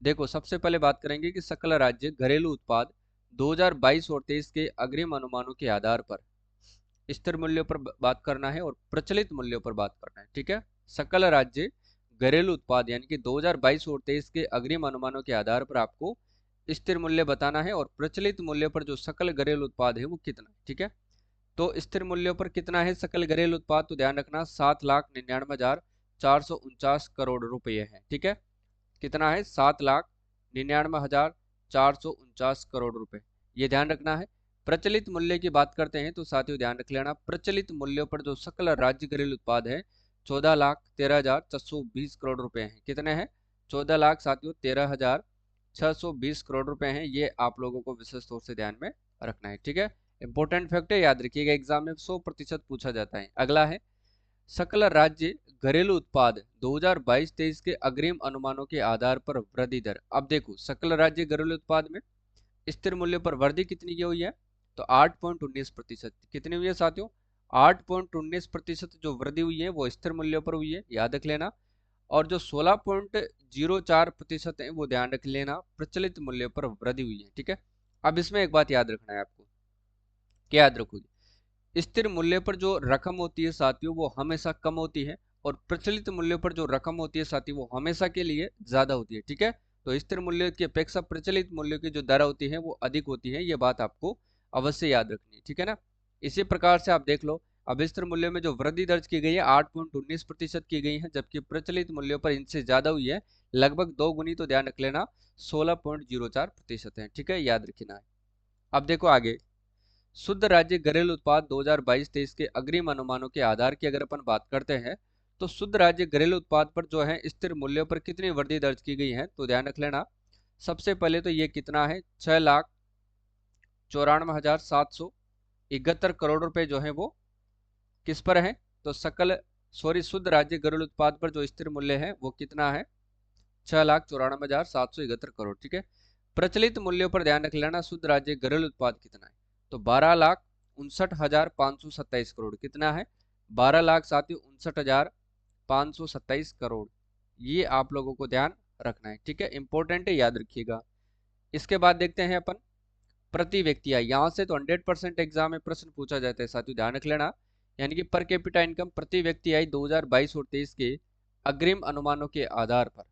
देखो सबसे पहले बात करेंगे कि सकल राज्य घरेलू उत्पाद 2022 और 23 के अग्रिम अनुमानों के आधार पर स्थिर मूल्यों पर बात करना है और प्रचलित मूल्यों पर बात करना है। ठीक है, सकल राज्य घरेलू उत्पाद यानी कि 2022 और 23 के अग्रिम अनुमानों के आधार पर आपको स्थिर मूल्य बताना है और प्रचलित मूल्य पर जो सकल घरेलू उत्पाद है वो कितना है। ठीक है, तो स्थिर मूल्यों पर कितना है सकल घरेलू उत्पाद, तो ध्यान रखना 7,99,449 करोड़ रुपए है। ठीक है, कितना है 7,99,449 करोड़ रुपए, ये ध्यान रखना है। प्रचलित मूल्य की बात करते हैं तो साथियों ध्यान रख लेना, प्रचलित मूल्यों पर जो सकल राज्य घरेलू उत्पाद है 14,13,420 करोड़ रुपए हैं। कितने हैं? 14 लाख साथियों 13,620 करोड़ रुपए हैं। ये आप लोगों को विशेष तौर से ध्यान में रखना है। ठीक है, इंपॉर्टेंट फैक्ट है, याद रखिएगा, एग्जाम में 100% पूछा जाता है। अगला है सकल राज्य घरेलू उत्पाद 2022-23 के अग्रिम अनुमानों के आधार पर वृद्धि दर। अब देखो सकल राज्य घरेलू उत्पाद में स्थिर मूल्य पर वृद्धि कितनी की हुई है, तो 8.19%। कितनी हुई है साथियों? 8.19% जो वृद्धि हुई है वो स्थिर मूल्यों पर हुई है, याद रख लेना। और जो 16.04% है वो ध्यान रख लेना प्रचलित मूल्य पर वृद्धि हुई है। ठीक है, अब इसमें एक बात याद रखना है आपको, क्या याद रखोगे? स्थिर मूल्य पर जो रकम होती है साथियों वो हमेशा कम होती है और प्रचलित मूल्य पर जो रकम होती है साथियों वो हमेशा के लिए ज्यादा होती है। ठीक है, तो स्थिर मूल्य की अपेक्षा प्रचलित मूल्य की जो दर होती है वो अधिक होती है, ये बात आपको अवश्य याद रखनी है। ठीक है ना, इसी प्रकार से आप देख लो, अब स्थिर मूल्य में जो वृद्धि दर्ज की गई है 8.19% की गई है, जबकि प्रचलित मूल्यों पर इनसे ज्यादा हुई है, लगभग 2 गुनी, तो ध्यान रख लेना 16.04% है। ठीक है, याद रखना है। अब देखो आगे, शुद्ध राज्य घरेलू उत्पाद 2022-23 के अग्रिम अनुमानों के आधार की अगर अपन बात करते हैं, तो शुद्ध राज्य घरेलू उत्पाद पर जो है स्थिर मूल्यों पर कितनी वृद्धि दर्ज की गई है, तो ध्यान रख लेना। सबसे पहले तो ये कितना है, 6,94,771 करोड़ रुपए जो है वो किस पर है, तो सकल सॉरी शुद्ध राज्य घरेलू उत्पाद पर जो स्थिर मूल्य है वो कितना है, 6,94,771 करोड़। ठीक है, प्रचलित मूल्यों पर ध्यान रख लेना, शुद्ध राज्य घरेलू उत्पाद कितना है, तो 12,59,527 करोड़। कितना है? 12,59,527 करोड़। ये आप लोगों को ध्यान रखना है। ठीक है, इंपॉर्टेंट है, याद रखिएगा। इसके बाद देखते हैं अपन प्रति व्यक्ति आय, यहाँ से तो 100% एग्जाम में प्रश्न पूछा जाता है साथियों, ध्यान रख लेना। यानी कि पर कैपिटा इनकम प्रति व्यक्ति आय 2022 और 23 के अग्रिम अनुमानों के आधार पर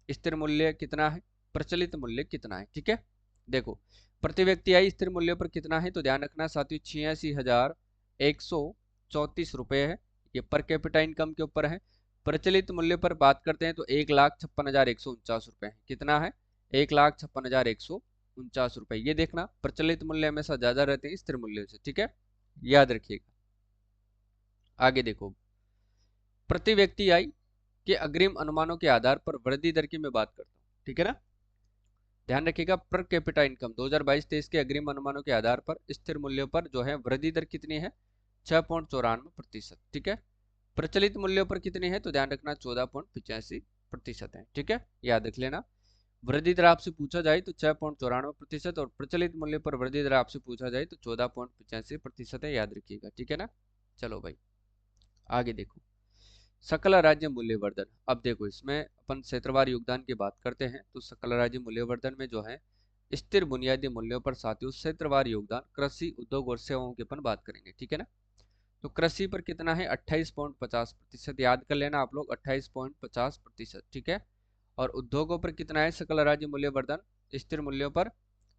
स्थिर मूल्य कितना है, प्रचलित मूल्य कितना है। ठीक है, देखो प्रति व्यक्ति आय स्थिर मूल्य पर कितना है, तो ध्यान रखना साथियों 86,134 रुपए है, ये पर कैपिटा इनकम के ऊपर है। प्रचलित मूल्य पर बात करते हैं तो 1,56,149 रुपए है। कितना है? 1,56,149 रुपए। ये देखना प्रचलित मूल्य हमेशा ज्यादा रहते हैं स्थिर मूल्य से। ठीक है, याद रखिएगा। आगे देखो, प्रति व्यक्ति आय के अग्रिम अनुमानों के आधार पर वृद्धि दर की मैं बात करता हूँ। ठीक है ना, ध्यान रखिएगा पर कैपिटा इनकम 2022-23 के अग्रिम अनुमानों के आधार पर स्थिर मूल्यों पर जो है वृद्धि दर कितनी है, 6.94%। ठीक है, प्रचलित मूल्यों पर कितनी है, तो ध्यान रखना 14.85% है। ठीक है, याद रख लेना। वृद्धि दर आपसे पूछा जाए तो 6.94% और प्रचलित मूल्य पर वृद्धि दर आपसे पूछा जाए तो 14.85% है, याद रखिएगा। ठीक है ना, चलो भाई आगे देखो, सकल राज्य मूल्यवर्धन। अब देखो इसमें अपन क्षेत्रवार योगदान की बात करते हैं, तो सकल राज्य मूल्यवर्धन में जो है स्थिर बुनियादी मूल्यों पर साथियों क्षेत्रवार योगदान कृषि उद्योग और सेवाओं की अपन बात करेंगे। ठीक है ना, तो कृषि पर कितना है, 28.50%, याद कर लेना आप लोग 28.50%। ठीक है, और उद्योगों पर कितना है सकल राज्य मूल्यवर्धन स्थिर मूल्यों पर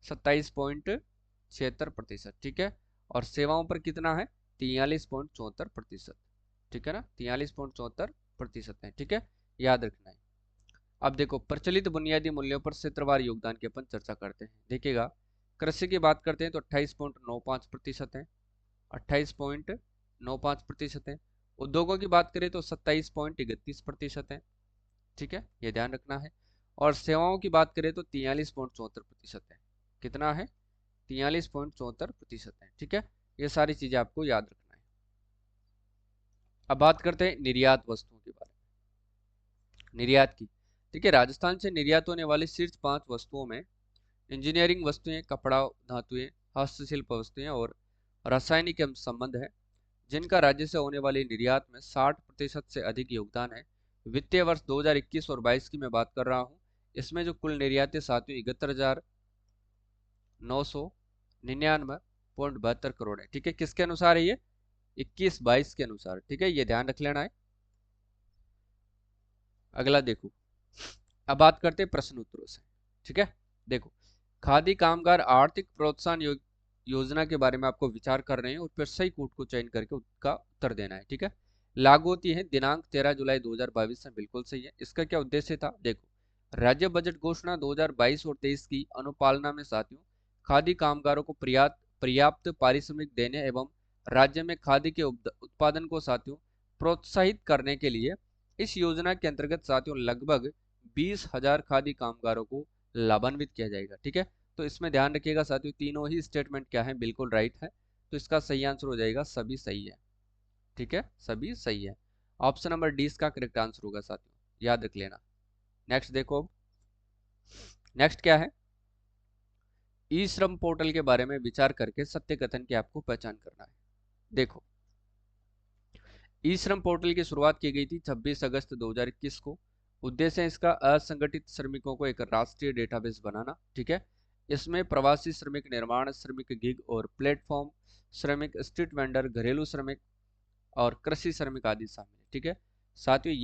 27.76%। ठीक है, और सेवाओं पर कितना है, 43.74%। ठीक है ना, 43.74% है। ठीक है, याद रखना है। अब देखो प्रचलित बुनियादी मूल्यों पर क्षेत्रवार योगदान की अपन चर्चा करते हैं। देखिएगा, कृषि की बात करते हैं तो 28.95% है, 28.95% है। उद्योगों की बात करें तो 27.31% है। ठीक है, ये ध्यान रखना है। और सेवाओं की बात करें तो 43.74% है। कितना है, 43.74% है। ठीक है, ये सारी चीजें आपको याद रखना है। अब बात करते हैं निर्यात वस्तुओं के बारे में, निर्यात की। ठीक है, राजस्थान से निर्यात होने वाली शीर्ष 5 वस्तुओं में इंजीनियरिंग वस्तुएं, कपड़ा, धातुएं, हस्तशिल्प वस्तुएं और रासायनिक एवं संबंध है, जिनका राज्य से होने वाली निर्यात में 60% से अधिक योगदान है। वित्तीय वर्ष 2021 और 22 की मैं बात कर रहा हूँ, इसमें जो कुल निर्यात है साथियों 71,999.72 करोड़ है। ठीक है, किसके अनुसार है ये? 21-22 के अनुसार। ठीक है, ये ध्यान रख लेना है। अगला देखो, अब बात करते हैं प्रश्न उत्तरों से। ठीक है, देखो, खादी कामगार आर्थिक प्रोत्साहन योजना के बारे में आपको विचार कर रहे हैं और फिर सही कोड को चयन करके उसका उत्तर देना है। ठीक है, लागू होती है दिनांक 13 जुलाई 2022 से, बिल्कुल सही है। इसका क्या उद्देश्य था? देखो, राज्य बजट घोषणा 2022 और 23 की अनुपालना में साथियों खादी कामगारों को पर्याप्त पारिश्रमिक देने एवं राज्य में खादी के उत्पादन को साथियों प्रोत्साहित करने के लिए इस योजना के अंतर्गत साथियों लगभग 20,000 खादी कामगारों को लाभान्वित किया जाएगा। ठीक है, तो इसमें ध्यान रखिएगा साथियों, तीनों ही स्टेटमेंट क्या है? बिल्कुल राइट है। तो इसका सही आंसर हो जाएगा सभी सही है। ठीक है, सभी सही है। ऑप्शन नंबर डी इसका करेक्ट आंसर होगा साथियों, याद रख लेना। नेक्स्ट देखो, नेक्स्ट क्या है? ई श्रम पोर्टल के बारे में विचार करके सत्य कथन की आपको पहचान करना है। देखो, ई श्रम पोर्टल की शुरुआत की गई थी 26 अगस्त 2021 को। उद्देश्य है इसका असंगठित श्रमिकों को एक राष्ट्रीय डेटाबेस बनाना। ठीक है, इसमें प्रवासी श्रमिक, निर्माण श्रमिक, गिग और प्लेटफॉर्म श्रमिक, स्ट्रीट वेंडर, घरेलू श्रमिक और कृषि श्रमिक आदि शामिल है। ठीक है, साथियों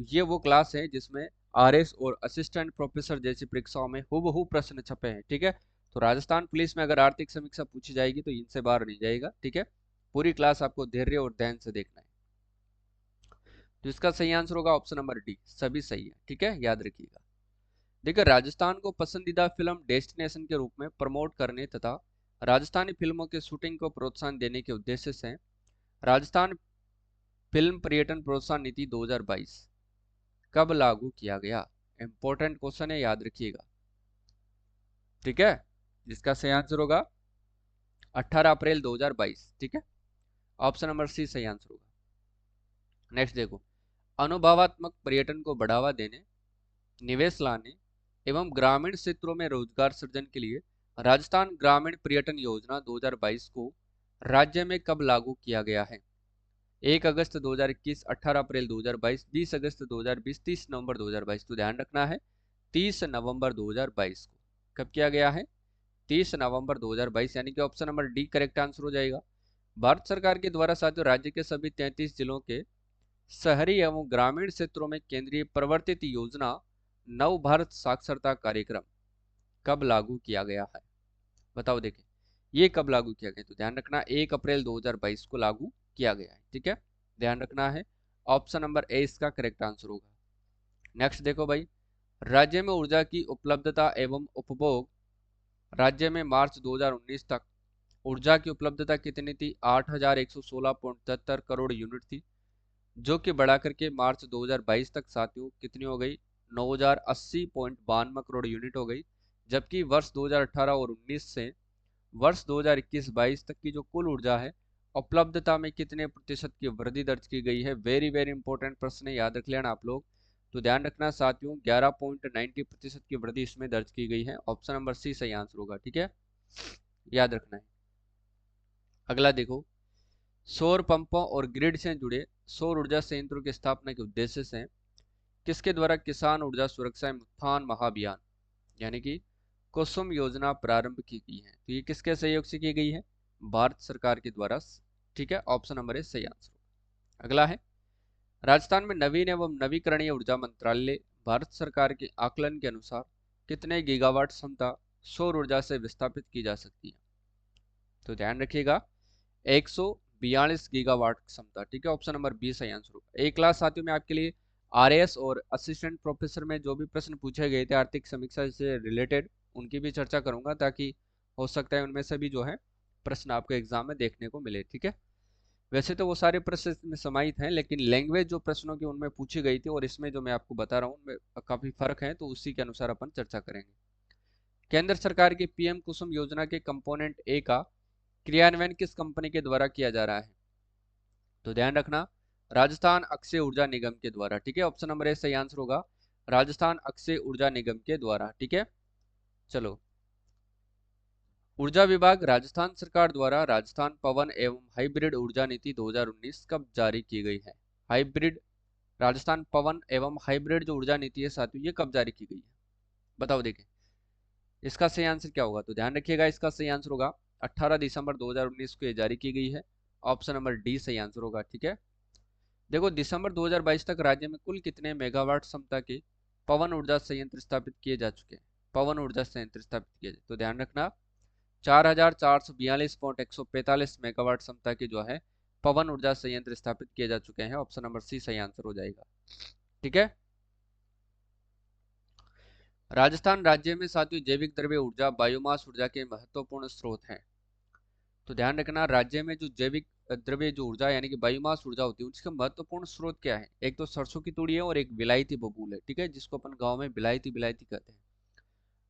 ये वो क्लास है जिसमें आरएस और असिस्टेंट प्रोफेसर जैसी परीक्षाओं में हूबहू प्रश्न छपे हैं। ठीक है, तो राजस्थान पुलिस में अगर आर्थिक समीक्षा पूछी जाएगी तो इनसे बाहर नहीं जाएगा। ठीक है, पूरी क्लास आपको धैर्य और ध्यान से देखना है। तो इसका सही आंसर होगा ऑप्शन नंबर डी, सभी सही है। ठीक है, याद रखिएगा। देखिए, राजस्थान को पसंदीदा फिल्म डेस्टिनेशन के रूप में प्रमोट करने तथा राजस्थानी फिल्मों के शूटिंग को प्रोत्साहन देने के उद्देश्य से राजस्थान फिल्म पर्यटन प्रोत्साहन नीति 2022 कब लागू किया गया? इंपॉर्टेंट क्वेश्चन है, याद रखिएगा। ठीक है, जिसका सही आंसर होगा 18 अप्रैल 2022। ठीक है, ऑप्शन नंबर सी सही आंसर होगा। नेक्स्ट देखो, अनुभवात्मक पर्यटन को बढ़ावा देने, निवेश लाने एवं ग्रामीण क्षेत्रों में रोजगार सृजन के लिए राजस्थान ग्रामीण पर्यटन योजना 2022 को राज्य में कब लागू किया गया है? 1 अगस्त 2021, 18 अप्रैल 2022, 20 अगस्त 2020, 30 नवंबर 2022। तो ध्यान रखना है 30 नवंबर 2022 को कब किया गया है? 30 नवंबर 2022, यानी कि option number D correct answer हो जाएगा। भारत सरकार के द्वारा साथियों राज्य के सभी 33 जिलों के शहरी एवं ग्रामीण क्षेत्रों में केंद्रीय प्रवर्तित योजना नव भारत साक्षरता कार्यक्रम कब लागू किया गया है? बताओ, देखें ये कब लागू किया गया? तो ध्यान रखना 1 अप्रैल 2022 को लागू किया गया है। ठीक है, ध्यान रखना है, ऑप्शन नंबर ए इसका करेक्ट आंसर होगा। नेक्स्ट देखो भाई, राज्य में ऊर्जा की उपलब्धता एवं उपभोग, राज्य में मार्च 2019 तक ऊर्जा की उपलब्धता कितनी थी? 8,116.73 करोड़ यूनिट थी, जो कि बढ़ा करके मार्च 2022 तक साथियों कितनी हो गई? 9,080.92 करोड़ यूनिट हो गई। जबकि वर्ष 2018 और 19 से वर्ष 2021-22 तक की जो कुल ऊर्जा है उपलब्धता में कितने प्रतिशत की वृद्धि दर्ज की गई है? वेरी वेरी इंपॉर्टेंट प्रश्न है, याद रख लेना आप लोग। तो ध्यान रखना साथियों 11.90% की वृद्धि इसमें दर्ज की गई है। ऑप्शन नंबर सी सही आंसर होगा। ठीक है, याद रखना है। अगला देखो, सौर पंपों और ग्रिड से जुड़े सौर ऊर्जा संयंत्रों की स्थापना के उद्देश्य से किसके द्वारा किसान ऊर्जा सुरक्षा एवं उत्थान महाअभियान यानी कि कुसुम योजना प्रारंभ की गई है? तो ये किसके सहयोग से की गई है? भारत सरकार के द्वारा। ठीक है, ऑप्शन नंबर ए सही आंसर। अगला है, राजस्थान में नवीन एवं नवीकरणीय ऊर्जा मंत्रालय भारत सरकार के आकलन के अनुसार कितने गीगावाट क्षमता सौर ऊर्जा से विस्थापित की जा सकती है? तो ध्यान रखिएगा 142 गीगावाट क्षमता। ठीक है, ऑप्शन नंबर बी सही आंसर होगा। एक क्लास साथियों में आपके लिए आरएएस और असिस्टेंट प्रोफेसर में जो भी प्रश्न पूछे गए थे आर्थिक समीक्षा से रिलेटेड, उनकी भी चर्चा करूंगा, ताकि हो सकता है उनमें से भी जो है प्रश्न आपको एग्जाम में देखने को मिले। ठीक है, वैसे तो वो सारे प्रश्न इसमें समाहित हैं, लेकिन लैंग्वेज जो प्रश्नों की उनमें पूछी गई थी और इसमें जो मैं आपको बता रहा हूँ उनमें काफी फर्क है, तो उसी के अनुसार अपन चर्चा करेंगे। केंद्र सरकार की पीएम कुसुम योजना के कंपोनेंट ए का क्रियान्वयन किस कंपनी के द्वारा किया जा रहा है? तो ध्यान रखना राजस्थान अक्षय ऊर्जा निगम के द्वारा। ठीक है, ऑप्शन नंबर ए सही आंसर होगा, राजस्थान अक्षय ऊर्जा निगम के द्वारा। ठीक है, चलो, ऊर्जा विभाग राजस्थान सरकार द्वारा राजस्थान पवन एवं हाइब्रिड ऊर्जा नीति 2019 कब जारी की गई है? हाइब्रिड राजस्थान पवन एवं हाइब्रिड जो ऊर्जा नीति है साथियों, ये कब जारी की गई है? बताओ देखिए इसका सही आंसर क्या होगा। तो ध्यान रखिएगा इसका सही आंसर होगा 18 दिसंबर 2019 को ये जारी की गई है। ऑप्शन नंबर डी सही आंसर होगा। ठीक है, देखो दिसंबर 2022 तक राज्य में कुल कितने मेगावाट क्षमता के पवन ऊर्जा संयंत्र स्थापित किए जा चुके हैं। पवन ऊर्जा संयंत्र स्थापित किए तो ध्यान रखना 4442.145 मेगावाट क्षमता के जो है पवन ऊर्जा संयंत्र स्थापित किए जा चुके हैं। ऑप्शन नंबर सी सही आंसर हो जाएगा। ठीक है, राजस्थान राज्य में सातवीं जैविक द्रव्य ऊर्जा बायोमास ऊर्जा के महत्वपूर्ण स्रोत हैं। तो ध्यान रखना राज्य में जो जैविक द्रव्य जो ऊर्जा यानी कि बायोमास ऊर्जा होती है उसका महत्वपूर्ण स्रोत क्या है। एक तो सरसों की तूड़ी है और एक विलायती बबूल है। ठीक है, जिसको अपन गांव में विलायती विलायती कहते हैं।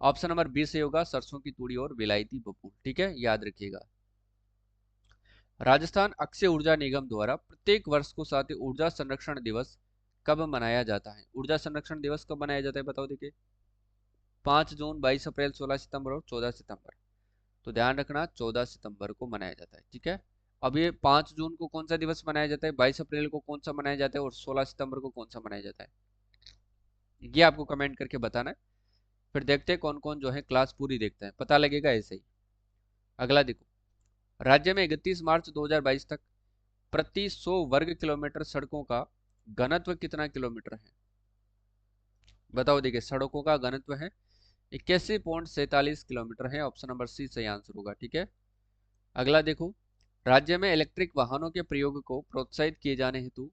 ऑप्शन नंबर बी सही होगा, सरसों की तूड़ी और विलायती बबूल। ठीक है, याद रखिएगा। राजस्थान अक्षय ऊर्जा निगम द्वारा प्रत्येक वर्ष को साथ ही ऊर्जा संरक्षण दिवस कब मनाया जाता है। ऊर्जा संरक्षण दिवस कब मनाया जाता है बताओ देखिए। 5 जून, 22 अप्रैल, 16 सितंबर और 14 सितंबर। तो ध्यान रखना 14 सितंबर को मनाया जाता है। ठीक है, अब ये 5 जून को कौन सा दिवस मनाया जाता है, 22 अप्रैल को कौन सा मनाया जाता है और 16 सितंबर को कौन सा मनाया जाता है, ये आपको कमेंट करके बताना है। फिर देखते हैं कौन कौन जो है क्लास पूरी देखते हैं, पता लगेगा ऐसे ही। अगला देखो, राज्य में 31 मार्च 2022 तक प्रति 100 वर्ग किलोमीटर सड़कों का घनत्व कितना किलोमीटर है। बताओ देखिए सड़कों का घनत्व है 81.47 किलोमीटर है। ऑप्शन नंबर सी सही आंसर होगा। ठीक है, अगला देखो, राज्य में इलेक्ट्रिक वाहनों के प्रयोग को प्रोत्साहित किए जाने हेतु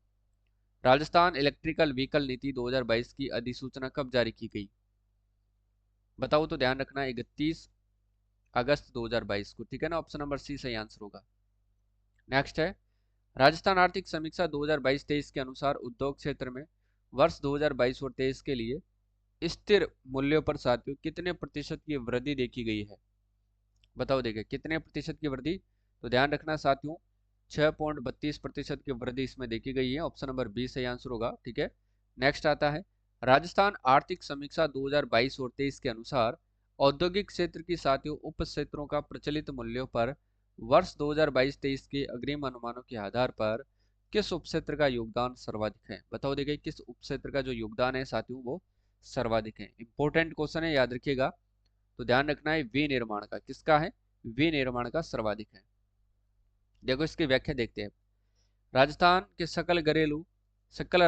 राजस्थान इलेक्ट्रिकल व्हीकल नीति 2022 की अधिसूचना कब जारी की गई। बताओ तो ध्यान रखना 31 अगस्त 2022 को। ठीक है ना, ऑप्शन नंबर सी सही आंसर होगा। नेक्स्ट है, राजस्थान आर्थिक समीक्षा 2022-23 के अनुसार उद्योग क्षेत्र में वर्ष 2022 और 23 के लिए स्थिर मूल्यों पर साथियों कितने प्रतिशत की वृद्धि देखी गई है। बताओ देखिए कितने प्रतिशत की वृद्धि। तो ध्यान रखना साथियों 6.32% की वृद्धि इसमें देखी गई है। ऑप्शन नंबर बी सही आंसर होगा। ठीक है, नेक्स्ट आता है, राजस्थान आर्थिक समीक्षा 2022 और 23 के अनुसार औद्योगिक क्षेत्र की साथियों उप क्षेत्रों का प्रचलित मूल्यों पर वर्ष 2022-23 के अग्रिम अनुमानों के आधार पर किस उप क्षेत्र का योगदान सर्वाधिक है। बताओ देखिए किस उप क्षेत्र का जो योगदान है साथियों वो सर्वाधिक है। इंपॉर्टेंट क्वेश्चन है, याद रखिएगा। तो ध्यान रखना है विनिर्माण का, किसका है, विनिर्माण का सर्वाधिक है। देखो इसकी व्याख्या देखते हैं। राजस्थान के सकल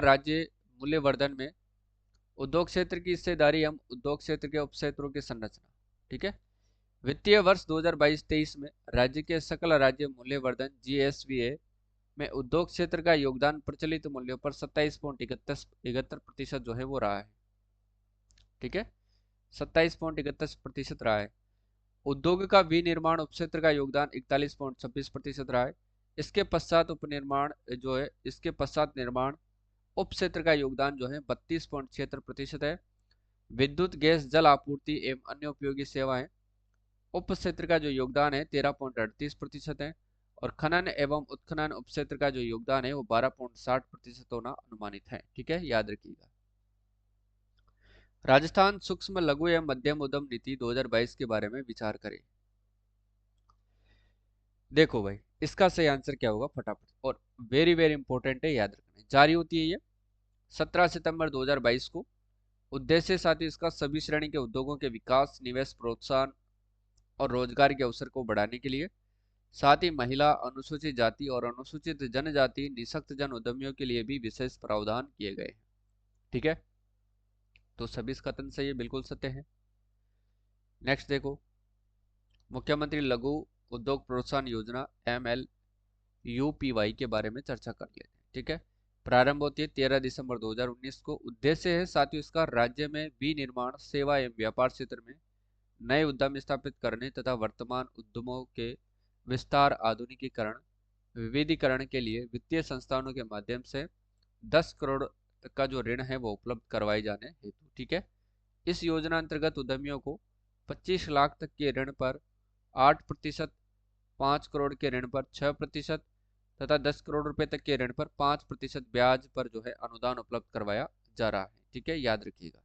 राज्य मूल्यवर्धन में उद्योग क्षेत्र की हिस्सेदारी एवं उद्योग क्षेत्र के उपक्षेत्रों की संरचना। ठीक है, वित्तीय वर्ष 2022-23 में राज्य के सकल राज्य मूल्यवर्धन जीएसवीए में उद्योग क्षेत्र का योगदान प्रचलित मूल्यों पर 27.71% जो है वो रहा है। ठीक है, 27.31% रहा है। उद्योग का विनिर्माण उपक्षेत्र का योगदान 41.26% रहा है। इसके पश्चात उपनिर्माण जो है इसके पश्चात निर्माण उप क्षेत्र का योगदान जो है 32.76% है। विद्युत गैस जल आपूर्ति एवं अन्य उपयोगी सेवाएं उप क्षेत्र का जो योगदान है 13.38% है। और खनन एवं उत्खनन उप क्षेत्र का जो योगदान है वो 12.60% होना अनुमानित है। ठीक है, याद रखिएगा। राजस्थान सूक्ष्म लघु एवं मध्यम उद्यम नीति 2022 के बारे में विचार करें। देखो भाई इसका सही आंसर क्या होगा फटाफट, और वेरी वेरी इंपॉर्टेंट है, याद रखना। जारी होती है ये 17 सितंबर 2022 को। उद्देश्य साथ ही इसका सभी श्रेणी के उद्योगों के विकास, निवेश, प्रोत्साहन और रोजगार के अवसर को बढ़ाने के लिए, साथ ही महिला, अनुसूचित जाति और अनुसूचित जनजाति निःशक्त जन उद्यमियों के लिए भी विशेष प्रावधान किए गए हैं। ठीक है, तो सभी इसका कथन सही है, बिल्कुल सत्य है। नेक्स्ट देखो, मुख्यमंत्री लघु उद्योग प्रोत्साहन योजना MLUPY के बारे में चर्चा कर लेते हैं। ठीक है, प्रारंभ होती है 13 दिसंबर 2019 को। उद्देश्य है साथियों इसका राज्य में विनिर्माण, सेवा एवं व्यापार क्षेत्र में नए उद्यम स्थापित करने तथा वर्तमान उद्यमों के विस्तार, आधुनिकीकरण, विविधीकरण के लिए वित्तीय संस्थानों के माध्यम से 10 करोड़ तक का जो ऋण है वो उपलब्ध करवाए जाने हेतु। ठीक है, इस योजना अंतर्गत उद्यमियों को 25 लाख तक के ऋण पर 8%, 5 करोड़ के ऋण पर 6% तथा 10 करोड़ रुपए तक के ऋण पर 5% ब्याज पर जो है अनुदान उपलब्ध करवाया जा रहा है। ठीक है, याद रखिएगा।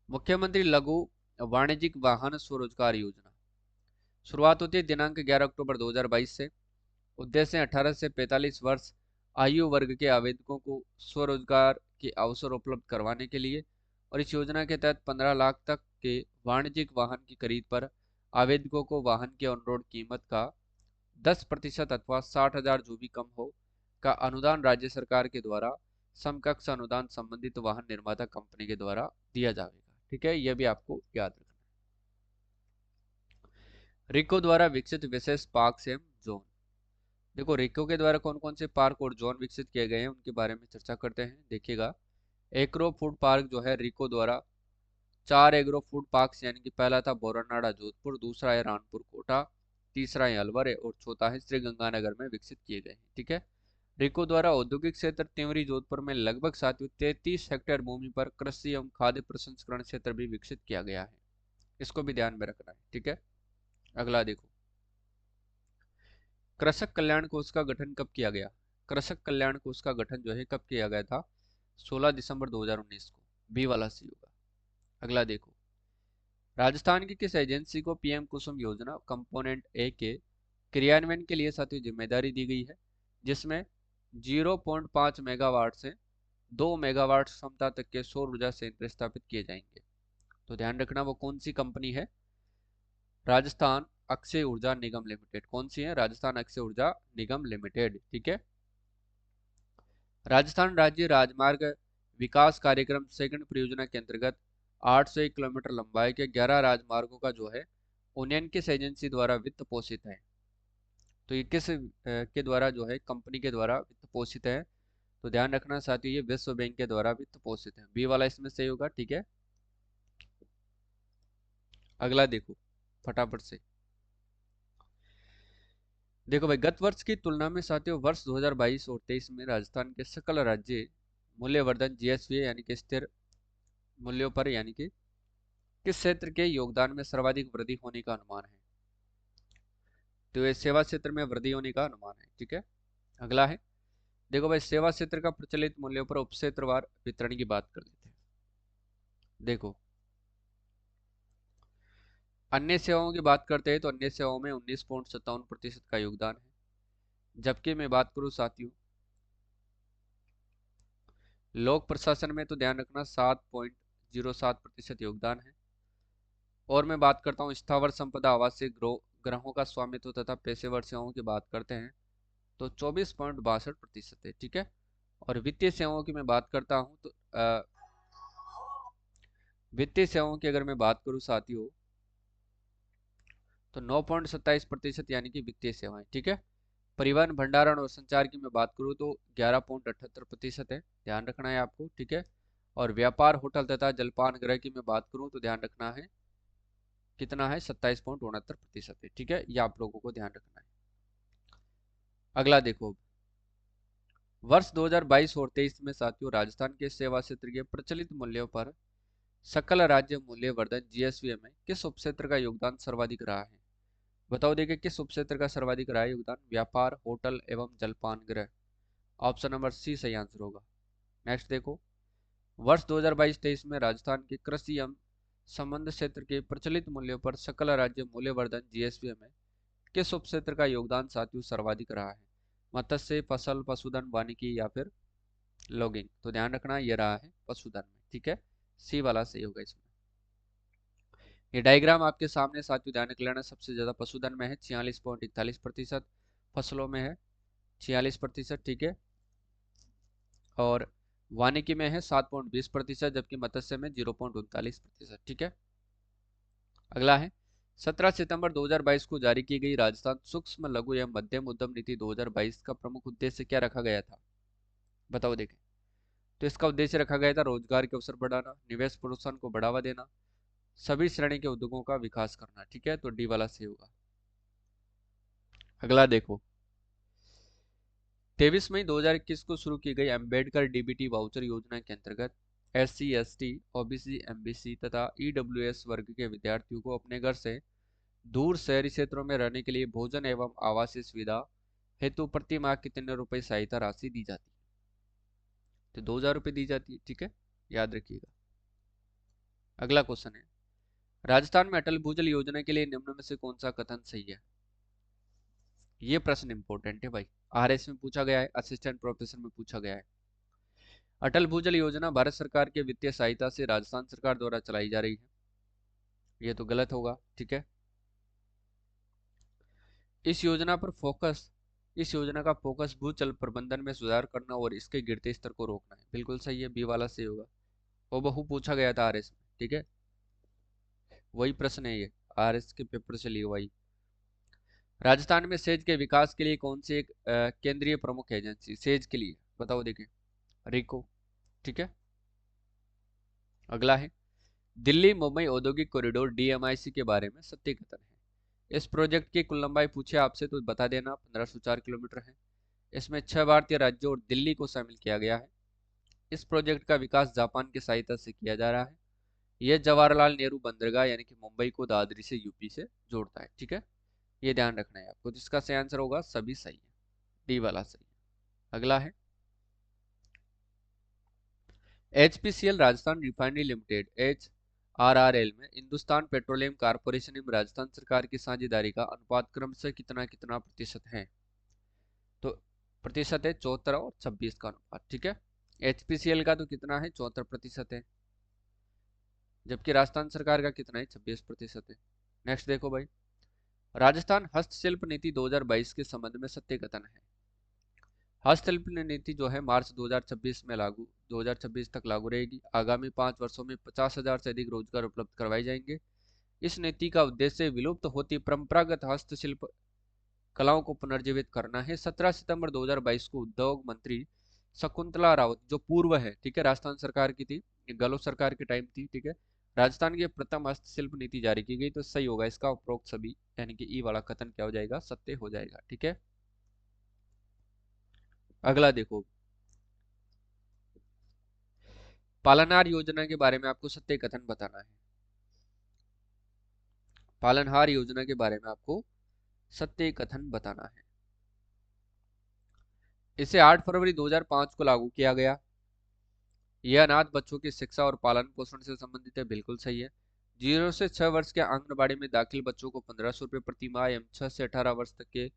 मुख्यमंत्री लघु वाणिज्यिक वाहन स्वरोजगार योजना शुरुआत होती है दिनांक 11 अक्टूबर 2022 से। उद्देश्य 18 से 45 वर्ष आयु वर्ग के आवेदकों को स्वरोजगार के अवसर उपलब्ध करवाने के लिए और इस योजना के तहत 15 लाख तक के वाणिज्यिक वाहन की खरीद पर आवेदकों को वाहन की ऑन रोड कीमत का 10% अथवा 60,000 जो भी कम हो का अनुदान राज्य सरकार के द्वारा समकक्ष अनुदान संबंधित वाहन निर्माता कंपनी के द्वारा दिया जाएगा। ठीक है, यह भी आपको याद रखना है। रिको द्वारा विकसित विशेष पार्क एवं जोन। देखो रिको के द्वारा कौन कौन से पार्क और जोन विकसित किए गए हैं उनके बारे में चर्चा करते हैं। देखिएगा, एग्रो फूड पार्क जो है रिको द्वारा 4 एग्रो फूड पार्क यानी कि पहला था बोरनाड़ा जोधपुर, दूसरा है रानपुर कोटा, तीसरा है अलवर है और चौथा है श्री गंगानगर में विकसित किए गए हैं। ठीक है, रिको द्वारा औद्योगिक क्षेत्र तिंवरी जोधपुर में लगभग 33 हेक्टेयर भूमि पर कृषि एवं खाद्य प्रसंस्करण क्षेत्र भी विकसित किया गया है। इसको भी ध्यान में रखना है। ठीक है, अगला देखो, कृषक कल्याण कोष का गठन कब किया गया। कृषक कल्याण कोष का गठन जो है कब किया गया था, 16 दिसंबर 2019 को। बी वाला सी होगा। अगला देखो, राजस्थान की किस एजेंसी को पीएम कुसुम योजना कंपोनेंट ए के क्रियान्वयन के लिए साथी जिम्मेदारी दी गई है, जिसमें 0.5 मेगावाट से 2 मेगावाट क्षमता तक के सौर ऊर्जा संयंत्र स्थापित किए जाएंगे। तो ध्यान रखना वो कौन सी कंपनी है, राजस्थान अक्षय ऊर्जा निगम लिमिटेड। कौन सी है, राजस्थान अक्षय ऊर्जा निगम लिमिटेड। ठीक है, राजस्थान राज्य राजमार्ग विकास कार्यक्रम सेकंड परियोजना के अंतर्गत 801 किलोमीटर लंबाई के 11 राजमार्गों का जो है उन्नयन किस एजेंसी द्वारा वित्त पोषित है। तो ये किस के द्वारा जो है, कंपनी के द्वारा वित्त पोषित है। तो ध्यान रखना साथियों, ये विश्व बैंक के द्वारा वित्त पोषित है। बी वाला इसमें सही होगा। ठीक है, अगला देखो फटाफट से। देखो भाई, गत वर्ष की तुलना में साथियों वर्ष 2022 और 23 में राजस्थान के सकल राज्य मूल्यवर्धन जीएसवी यानी कि स्थिर मूल्यों पर यानी कि किस क्षेत्र के योगदान में सर्वाधिक वृद्धि होने का अनुमान है। तो ये सेवा क्षेत्र में वृद्धि होने का अनुमान है। ठीक है, अगला है, देखो भाई सेवा क्षेत्र का प्रचलित मूल्यों पर उपक्षेत्रवार वितरण की बात कर लेते हैं। देखो अन्य सेवाओं की बात करते हैं तो अन्य सेवाओं में 19.57% का योगदान है। जबकि मैं बात करूं साथियों लोक प्रशासन में, तो ध्यान रखना 7.07% योगदान है। और मैं बात करता हूं स्थावर संपदा आवासीय ग्रहों का स्वामित्व तथा पेशेवर सेवाओं की बात करते हैं तो 24.62% है। ठीक है, और वित्तीय सेवाओं की मैं बात करता हूं तो वित्तीय सेवाओं की अगर मैं बात करूं साथियों तो 9.27% यानी कि वित्तीय सेवाएं। ठीक है, परिवहन भंडारण और संचार की मैं बात करूं तो 11.78% है, ध्यान रखना है आपको। ठीक है, और व्यापार होटल तथा जलपान गृह की मैं बात करूं तो ध्यान रखना है कितना है, 27.69% है। ठीक है, ये आप लोगों को ध्यान रखना है। अगला देखो, वर्ष 2022 और 23 में साथियों राजस्थान के सेवा क्षेत्र के प्रचलित मूल्यों पर सकल राज्य मूल्यवर्धन जीएसवी में किस उपक्षेत्र का योगदान सर्वाधिक रहा है। बताओ देखिए किस उपक्षेत्र का सर्वाधिक रहा है योगदान, व्यापार होटल एवं जलपान गृह। ऑप्शन नंबर सी सही आंसर होगा। नेक्स्ट देखो, वर्ष 2022-23 में राजस्थान के कृषि एवं संबंध क्षेत्र के प्रचलित मूल्यों पर सकल राज्य मूल्यवर्धन जीएसवी में किस उपक्षेत्र का योगदान साथियों सर्वाधिक रहा है, मत्स्य, फसल, पशुधन, वानिकी या फिर लॉगिंग। तो ध्यान रखना ये रहा है पशुधन में। ठीक है, सी वाला सही होगा इसमें। ये डायग्राम आपके सामने साथियों ध्यान रख लेना, सबसे ज्यादा पशुधन में है 46.41%, फसलों में है 46%। ठीक है, और वानिकी में है 7.20%, जबकि मत्स्य में 0.39%। ठीक है, अगला है 17 सितंबर 2022 को जारी की गई राजस्थान सूक्ष्म लघु एवं मध्यम उद्यम नीति 2022 का प्रमुख उद्देश्य क्या रखा गया था। बताओ देखें, तो इसका उद्देश्य रखा गया था रोजगार के अवसर बढ़ाना, निवेश प्रोत्साहन को बढ़ावा देना, सभी श्रेणी के उद्योगों का विकास करना। ठीक है, तो डी वाला सही होगा। अगला देखो, 23 मई 2021 को शुरू की गई अंबेडकर डीबीटी वाउचर योजना के अंतर्गत SC ST OBC MBC तथा EWS वर्ग के विद्यार्थियों को अपने घर से दूर शहरी क्षेत्रों में रहने के लिए भोजन एवं आवासीय सुविधा हेतु प्रति माह कितने रुपए सहायता राशि दी जाती है। तो 2,000 रुपये दी जाती है। ठीक है, याद रखिएगा। अगला क्वेश्चन है, राजस्थान में अटल भूजल योजना के लिए निम्न में से कौन सा कथन सही है। ये प्रश्न इंपॉर्टेंट है भाई, RS में पूछा गया है, असिस्टेंट प्रोफेसर में पूछा गया है। अटल भूजल योजना भारत सरकार के वित्तीय सहायता से राजस्थान सरकार द्वारा चलाई जा रही है, ये तो गलत होगा, ठीक है। इस योजना पर फोकस इस योजना का फोकस भूजल प्रबंधन में सुधार करना और इसके गिरते स्तर को रोकना है, बिल्कुल सही है, बी वाला सही होगा। वो बहु पूछा गया था आरएस में, ठीक है, वही प्रश्न है ये, आरएस के पेपर से लिया वही। राजस्थान में सेज के विकास के लिए कौन सी एक केंद्रीय प्रमुख एजेंसी सेज के लिए, बताओ देखें, रिको, ठीक है। अगला है दिल्ली मुंबई औद्योगिक कॉरिडोर डीएमआईसी के बारे में सत्य कथन है। इस प्रोजेक्ट की कुल लंबाई पूछे आपसे तो बता देना 1504 किलोमीटर है। इसमें 6 भारतीय राज्यों और दिल्ली को शामिल किया गया है। इस प्रोजेक्ट का विकास जापान की सहायता से किया जा रहा है। यह जवाहरलाल नेहरू बंदरगाह यानी कि मुंबई को दादरी से यूपी से जोड़ता है, ठीक है, ये ध्यान रखना है आपको। जिसका सही आंसर होगा सभी सही है, डी वाला सही है। अगला है HPCL Rajasthan refinery limited HRRL में हिंदुस्तान पेट्रोलियम कॉर्पोरेशन एवं राजस्थान सरकार की साझेदारी का अनुपात क्रम से कितना कितना प्रतिशत है, तो प्रतिशत है 74 और 26 का अनुपात, ठीक है। एचपीसीएल का तो कितना है 74% है, जबकि राजस्थान सरकार का कितना है 26% है। नेक्स्ट देखो भाई, राजस्थान हस्तशिल्प नीति 2022 के संबंध में सत्य कथन है। हस्तशिल्प नीति जो है मार्च 2026 में 2026 तक लागू रहेगी। आगामी 5 वर्षों में 50,000 से अधिक रोजगार उपलब्ध करवाए जाएंगे। इस नीति का उद्देश्य विलुप्त होती परंपरागत हस्तशिल्प कलाओं को पुनर्जीवित करना है। 17 सितंबर 2022 को उद्योग मंत्री शकुंतला रावत जो पूर्व है, ठीक है, राजस्थान सरकार की थी, गहलोत सरकार की टाइम थी, ठीक है, राजस्थान की प्रथम हस्तशिल्प नीति जारी की गई। तो सही होगा इसका उपरोक्त सभी, यानी कि ई वाला कथन क्या हो जाएगा, सत्य हो जाएगा, ठीक है। अगला देखो, पालनहार योजना के बारे में आपको सत्य कथन बताना है। पालनहार योजना के बारे में आपको सत्य कथन बताना है। इसे 8 फरवरी 2005 को लागू किया गया। यह अनाथ बच्चों की शिक्षा और पालन पोषण से संबंधित है, बिल्कुल सही है। 0 से 6 वर्ष के आंगनबाड़ी में दाखिल बच्चों को 1500 रुपये प्रति माह एवं 6 से 18 वर्ष तक के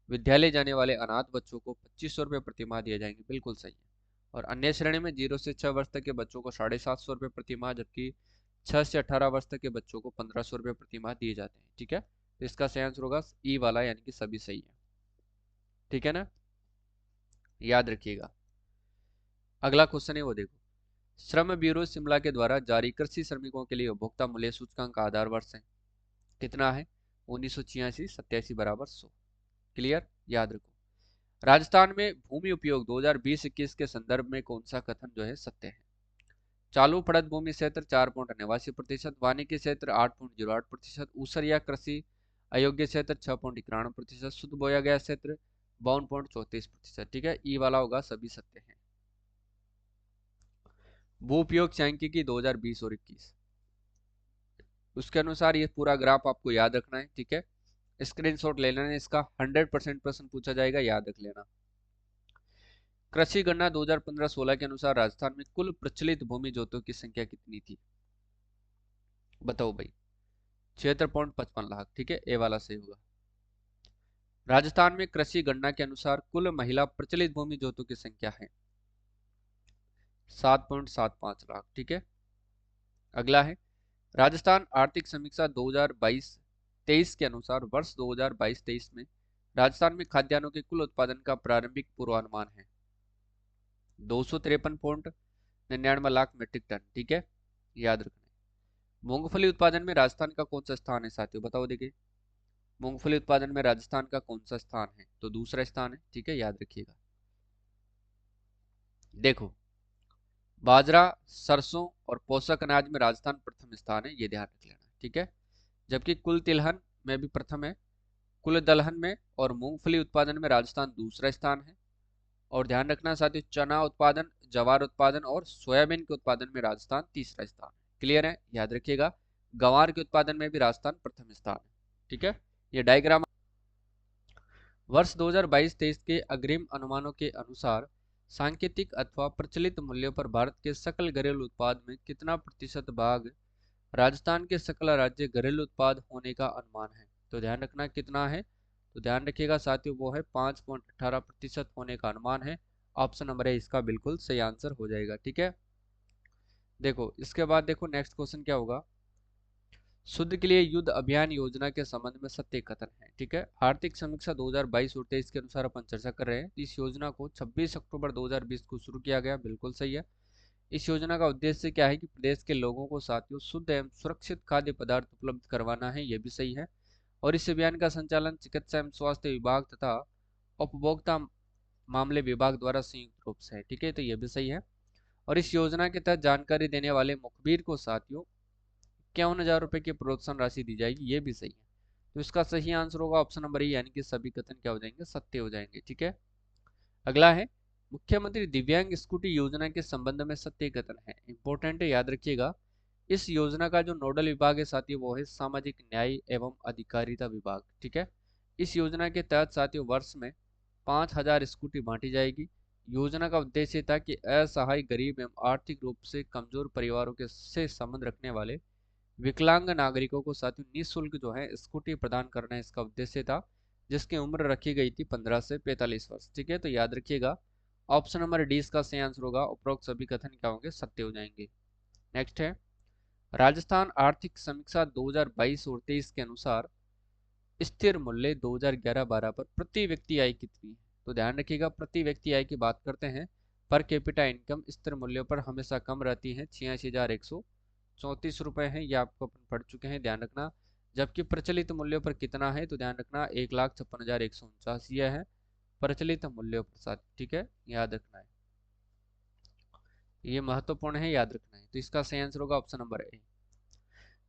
विद्यालय जाने वाले अनाथ बच्चों को 2500 रुपये प्रति माह दिए जाएंगे, बिल्कुल सही है। और अन्य श्रेणी में 0 से 6 वर्ष तक के बच्चों को 750 रुपये प्रति माह, जबकि 6 से 18 वर्ष तक के बच्चों को 1500 रुपये प्रति माह दिए जाते हैं, ठीक है। तो इसका सही आंसर होगा ई वाला, यानी कि सभी सही है, ठीक है ना, याद रखिएगा। अगला क्वेश्चन है वो देखो, श्रम ब्यूरो शिमला के द्वारा जारी कृषि श्रमिकों के लिए उपभोक्ता मूल्य सूचकांक का आधार वर्ष है, कितना है 1986 87 बराबर 100, क्लियर, याद रखो। राजस्थान में भूमि उपयोग 2020-21 के संदर्भ में कौन सा कथन जो है सत्य है। चालू पड़त भूमि क्षेत्र 4.89%, वानिकी क्षेत्र 8.08%, ऊसरिया कृषि अयोग्य क्षेत्र 6.91%, शुद्ध बोया गया क्षेत्र 52.34%, ठीक है, ई वाला होगा सभी सत्य है। भू उपयोग सांख्यिकी 2020 और 21, उसके अनुसार ये पूरा ग्राफ आपको याद रखना है, ठीक है, स्क्रीनशॉट ले लेना, इसका 100% प्रश्न पूछा जाएगा, याद रख लेना। कृषि गणना 2015-16 के अनुसार राजस्थान में कुल प्रचलित भूमि जोतों की संख्या कितनी थी, बताओ भाई, 76.55 लाख, ठीक है, ए वाला सही होगा। राजस्थान में कृषि गणना के अनुसार कुल महिला प्रचलित भूमि जोतों की संख्या है 7.75 लाख, ठीक है। अगला है राजस्थान आर्थिक समीक्षा 2022-23 के अनुसार वर्ष 2022-23 में राजस्थान में खाद्यान्नों के कुल उत्पादन का प्रारंभिक पूर्वानुमान है 253.99 लाख मीट्रिक टन, ठीक है, याद रखना है। मूंगफली उत्पादन में राजस्थान का कौन सा स्थान है साथियों, बताओ देखिए, मूंगफली उत्पादन में राजस्थान का कौन सा स्थान है, तो दूसरा स्थान है, ठीक है, याद रखिएगा। देखो, बाजरा, सरसों और पोषक अनाज में राजस्थान प्रथम स्थान है, ये ध्यान रख लेना, ठीक है। जबकि कुल तिलहन में भी प्रथम है, कुल दलहन में और मूंगफली उत्पादन में राजस्थान दूसरा स्थान है। और ध्यान रखना साथियों, चना उत्पादन, जवार उत्पादन और सोयाबीन के उत्पादन में राजस्थान तीसरा स्थान है, क्लियर है, याद रखिएगा। गंवार के उत्पादन में भी राजस्थान प्रथम स्थान है, ठीक है। ये डायग्राम वर्ष 2022-23 के अग्रिम अनुमानों के अनुसार सांकेतिक अथवा प्रचलित मूल्यों पर भारत के सकल घरेलू उत्पाद में कितना प्रतिशत भाग राजस्थान के सकल राज्य घरेलू उत्पाद होने का अनुमान है, तो ध्यान रखना कितना है, तो ध्यान रखिएगा साथियों, वो है 5.18% होने का अनुमान है। ऑप्शन नंबर ए इसका बिल्कुल सही आंसर हो जाएगा। ठीक है, देखो इसके बाद देखो नेक्स्ट क्वेश्चन क्या होगा। शुद्ध के लिए युद्ध अभियान योजना के संबंध में सत्य कथन है। ठीक है, आर्थिक समीक्षा 2022 और 23 के अनुसार अपन चर्चा कर रहे हैं। इस योजना को 26 अक्टूबर 2020 को शुरू किया गया, बिल्कुल सही है। इस योजना का उद्देश्य क्या है कि प्रदेश के लोगों को साथियों शुद्ध एवं सुरक्षित खाद्य पदार्थ उपलब्ध करवाना है, ये भी सही है। और इस अभियान का संचालन चिकित्सा एवं स्वास्थ्य विभाग तथा उपभोक्ता मामले विभाग द्वारा संयुक्त रूप से है। ठीक है, तो ये भी सही है। और इस योजना के तहत जानकारी देने वाले मुखबिर को साथियों 51,000 रुपए की प्रोत्साहन राशि दी जाएगी, ये भी सही है। तो इसका सही आंसर होगा ऑप्शन नंबर ए, यानी कि सभी कथन क्या हो जाएंगे, सत्य हो जाएंगे। ठीक है, अगला है मुख्यमंत्री दिव्यांग स्कूटी योजना के संबंध में सत्य कथन है। इंपॉर्टेंट है, याद रखिएगा। इस योजना का जो नोडल विभाग है साथियों वो है सामाजिक न्याय एवं अधिकारिता विभाग। ठीक है, इस योजना के तहत साथियों वर्ष में 5,000 स्कूटी बांटी जाएगी। योजना का उद्देश्य था कि असहाय, गरीब एवं आर्थिक रूप से कमजोर परिवारों के से संबंध रखने वाले विकलांग नागरिकों को साथियों निःशुल्क जो है स्कूटी प्रदान करना इसका उद्देश्य था, जिसकी उम्र रखी गई थी 15 से 45 वर्ष। ठीक है, तो याद रखिएगा ऑप्शन नंबर डी इसका सही आंसर होगा। उपरोक्त सभी कथन क्या होंगे, सत्य हो जाएंगे। नेक्स्ट है राजस्थान आर्थिक समीक्षा 2022 और 23 के अनुसार स्थिर मूल्य 2011-12 पर प्रति व्यक्ति आय कितनी है। तो ध्यान रखिएगा प्रति व्यक्ति आय की बात करते हैं। पर कैपिटा इनकम स्थिर मूल्यों पर हमेशा कम रहती है, 86,134 रुपए है, ये आपको अपन पढ़ चुके हैं, ध्यान रखना। जबकि प्रचलित मूल्यों पर कितना है, तो ध्यान रखना 1,56,149 यह है प्रचलित मूल्यों पर साथ। ठीक है, याद रखना है, ये महत्वपूर्ण है, याद रखना है। तो इसका सही आंसर होगा ऑप्शन नंबर ए।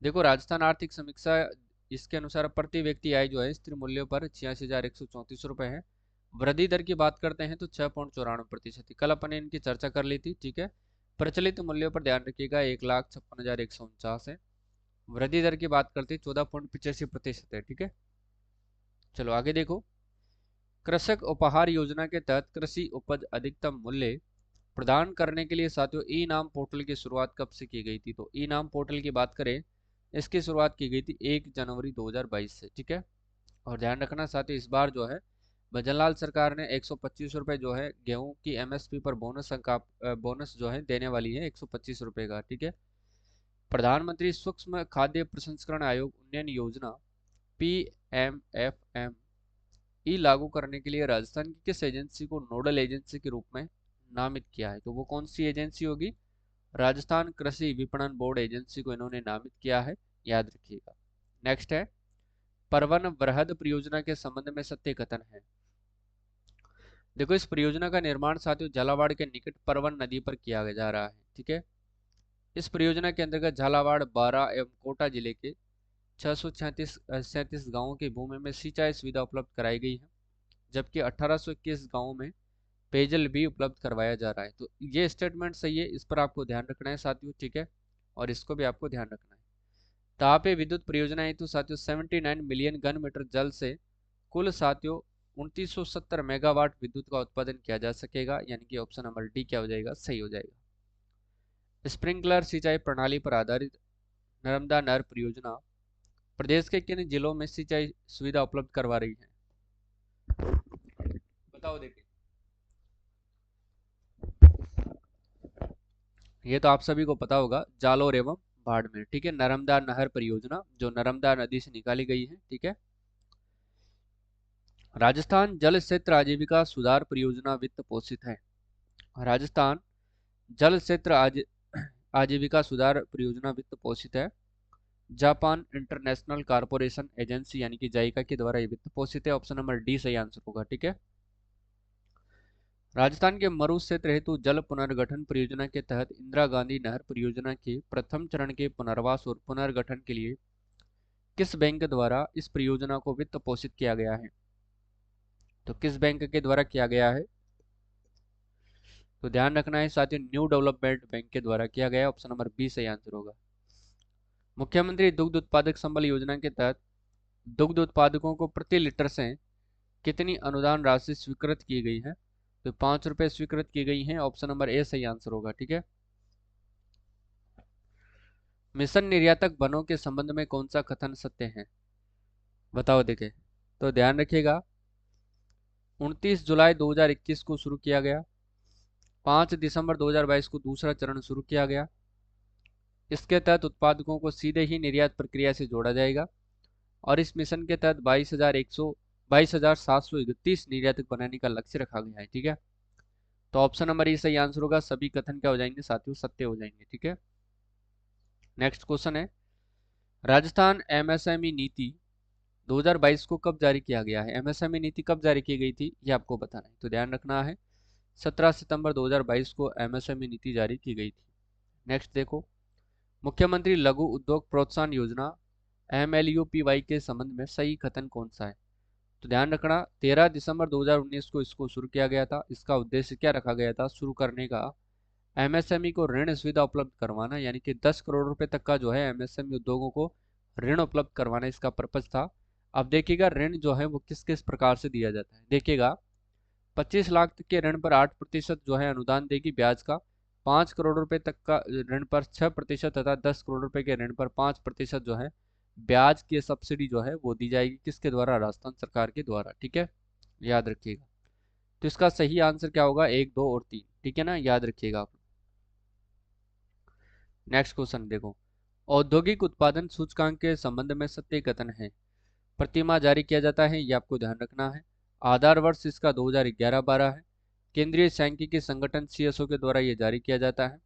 देखो राजस्थान आर्थिक समीक्षा इसके अनुसार प्रति व्यक्ति आय जो है स्थिर मूल्यों पर 86,134 रुपए है। वृद्धि दर की बात करते हैं तो 6.94%। कल अपन ने इनकी चर्चा कर ली थी। ठीक है, प्रचलित मूल्यों पर ध्यान रखिएगा 1,56,149 है। वृद्धि दर की बात करते हैं 14.85% है। ठीक है, चलो आगे देखो। कृषक उपहार योजना के तहत कृषि उपज अधिकतम मूल्य प्रदान करने के लिए साथियों ई नाम पोर्टल की शुरुआत कब से की गई थी। तो ई नाम पोर्टल की बात करें, इसकी शुरुआत की गई थी 1 जनवरी 2022 से। ठीक है, और ध्यान रखना साथियों इस बार जो है भजनलाल सरकार ने 125 रुपए जो है गेहूं की एमएसपी पर बोनस जो है देने वाली है 125 रुपए का। ठीक है, प्रधानमंत्री सूक्ष्म खाद्य प्रसंस्करण आयोग उन्नयन योजना PMFM ई लागू करने के लिए राजस्थान की किस एजेंसी को नोडल एजेंसी के रूप में नामित किया है। तो वो कौन सी एजेंसी होगी, राजस्थान कृषि विपणन बोर्ड एजेंसी को इन्होंने नामित किया है, याद रखिएगा। नेक्स्ट है परवन वृहद परियोजना के संबंध में सत्य कथन है। देखो इस परियोजना का निर्माण साथियों झालावाड़ के निकट परवन नदी पर किया जा रहा है। ठीक है, इस परियोजना के अंतर्गत झालावाड़, बारां एवं कोटा जिले के 637 गांवों की भूमि में सिंचाई सुविधा उपलब्ध कराई गई है, जबकि 1821 गांवों में पेयजल भी उपलब्ध करवाया जा रहा है। तो ये स्टेटमेंट सही है, इस पर आपको ध्यान रखना है साथियों। ठीक है, और इसको भी आपको ध्यान रखना है। तापीय विद्युत परियोजना हेतु साथियों 79 मिलियन घन मीटर जल से कुल साथियों 2970 मेगावाट विद्युत का उत्पादन किया जा सकेगा, यानी कि ऑप्शन नंबर डी क्या हो जाएगा, सही हो जाएगा। स्प्रिंकलर सिंचाई प्रणाली पर आधारित नर्मदा नहर परियोजना प्रदेश के किन जिलों में सिंचाई सुविधा उपलब्ध करवा रही है, बताओ। देखिए ये तो आप सभी को पता होगा, जालोर एवं बाड़मेर। ठीक है, नर्मदा नहर परियोजना जो नर्मदा नदी से निकाली गई है। ठीक है, राजस्थान जल क्षेत्र आजीविका सुधार परियोजना वित्त पोषित है। राजस्थान जल क्षेत्र आजीविका सुधार परियोजना वित्त पोषित है। जापान इंटरनेशनल कारपोरेशन एजेंसी यानी कि जाइका के द्वारा ये वित्त पोषित है, ऑप्शन नंबर डी सही आंसर होगा। ठीक है, राजस्थान के मरु क्षेत्र हेतु जल पुनर्गठन परियोजना के तहत इंदिरा गांधी नहर परियोजना के प्रथम चरण के पुनर्वास और पुनर्गठन के लिए किस बैंक द्वारा इस परियोजना को वित्त पोषित किया गया है। तो किस बैंक के द्वारा किया गया है, तो ध्यान रखना है साथियों न्यू डेवलपमेंट बैंक के द्वारा किया गया है, ऑप्शन नंबर बी सही आंसर होगा। मुख्यमंत्री दुग्ध उत्पादक संबल योजना के तहत दुग्ध उत्पादकों को प्रति लीटर से कितनी अनुदान राशि स्वीकृत की गई है। तो 5 रुपए स्वीकृत की गई है, ऑप्शन नंबर ए सही आंसर होगा। ठीक है, मिशन निर्यातक बनों के संबंध में कौन सा कथन सत्य है, बताओ। देखे तो ध्यान रखिएगा 29 जुलाई 2021 को शुरू किया गया। 5 दिसंबर 2022 को दूसरा चरण शुरू किया गया। इसके तहत उत्पादकों को सीधे ही निर्यात प्रक्रिया से जोड़ा जाएगा और इस मिशन के तहत 22,731 निर्यातक बनाने का लक्ष्य रखा गया है। ठीक है, तो ऑप्शन नंबर ई सही आंसर होगा। सभी कथन क्या हो जाएंगे साथियों, सत्य हो जाएंगे। ठीक है, नेक्स्ट क्वेश्चन है, राजस्थान एमएसएमई नीति 2022 को कब जारी किया गया है? एमएसएमई नीति कब जारी की गई थी, ये आपको बताना है, तो ध्यान रखना है। 17 सितंबर 2022 को एमएसएमई नीति जारी की गई थी। नेक्स्ट देखो, मुख्यमंत्री लघु उद्योग प्रोत्साहन योजना MLUPY के संबंध में सही कथन कौन सा है? तो ध्यान रखना, 13 दिसंबर 2019 को इसको शुरू किया गया था। इसका उद्देश्य क्या रखा गया था शुरू करने का? एमएसएमई को ऋण सुविधा उपलब्ध करवाना, यानी कि 10 करोड़ रुपए तक का जो है एमएसएमई उद्योगों को ऋण उपलब्ध करवाना इसका पर्पज था। अब देखिएगा ऋण जो है वो किस किस प्रकार से दिया जाता है। देखिएगा, 25 लाख तक के ऋण पर 8% जो है अनुदान देगी ब्याज का, 5 करोड़ रुपए तक का ऋण पर 6% तथा 10 करोड़ रुपए के ऋण पर 5% जो है ब्याज की सब्सिडी जो है वो दी जाएगी। किसके द्वारा? राजस्थान सरकार के द्वारा। ठीक है, याद रखिएगा। तो इसका सही आंसर क्या होगा? 1, 2 और 3। ठीक है ना, याद रखिएगा आप। नेक्स्ट क्वेश्चन देखो, औद्योगिक उत्पादन सूचकांक के संबंध में सत्य कथन है। प्रतिमाह जारी किया जाता है, ये आपको ध्यान रखना है। आधार वर्ष इसका 2011-12 है। केंद्रीय सांख्यिकी संगठन CSO के द्वारा ये जारी किया जाता है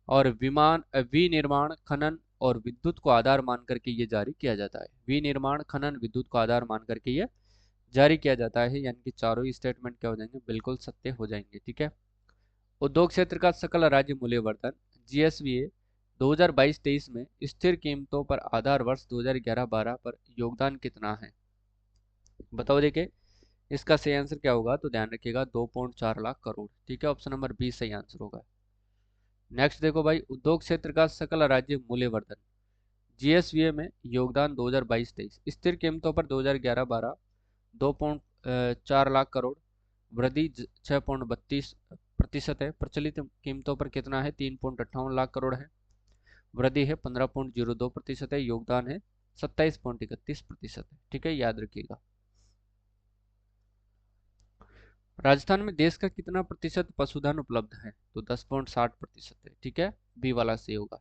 और विनिर्माण खनन और विद्युत को आधार मान करके ये जारी किया जाता है। विनिर्माण खनन विद्युत को आधार मान करके ये जारी किया जाता है, यानी कि चारों ही स्टेटमेंट क्या हो जाएंगे? बिल्कुल सत्य हो जाएंगे। ठीक है, उद्योग क्षेत्र का सकल राज्य मूल्यवर्धन GSVA 2022-23 में स्थिर कीमतों पर आधार वर्ष 2011-12 पर योगदान कितना है? बताओ देखिए, इसका सही आंसर क्या होगा? तो ध्यान रखिएगा 2.4 लाख करोड़। ठीक है, ऑप्शन नंबर बी सही आंसर होगा। नेक्स्ट देखो भाई, उद्योग क्षेत्र का सकल राज्य मूल्यवर्धन GSVA में योगदान 2022-23 स्थिर कीमतों पर 2011-12 2.4 लाख करोड़, वृद्धि 6.32% है। प्रचलित कीमतों पर कितना है? 3.58 लाख करोड़ है, वृद्धि है 15.02% है, योगदान है 27.31% है। ठीक है, याद रखिएगा। राजस्थान में देश का कितना प्रतिशत पशुधन उपलब्ध है? तो 10.60% है। ठीक है, बी वाला सही होगा।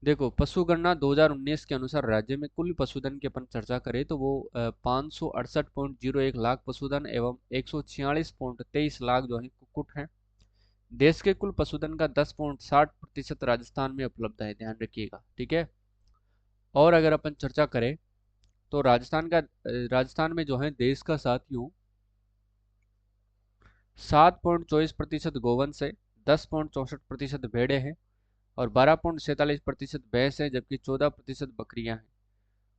देखो, पशु गणना 2019 के अनुसार राज्य में कुल पशुधन की अपन चर्चा करें तो वो 568.01 लाख पशुधन एवं 146.23 लाख जो है कुक्कुट हैं। देश के कुल पशुधन का 10.60% राजस्थान में उपलब्ध है, ध्यान रखिएगा। ठीक है, और अगर अपन चर्चा करें तो राजस्थान में जो है देश का साथियों 7.24% गोवंश है, 10.64% भेड़े हैं और 12.47% भैंस है, जबकि 14% बकरियां हैं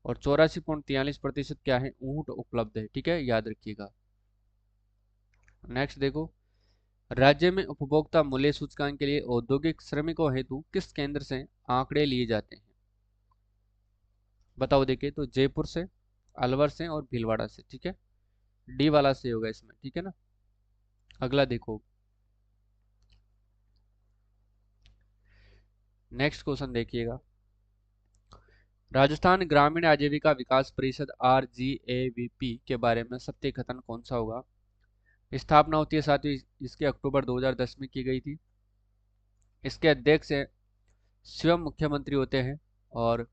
और 84.43% क्या है? ऊंट उपलब्ध है। ठीक है, याद रखिएगा। नेक्स्ट देखो, राज्य में उपभोक्ता मूल्य सूचकांक के लिए औद्योगिक श्रमिकों हेतु किस केंद्र से आंकड़े लिए जाते हैं? बताओ देखिए, तो जयपुर से, अलवर से और भीलवाड़ा से। ठीक है, डी वाला से होगा इसमें। ठीक है ना, अगला देखो, नेक्स्ट क्वेश्चन देखिएगा, राजस्थान ग्रामीण आजीविका विकास परिषद RGAVP के बारे में सत्य कथन कौन सा होगा? स्थापना होती है साथियों इसके अक्टूबर 2010 में की गई थी। इसके अध्यक्ष स्वयं मुख्यमंत्री होते हैं और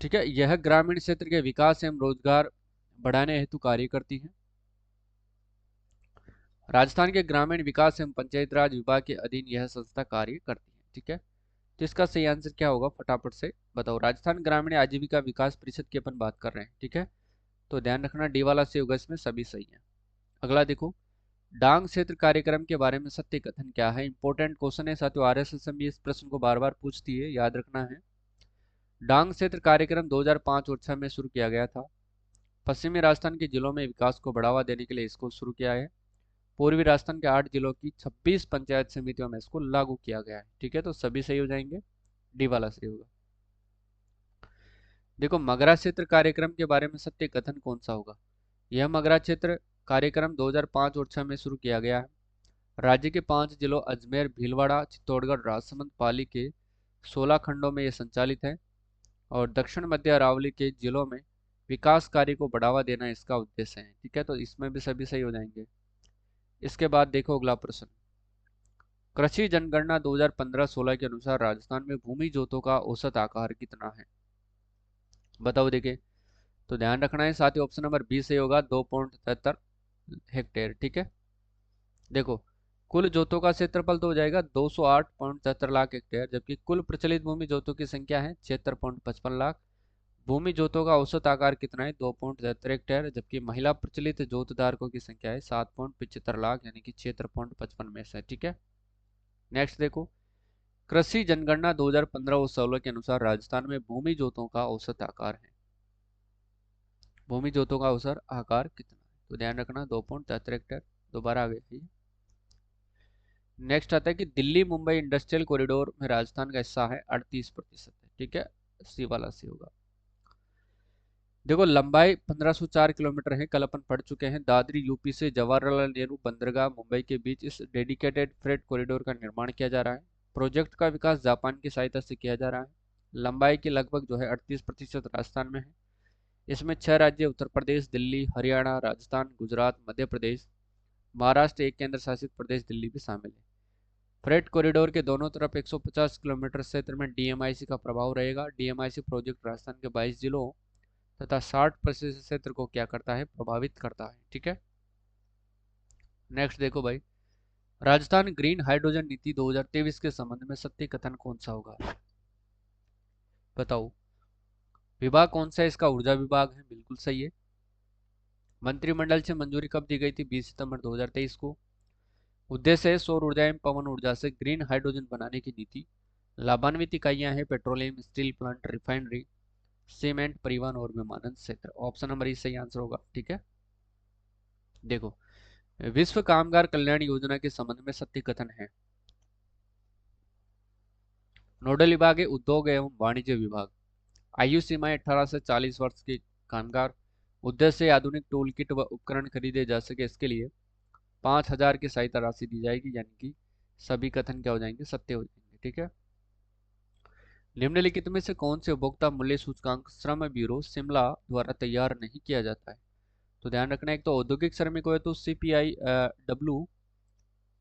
ठीक है, यह ग्रामीण क्षेत्र के विकास एवं रोजगार बढ़ाने हेतु कार्य करती है। राजस्थान के ग्रामीण विकास एवं पंचायत राज विभाग के अधीन यह संस्था कार्य करती है। ठीक है, तो इसका सही आंसर क्या होगा? फटाफट से बताओ। राजस्थान ग्रामीण आजीविका विकास परिषद की अपन बात कर रहे हैं। ठीक है, तो ध्यान रखना डी वाला से होगा, इसमें सभी सही है। अगला देखो, डांग क्षेत्र कार्यक्रम के बारे में सत्य कथन क्या है? इंपॉर्टेंट क्वेश्चन है साथियों, RSS में इस प्रश्न को बार बार पूछती है, याद रखना है। डांग क्षेत्र कार्यक्रम 2005 और 6 में शुरू किया गया था। पश्चिमी राजस्थान के जिलों में विकास को बढ़ावा देने के लिए इसको शुरू किया है। पूर्वी राजस्थान के 8 जिलों की 26 पंचायत समितियों में इसको लागू किया गया है। ठीक है, तो सभी सही हो जाएंगे, डी वाला सही होगा। देखो, मगरा क्षेत्र कार्यक्रम के बारे में सत्य कथन कौन सा होगा? यह मगरा क्षेत्र कार्यक्रम 2005 और 6 में शुरू किया गया है। राज्य के 5 जिलों अजमेर, भीलवाड़ा, चित्तौड़गढ़, राजसमंद, पाली के 16 खंडों में यह संचालित है। और दक्षिण मध्य अरावली के जिलों में विकास कार्य को बढ़ावा देना इसका उद्देश्य है। ठीक है, तो इसमें भी सभी सही हो जाएंगे। इसके बाद देखो अगला प्रश्न, कृषि जनगणना 2015-16 के अनुसार राजस्थान में भूमि जोतों का औसत आकार कितना है? बताओ देखे। तो ध्यान रखना है साथियों, ऑप्शन नंबर बी सही होगा, 2.73 हेक्टेयर। ठीक है, देखो कुल जोतों का क्षेत्रफल तो हो जाएगा 208.73 लाख हेक्टेयर, जबकि कुल प्रचलित भूमि जोतों की संख्या है 76.55 लाख। भूमि जोतों का औसत आकार कितना है? 2.73 हेक्टेयर, जबकि महिला प्रचलित जोत धारकों की संख्या है 7.75 लाख, यानी कि 76.55 में से। ठीक है, नेक्स्ट देखो, कृषि जनगणना 2015 और 16 के अनुसार राजस्थान में भूमि जोतों का औसत आकार है। भूमि जोतों का औसत आकार कितना है? तो ध्यान रखना 2.73 हेक्टेयर। दोबारा आ गया। नेक्स्ट आता है कि दिल्ली मुंबई इंडस्ट्रियल कॉरिडोर में राजस्थान का हिस्सा है 38%। ठीक है, सी वाला सी होगा। देखो लंबाई 1504 किलोमीटर है, कल अपन पढ़ चुके हैं। दादरी यूपी से जवाहरलाल नेहरू बंदरगाह मुंबई के बीच इस डेडिकेटेड फ्रेट कॉरिडोर का निर्माण किया जा रहा है। प्रोजेक्ट का विकास जापान की सहायता से किया जा रहा है। लंबाई की लगभग जो है 38% राजस्थान में है। इसमें 6 राज्य उत्तर प्रदेश, दिल्ली, हरियाणा, राजस्थान, गुजरात, मध्य प्रदेश, महाराष्ट्र, एक केंद्र शासित प्रदेश दिल्ली भी शामिल है। फ्रेट कॉरिडोर के दोनों तरफ 150 किलोमीटर क्षेत्र में डीएमआईसी का प्रभाव रहेगा। डीएमआईसी प्रोजेक्ट राजस्थान के 22 जिलों तथा 60% क्षेत्र को क्या करता है? प्रभावित करता है। ठीक है, नेक्स्ट देखो भाई, राजस्थान ग्रीन हाइड्रोजन नीति 2023 के संबंध में सत्य कथन कौन सा होगा? बताओ। विभाग कौन सा है इसका? ऊर्जा विभाग है, बिल्कुल सही है। मंत्रिमंडल से मंजूरी कब दी गई थी? 20 सितंबर 2023 को। उद्देश्य है सौर ऊर्जा एवं पवन ऊर्जा से ग्रीन हाइड्रोजन बनाने की नीति। लाभान्वित इकाइयां हैं petroleum, steel plant, refinery, cement, परिवहन और विमानन क्षेत्र। ऑप्शन नंबर ई सही आंसर होगा। ठीक है, देखो विश्व कामगार कल्याण योजना के संबंध में सत्य कथन है। नोडल विभाग है उद्योग एवं वाणिज्य विभाग। आयु सीमाएं 18 से 40 वर्ष के कामगार। उद्देश्य आधुनिक टूल किट व उपकरण खरीदे जा सके, इसके लिए 5,000 की सहायता राशि दी जाएगी, यानी कि सभी कथन क्या हो जाएंगे? सत्य हो जाएंगे। ठीक है, निम्नलिखित में से कौन से उपभोक्ता मूल्य सूचकांक श्रम ब्यूरो शिमला द्वारा तैयार नहीं किया जाता है? तो ध्यान रखना, एक तो औद्योगिक श्रमिक हो तो सीपीआई डब्ल्यू,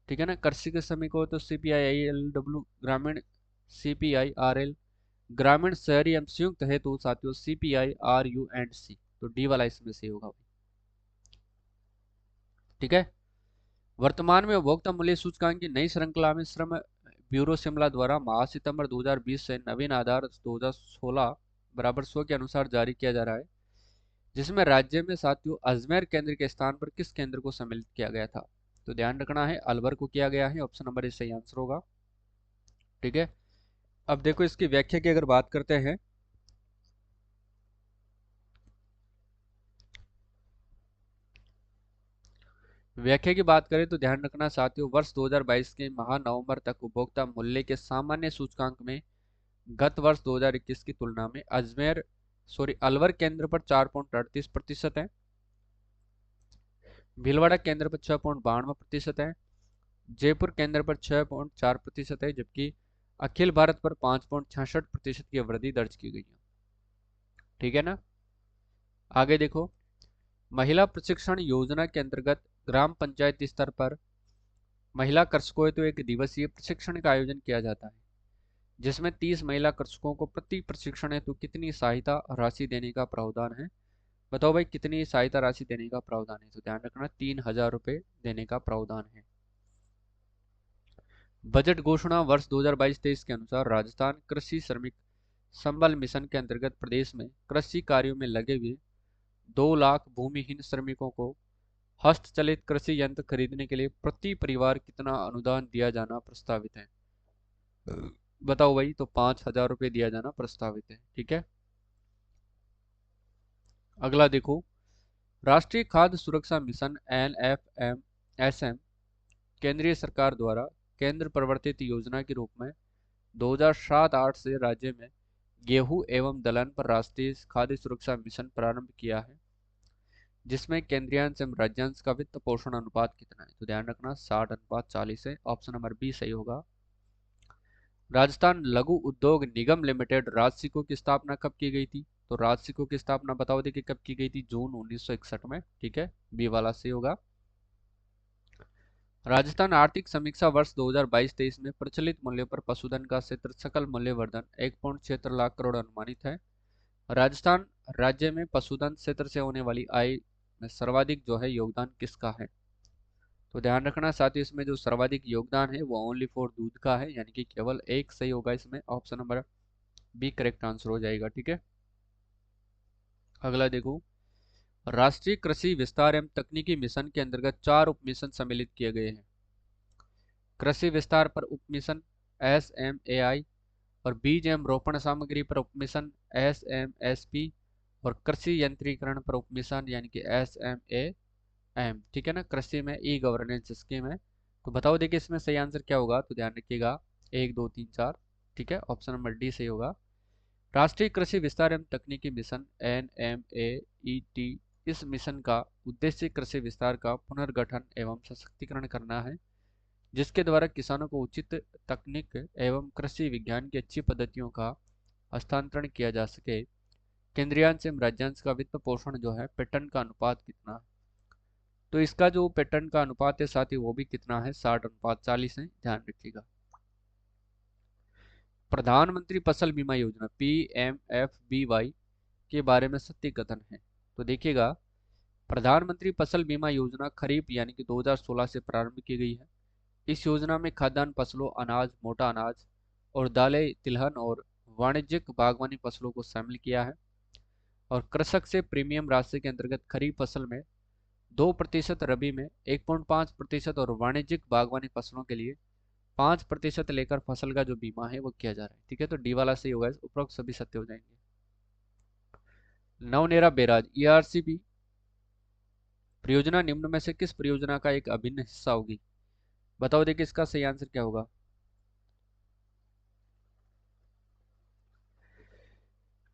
ठीक है ना, कृषि के श्रमिक हो तो सीपीआई आई एल डब्ल्यू, ग्रामीण सीपीआई आर एल, ग्रामीण शहरी एवं संयुक्त है तो साथियों सीपीआई आर यू एंड सी। तो डी वाला इसमें से होगा। ठीक है, वर्तमान में उपभोक्ता मूल्य सूचकांक की नई श्रृंखला में श्रम ब्यूरो शिमला द्वारा माह सितंबर 2020 से नवीन आधार 2016 बराबर 100 के अनुसार जारी किया जा रहा है, जिसमें राज्य में साथियों अजमेर केंद्र के स्थान पर किस केंद्र को सम्मिलित किया गया था? तो ध्यान रखना है अलवर को किया गया है। ऑप्शन नंबर इस सही आंसर होगा। ठीक है, अब देखो इसकी व्याख्या की अगर बात करते हैं, व्याख्या की बात करें तो ध्यान रखना साथियों, वर्ष 2022 के माह नवंबर तक उपभोक्ता मूल्य के सामान्य सूचकांक में गत वर्ष 2021 की तुलना में अलवर केंद्र पर 4.38% है, भीलवाड़ा केंद्र पर 6.92% है, जयपुर केंद्र पर 6.4% है, जबकि अखिल भारत पर 5.66% की वृद्धि दर्ज की गई है। ठीक है ना, आगे देखो, महिला प्रशिक्षण योजना के अंतर्गत ग्राम पंचायत स्तर पर महिला कृषकों हेतु एक दिवसीय प्रशिक्षण का आयोजन किया जाता है, जिसमें 30 महिला कृषकों को प्रति प्रशिक्षण हेतु कितनी सहायता राशि देने का प्रावधान है? बताओ भाई, कितनी सहायता राशि देने का प्रावधान है? तो ध्यान रखना 3,000 रुपए देने का प्रावधान है। बजट घोषणा वर्ष 2022-23 के अनुसार राजस्थान कृषि श्रमिक संबल मिशन के अंतर्गत प्रदेश में कृषि कार्यों में लगे हुए 2 लाख भूमिहीन श्रमिकों को हस्तचलित कृषि यंत्र खरीदने के लिए प्रति परिवार कितना अनुदान दिया जाना प्रस्तावित है? बताओ भाई, तो 5,000 रुपये दिया जाना प्रस्तावित है। ठीक है, अगला देखो, राष्ट्रीय खाद्य सुरक्षा मिशन NFMSM केंद्रीय सरकार द्वारा केंद्र प्रवर्तित योजना के रूप में 2007-08 से राज्य में गेहूं एवं दलहन पर राष्ट्रीय खाद्य सुरक्षा मिशन प्रारंभ किया है, जिसमें केंद्रीयांश एवं राज्यांश का वित्त पोषण अनुपात कितना है? तो ध्यान रखना 60:40 है। ऑप्शन नंबर बी सही होगा। राजस्थान लघु उद्योग निगम लिमिटेड राजसिको की स्थापना कब की गई थी? तो राजसिको की स्थापना बताओ देखिए कब की गई थी? जून 1961 में। ठीक है, बी वाला सही होगा। राजस्थान आर्थिक समीक्षा वर्ष 2022-23 में प्रचलित मूल्य पर पशुधन का क्षेत्र सकल मूल्यवर्धन 1.76 लाख करोड़ अनुमानित है। राजस्थान राज्य में पशुधन क्षेत्र से होने वाली आय में सर्वाधिक जो है योगदान किसका है? तो ध्यान रखना साथ ही इसमें जो सर्वाधिक योगदान है वो ओनली फॉर दूध का है, यानी कि केवल एक सही होगा इसमें, option number B correct answer हो जाएगा। ठीक है, अगला देखो। राष्ट्रीय कृषि विस्तार एवं तकनीकी मिशन के अंतर्गत 4 उप मिशन सम्मिलित किए गए हैं। कृषि विस्तार पर उप मिशन SMAI, और बीज एवं रोपण सामग्री पर उप मिशन SMSP, और कृषि यंत्रीकरण पर उप मिशन यानी कि SMAM। ठीक है ना, कृषि में ई गवर्नेंस स्कीम है। तो बताओ देखिए इसमें सही आंसर क्या होगा? तो ध्यान रखिएगा 1 2 3 4। ठीक है, ऑप्शन नंबर डी सही होगा। राष्ट्रीय कृषि विस्तार एवं तकनीकी मिशन NMAET, इस मिशन का उद्देश्य कृषि विस्तार का पुनर्गठन एवं सशक्तिकरण करना है, जिसके द्वारा किसानों को उचित तकनीक एवं कृषि विज्ञान की अच्छी पद्धतियों का हस्तांतरण किया जा सके। केंद्रीयांश एवं राज्यांश का वित्त पोषण जो है पैटर्न का अनुपात कितना है? तो इसका जो पैटर्न का अनुपात है साथ ही वो भी कितना है? 60:40 है, ध्यान रखिएगा। प्रधानमंत्री फसल बीमा योजना PMFBY के बारे में सत्य कथन है। तो देखिएगा, प्रधानमंत्री फसल बीमा योजना खरीफ यानी कि 2016 से प्रारंभ की गई है। इस योजना में खाद्यान्न फसलों, अनाज, मोटा अनाज और दालें, तिलहन और वाणिज्यिक बागवानी फसलों को शामिल किया है। और कृषक से प्रीमियम राशि के अंतर्गत खरीफ फसल में 2%, रबी में 1.5% और वाणिज्यिक बागवानी फसलों के लिए 5% लेकर फसल का जो बीमा है वो किया जा रहा है। ठीक है, तो डी वाला सही होगा, उपरोक्त सभी सत्य हो जाएंगे। नवनेरा बैराज ERCP परियोजना निम्न में से किस परियोजना का एक अभिन्न हिस्सा होगी? बताओ देखिए इसका सही आंसर क्या होगा?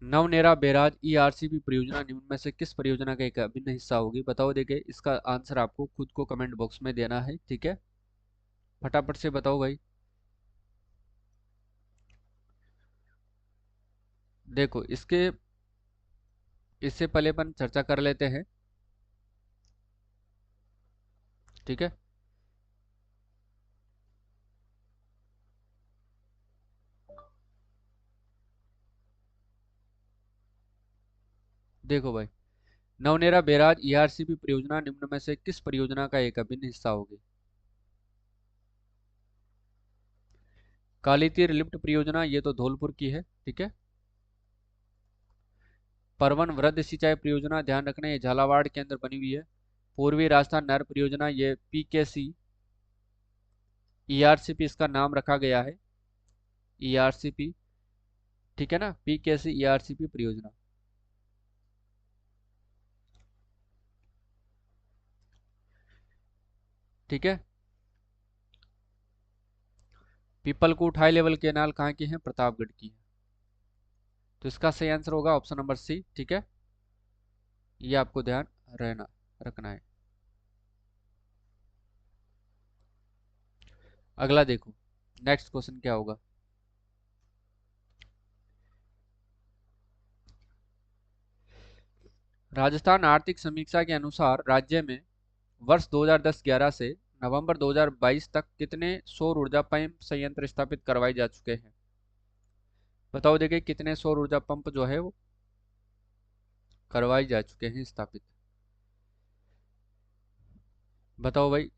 नवनेरा बैराज ERCP परियोजना निम्न में से किस परियोजना का एक अभिन्न हिस्सा होगी? बताओ देखिए इसका आंसर आपको खुद को कमेंट बॉक्स में देना है। ठीक है, फटाफट से बताओ भाई। देखो इससे पहले अपन चर्चा कर लेते हैं। ठीक है, देखो भाई, नवनेरा बैराज ERCP परियोजना निम्न में से किस परियोजना का एक अभिन्न हिस्सा होगी? काली तीर लिफ्ट परियोजना, ये तो धौलपुर की है। ठीक है, परवन वृद्ध सिंचाई परियोजना, ध्यान रखना ये झालावाड़ के अंदर बनी हुई है। पूर्वी राजस्थान नहर परियोजना, ये PKC ERCP इसका नाम रखा गया है, ERCP। ठीक है ना, PKC ERCP परियोजना। ठीक है, पीपलकूट हाई लेवल केनाल कहाँ की है? प्रतापगढ़ की है। तो इसका सही आंसर होगा ऑप्शन नंबर सी। ठीक है, ये आपको ध्यान रहना रखना है। अगला देखो, नेक्स्ट क्वेश्चन क्या होगा? राजस्थान आर्थिक समीक्षा के अनुसार राज्य में वर्ष 2010-11 से नवंबर 2022 तक कितने सौर ऊर्जा पंप संयंत्र स्थापित करवाए जा चुके हैं? बताओ देखिए कितने सौर ऊर्जा पंप जो है वो करवाए जा चुके हैं स्थापित? बताओ भाई।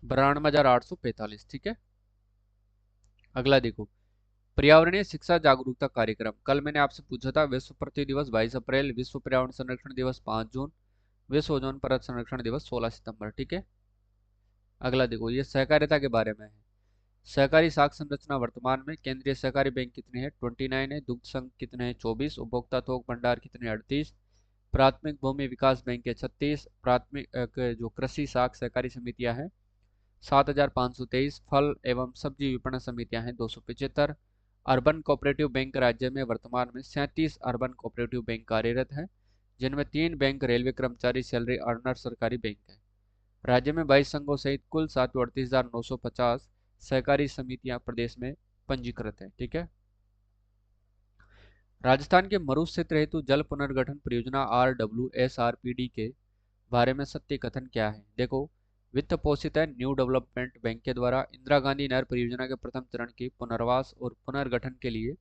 92,845। ठीक है, अगला देखो। पर्यावरणीय शिक्षा जागरूकता कार्यक्रम, कल मैंने आपसे पूछा था विश्व पृथ्वी दिवस 22 अप्रैल, विश्व पर्यावरण संरक्षण दिवस 5 जून, विश्व ओजोन परत संरक्षण दिवस 16 सितंबर। ठीक है, अगला देखो, ये सहकारिता के बारे में है। सहकारी साख संरचना वर्तमान में केंद्रीय सहकारी बैंक कितने हैं? 29 है। दुग्ध संघ कितने हैं? 24। उपभोक्ता थोक भंडार कितने? 38। प्राथमिक भूमि विकास बैंक है 36। प्राथमिक जो कृषि साख सहकारी समितियां हैं 7,523। फल एवं सब्जी विपणन समितियां हैं 275। अर्बन कोऑपरेटिव बैंक राज्य में वर्तमान में 37 अर्बन कोऑपरेटिव बैंक कार्यरत हैं, जिनमें 3 बैंक रेलवे कर्मचारी सैलरी अर्नर सरकारी बैंक है। राज्य में 22 संघों सहित कुल 738,950 सहकारी समितियां प्रदेश में पंजीकृत है। ठीक है। राजस्थान के मरु क्षेत्र हेतु जल पुनर्गठन परियोजना RWSRPD के बारे में सत्य कथन क्या है? देखो, वित्त पोषित है न्यू डेवलपमेंट बैंक के द्वारा इंदिरा गांधी नहर परियोजना के प्रथम चरण की पुनर्वास और पुनर्गठन के लिए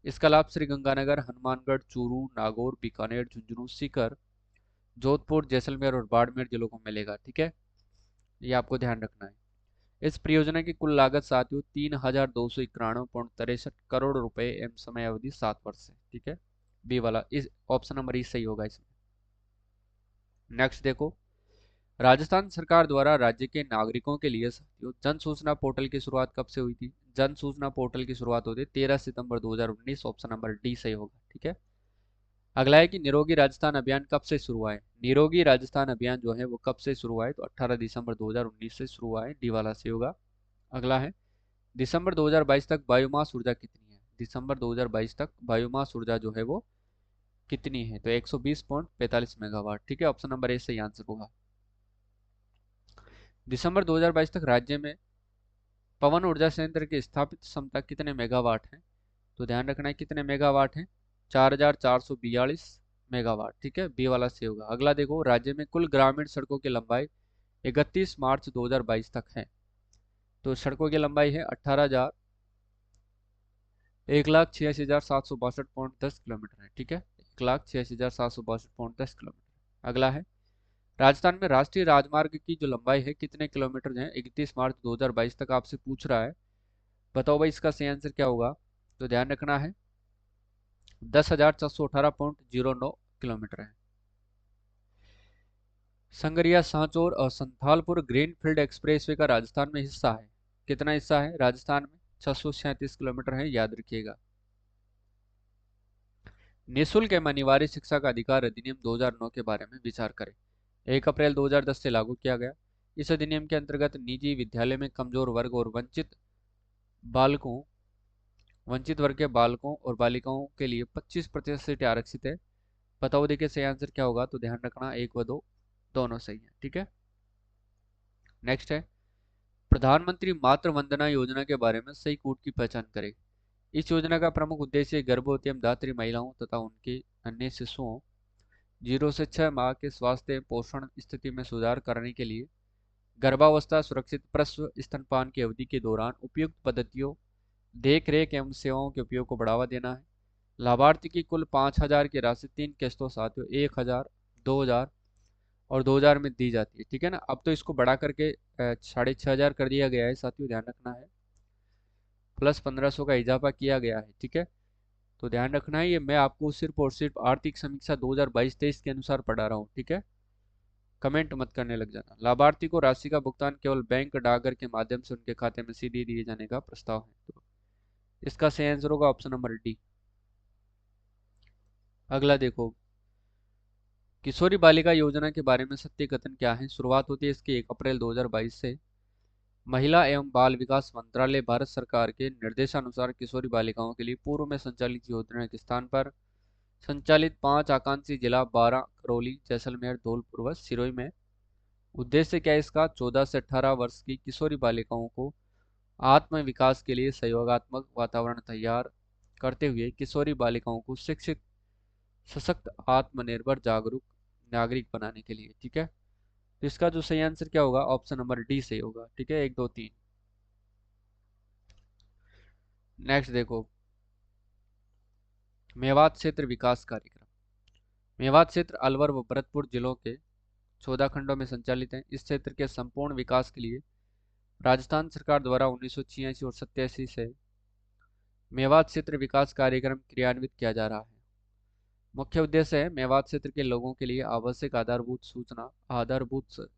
इसका लाभ श्री गंगानगर, हनुमानगढ़, चूरू, नागौर, बीकानेर, झुंझुनू, सीकर, जोधपुर, जैसलमेर और बाड़मेर जिलों को मिलेगा। ठीक है, ये आपको ध्यान रखना है। इस परियोजना की कुल लागत साथियों 3,291.63 रुपए एवं समय अवधि 7 वर्ष है। ठीक है, बी वाला इस ऑप्शन नंबर ई सही होगा इसमें। नेक्स्ट देखो, राजस्थान सरकार द्वारा राज्य के नागरिकों के लिए साथियों जन सूचना पोर्टल की शुरुआत कब से हुई थी? जन सूचना पोर्टल की शुरुआत होती है 13 सितंबर 2019, ऑप्शन नंबर डी सही होगा। ठीक है। अगला है कि निरोगी राजस्थान अभियान कब से शुरू हुआ है? निरोगी राजस्थान अभियान जो है वो कब से शुरू हुआ है? तो 18 दिसंबर 2019 से शुरू हुआ है, डी वाला सही होगा। अगला है, दिसंबर 2022 तक बायोमास ऊर्जा कितनी है? दिसंबर 2022 तक बायोमास ऊर्जा जो है वो कितनी है? तो 120.45 मेगावाट। ठीक है, ऑप्शन नंबर ए सही आंसर होगा। दिसंबर 2022 तक राज्य में पवन ऊर्जा संयंत्र की स्थापित क्षमता कितने मेगावाट है? तो ध्यान रखना है कितने मेगावाट है? 4,442 मेगावाट। ठीक है, बी वाला सही होगा। अगला देखो, राज्य में कुल ग्रामीण सड़कों की लंबाई 31 मार्च 2022 तक है। तो सड़कों की लंबाई है 1,86,762.10 किलोमीटर है। ठीक है, 1,86,762.10 किलोमीटर। अगला है, राजस्थान में राष्ट्रीय राजमार्ग की जो लंबाई है कितने किलोमीटर है? 31 मार्च 2022 तक आपसे पूछ रहा है। बताओ भाई इसका सही आंसर क्या होगा? तो ध्यान रखना है 10,418.09 किलोमीटर है। संगरिया, सांचौर और संथालपुर ग्रीनफील्ड एक्सप्रेसवे का राजस्थान में हिस्सा है। कितना हिस्सा है राजस्थान में? 637 किलोमीटर है, याद रखिएगा। निःशुल्क एवं अनिवार्य शिक्षा का अधिकार अधिनियम 2009 के बारे में विचार करें। 1 अप्रैल 2010 से लागू किया गया। इस अधिनियम के अंतर्गत निजी विद्यालय में कमजोर वर्ग और वंचित वर्ग के बालकों और बालिकाओं के लिए 25% सीटें आरक्षित है। बताओ देखिए सही आंसर क्या होगा? तो ध्यान रखना 1 व 2 दोनों सही है। ठीक है। नेक्स्ट है, प्रधानमंत्री मातृ वंदना योजना के बारे में सही कूट की पहचान करें। इस योजना का प्रमुख उद्देश्य गर्भवती एवं धात्री महिलाओं तथा उनके अन्य शिशुओं 0 से 6 माह के स्वास्थ्य एवं पोषण स्थिति में सुधार करने के लिए गर्भावस्था, सुरक्षित प्रसव, स्तनपान की अवधि के दौरान उपयुक्त पद्धतियों, देख रेख एवं सेवाओं के उपयोग को बढ़ावा देना है। लाभार्थी की कुल 5,000 की राशि 3 किस्तों साथियों 1,000, 2,000 और 2,000 में दी जाती है। ठीक है ना। अब तो इसको बढ़ा करके 6,500 कर दिया गया है साथियों, ध्यान रखना है। प्लस 1,500 का इजाफा किया गया है। ठीक है, तो ध्यान रखना है, ये मैं आपको सिर्फ और सिर्फ आर्थिक समीक्षा 2022-23 के अनुसार पढ़ा रहा हूँ। ठीक है, कमेंट मत करने लग जाना। लाभार्थी को राशि का भुगतान केवल बैंक डाकघर के माध्यम से उनके खाते में सीधे दिए जाने का प्रस्ताव है। तो इसका सही आंसर होगा ऑप्शन नंबर डी। अगला देखो, किशोरी बालिका योजना के बारे में सत्य कथन क्या है? शुरुआत होती है इसकी 1 अप्रैल 2022 से। महिला एवं बाल विकास मंत्रालय भारत सरकार के निर्देशानुसार किशोरी बालिकाओं के लिए पूर्व में संचालित योजना के स्थान पर संचालित 5 आकांक्षी जिला 12 करौली, जैसलमेर, धौलपुर व सिरोही में। उद्देश्य क्या है इसका? 14 से 18 वर्ष की किशोरी बालिकाओं को आत्म विकास के लिए सहयोगात्मक वातावरण तैयार करते हुए किशोरी बालिकाओं को शिक्षित, सशक्त, आत्मनिर्भर, जागरूक नागरिक बनाने के लिए। ठीक है, तो इसका जो सही आंसर क्या होगा? ऑप्शन नंबर डी सही होगा। ठीक है, 1 2 3। नेक्स्ट देखो, मेवात क्षेत्र विकास कार्यक्रम। मेवात क्षेत्र अलवर व भरतपुर जिलों के 14 खंडों में संचालित है। इस क्षेत्र के संपूर्ण विकास के लिए राजस्थान सरकार द्वारा 1986 और 87 से मेवात क्षेत्र विकास कार्यक्रम क्रियान्वित किया जा रहा है। मुख्य उद्देश्य है मेवात क्षेत्र के लोगों के लिए आवश्यक आधारभूत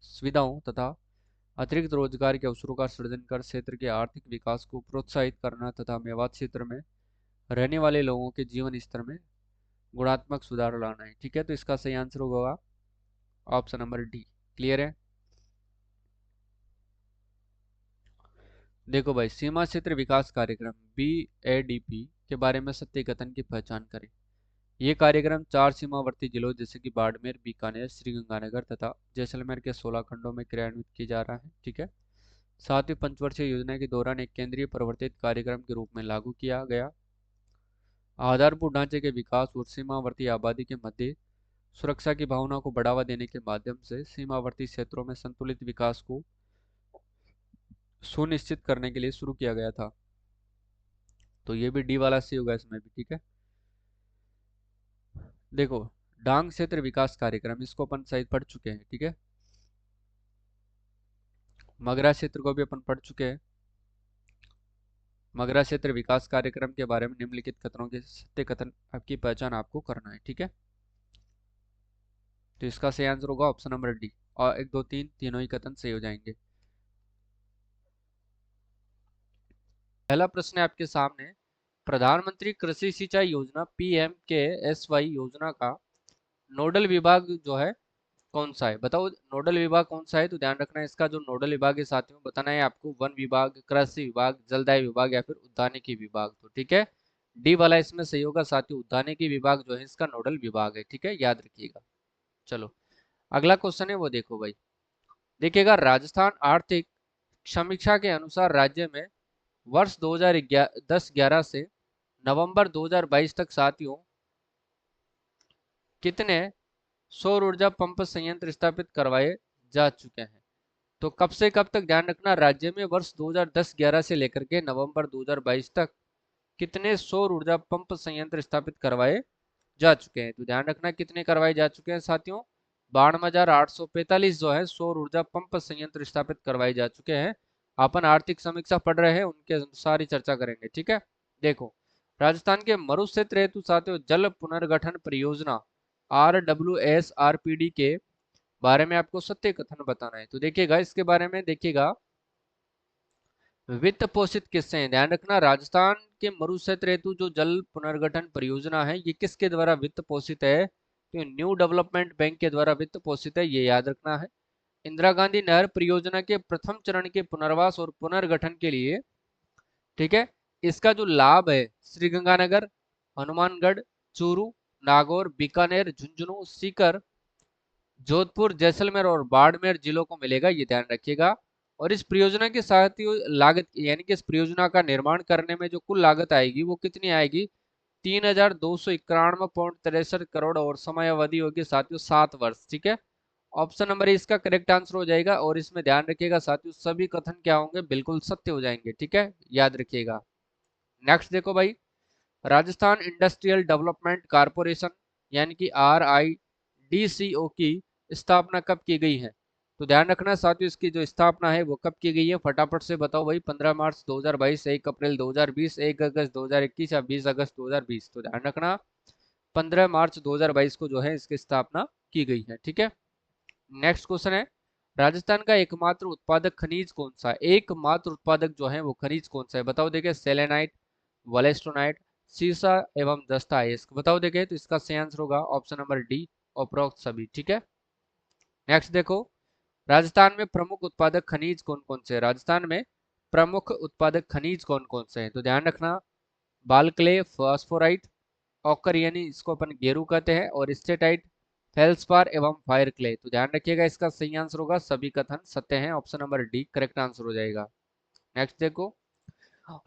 सुविधाओं तथा अतिरिक्त रोजगार के अवसरों का सृजन कर क्षेत्र के आर्थिक विकास को प्रोत्साहित करना तथा मेवात क्षेत्र में रहने वाले लोगों के जीवन स्तर में गुणात्मक सुधार लाना है। ठीक है, तो इसका सही आंसर होगा ऑप्शन नंबर डी। क्लियर है? देखो भाई, सीमा क्षेत्र विकास कार्यक्रम BADP के बारे में सत्य कथन की पहचान करें। ये कार्यक्रम 4 सीमावर्ती जिलों जैसे कि बाड़मेर, बीकानेर, श्रीगंगानगर तथा जैसलमेर के 16 खंडों में क्रियान्वित किया जा रहा है। ठीक है। सातवीं पंचवर्षीय योजना के दौरान एक केंद्रीय प्रवर्तित कार्यक्रम के रूप में लागू किया गया। आधारभूत ढांचे के विकास और सीमावर्ती आबादी के मध्य सुरक्षा की भावना को बढ़ावा देने के माध्यम से सीमावर्ती क्षेत्रों में संतुलित विकास को सुनिश्चित करने के लिए शुरू किया गया था। तो ये भी डी वाला सी होगा इसमें भी। ठीक है। देखो, डांग क्षेत्र विकास कार्यक्रम, इसको अपन शायद पढ़ चुके हैं। ठीक है। मगरा क्षेत्र को भी अपन पढ़ चुके हैं। मगरा क्षेत्र विकास कार्यक्रम के बारे में निम्नलिखित कथनों के सत्य कथन आपकी पहचान आपको करना है। ठीक है। तो इसका सही आंसर होगा ऑप्शन नंबर डी, और 1 2 3 तीनों ही कथन सही हो जाएंगे। पहला प्रश्न है आपके सामने, प्रधानमंत्री कृषि सिंचाई योजना PMKSY योजना का नोडल विभाग जो है कौन सा है? बताओ नोडल विभाग कौन सा है। तो ध्यान रखना है, इसका जो नोडल विभाग है साथियों, बताना है आपको वन विभाग, कृषि विभाग, जलदाय विभाग या फिर उद्यानिकी विभाग। तो ठीक है, डी वाला इसमें सही होगा साथियों। उद्यानिकी विभाग जो है इसका नोडल विभाग है। ठीक है, याद रखिएगा। चलो अगला क्वेश्चन है वो देखो भाई। देखिएगा, राजस्थान आर्थिक समीक्षा के अनुसार राज्य में वर्ष 2010-11 से नवंबर 2022 तक साथियों कितने सौर ऊर्जा पंप संयंत्र स्थापित करवाए जा चुके हैं? तो कब से कब तक, ध्यान रखना, राज्य में वर्ष 2010-11 से लेकर के नवंबर 2022 तक कितने सौर ऊर्जा पंप संयंत्र स्थापित करवाए जा चुके हैं? तो ध्यान रखना कितने करवाए जा चुके हैं साथियों, 52,845 जो है सौर ऊर्जा पंप संयंत्र स्थापित करवाए जा चुके हैं। अपन आर्थिक समीक्षा पढ़ रहे हैं, उनके अनुसार ही चर्चा करेंगे। ठीक है। देखो, राजस्थान के मरु क्षेत्र हेतु साथियों जल पुनर्गठन परियोजना RWSRPD के बारे में आपको सत्य कथन बताना है। तो देखिएगा, इसके बारे में देखिएगा, वित्त पोषित किससे है? ध्यान रखना, राजस्थान के मरु क्षेत्र हेतु जो जल पुनर्गठन परियोजना है ये किसके द्वारा वित्त पोषित है? तो न्यू डेवलपमेंट बैंक के द्वारा वित्त पोषित है, ये याद रखना है। इंदिरा गांधी नहर परियोजना के प्रथम चरण के पुनर्वास और पुनर्गठन के लिए, ठीक है, इसका जो लाभ है श्रीगंगानगर, हनुमानगढ़, चूरू, नागौर, बीकानेर, झुंझुनू, सीकर, जोधपुर, जैसलमेर और बाड़मेर जिलों को मिलेगा, ये ध्यान रखिएगा। और इस परियोजना के साथ ही लागत, यानी कि इस परियोजना का निर्माण करने में जो कुल लागत आएगी वो कितनी आएगी? 3,291.63 करोड़ और समय अवधि होगी साथियों 7 वर्ष। ठीक है। ऑप्शन नंबर इसका करेक्ट आंसर हो जाएगा। और इसमें ध्यान रखिएगा साथियों, सभी कथन क्या होंगे? बिल्कुल सत्य हो जाएंगे। ठीक है, याद रखिएगा। नेक्स्ट देखो भाई, राजस्थान इंडस्ट्रियल डेवलपमेंट कारपोरेशन यानी कि RIDCO की स्थापना कब की गई है? तो ध्यान रखना साथियों, इसकी जो स्थापना है वो कब की गई है? फटाफट से बताओ भाई। 15 मार्च 2022, 1 अप्रैल 2020, 1 अगस्त 2021 या 20 अगस्त 2020? तो ध्यान रखना 15 मार्च 2022 को जो है इसकी स्थापना की गई है। ठीक है। नेक्स्ट क्वेश्चन है, राजस्थान का एकमात्र उत्पादक खनिज कौन सा है? एकमात्र उत्पादक जो है वो खनिज कौन सा है? बताओ देखिए, सेलेनाइट, वलेस्टोनाइट, सीसा एवं दस्ता अयस्क। बताओ देखिए, तो इसका सही आंसर होगा ऑप्शन नंबर डी, उपरोक्त सभी। ठीक है। नेक्स्ट देखो, राजस्थान में प्रमुख उत्पादक खनिज कौन कौन से हैं? राजस्थान में प्रमुख उत्पादक खनिज कौन कौन से हैं? तो ध्यान रखना, बालक्ले, फास्फोराइट, ऑकर यानी इसको अपन गेरू कहते हैं, और स्टेटाइट, फेल्सपार एवं फायर क्ले। तो ध्यान रखिएगा, इसका सही आंसर होगा सभी कथन सत्य हैं, option number D correct answer हो जाएगा। नेक्स्ट देखो,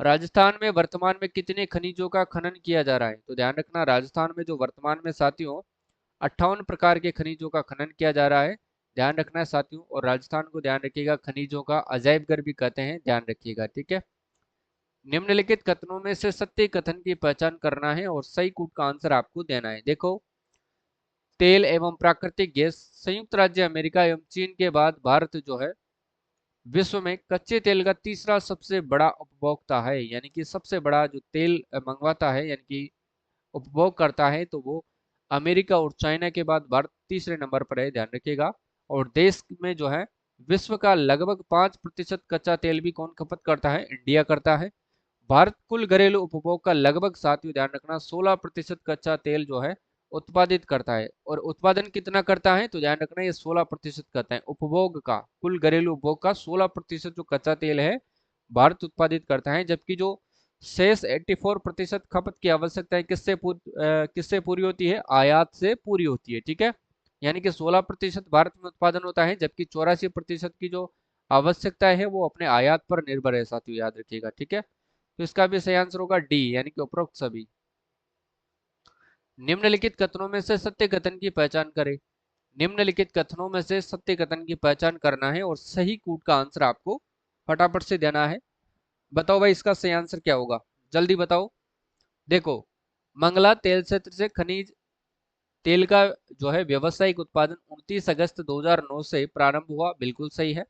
राजस्थान में वर्तमान में कितने खनिजों का खनन किया जा रहा है? तो ध्यान रखना, राजस्थान में जो वर्तमान में साथियों 58 प्रकार के खनिजों का खनन किया जा रहा है। ध्यान रखना है साथियों, और राजस्थान को ध्यान रखिएगा खनिजों का अजायब घर भी कहते हैं, ध्यान रखिएगा। ठीक है। निम्नलिखित कथनों में से सत्य कथन की पहचान करना है और सही कूट का आंसर आपको देना है। देखो, तेल एवं प्राकृतिक गैस, संयुक्त राज्य अमेरिका एवं चीन के बाद भारत जो है विश्व में कच्चे तेल का तीसरा सबसे बड़ा उपभोक्ता है। यानी कि सबसे बड़ा जो तेल मंगवाता है, यानी कि उपभोग करता है, तो वो अमेरिका और चाइना के बाद भारत तीसरे नंबर पर है, ध्यान रखिएगा। और देश में जो है विश्व का लगभग 5% कच्चा तेल भी कौन खपत करता है? इंडिया करता है। भारत कुल घरेलू उपभोग का लगभग, साथियों ध्यान रखना, 16% कच्चा तेल जो है उत्पादित करता है। और उत्पादन कितना करता है? तो ध्यान रखना, ये 16% करता है उपभोग का, कुल घरेलू उपभोग का 16% जो कच्चा तेल है भारत उत्पादित करता है। जबकि जो शेष 84% खपत की आवश्यकताएं किससे पूरी होती है? आयात से पूरी होती है, ठीक है। यानी कि 16% भारत में उत्पादन होता है, जबकि 84% की जो आवश्यकता है वो अपने आयात पर निर्भर है साथियों, याद रखिएगा, ठीक है। तो इसका भी सही आंसर होगा डी, यानी कि उपरोक्त सभी। निम्नलिखित कथनों में से सत्य कथन की पहचान करें। निम्नलिखित कथनों में से सत्य कथन की पहचान करना है और सही कूट का आंसर आपको फटाफट से देना है। बताओ भाई इसका सही आंसर क्या होगा, जल्दी बताओ। देखो, मंगला तेल क्षेत्र से खनिज तेल का जो है व्यावसायिक उत्पादन 29 अगस्त 2009 से प्रारंभ हुआ, बिल्कुल सही है।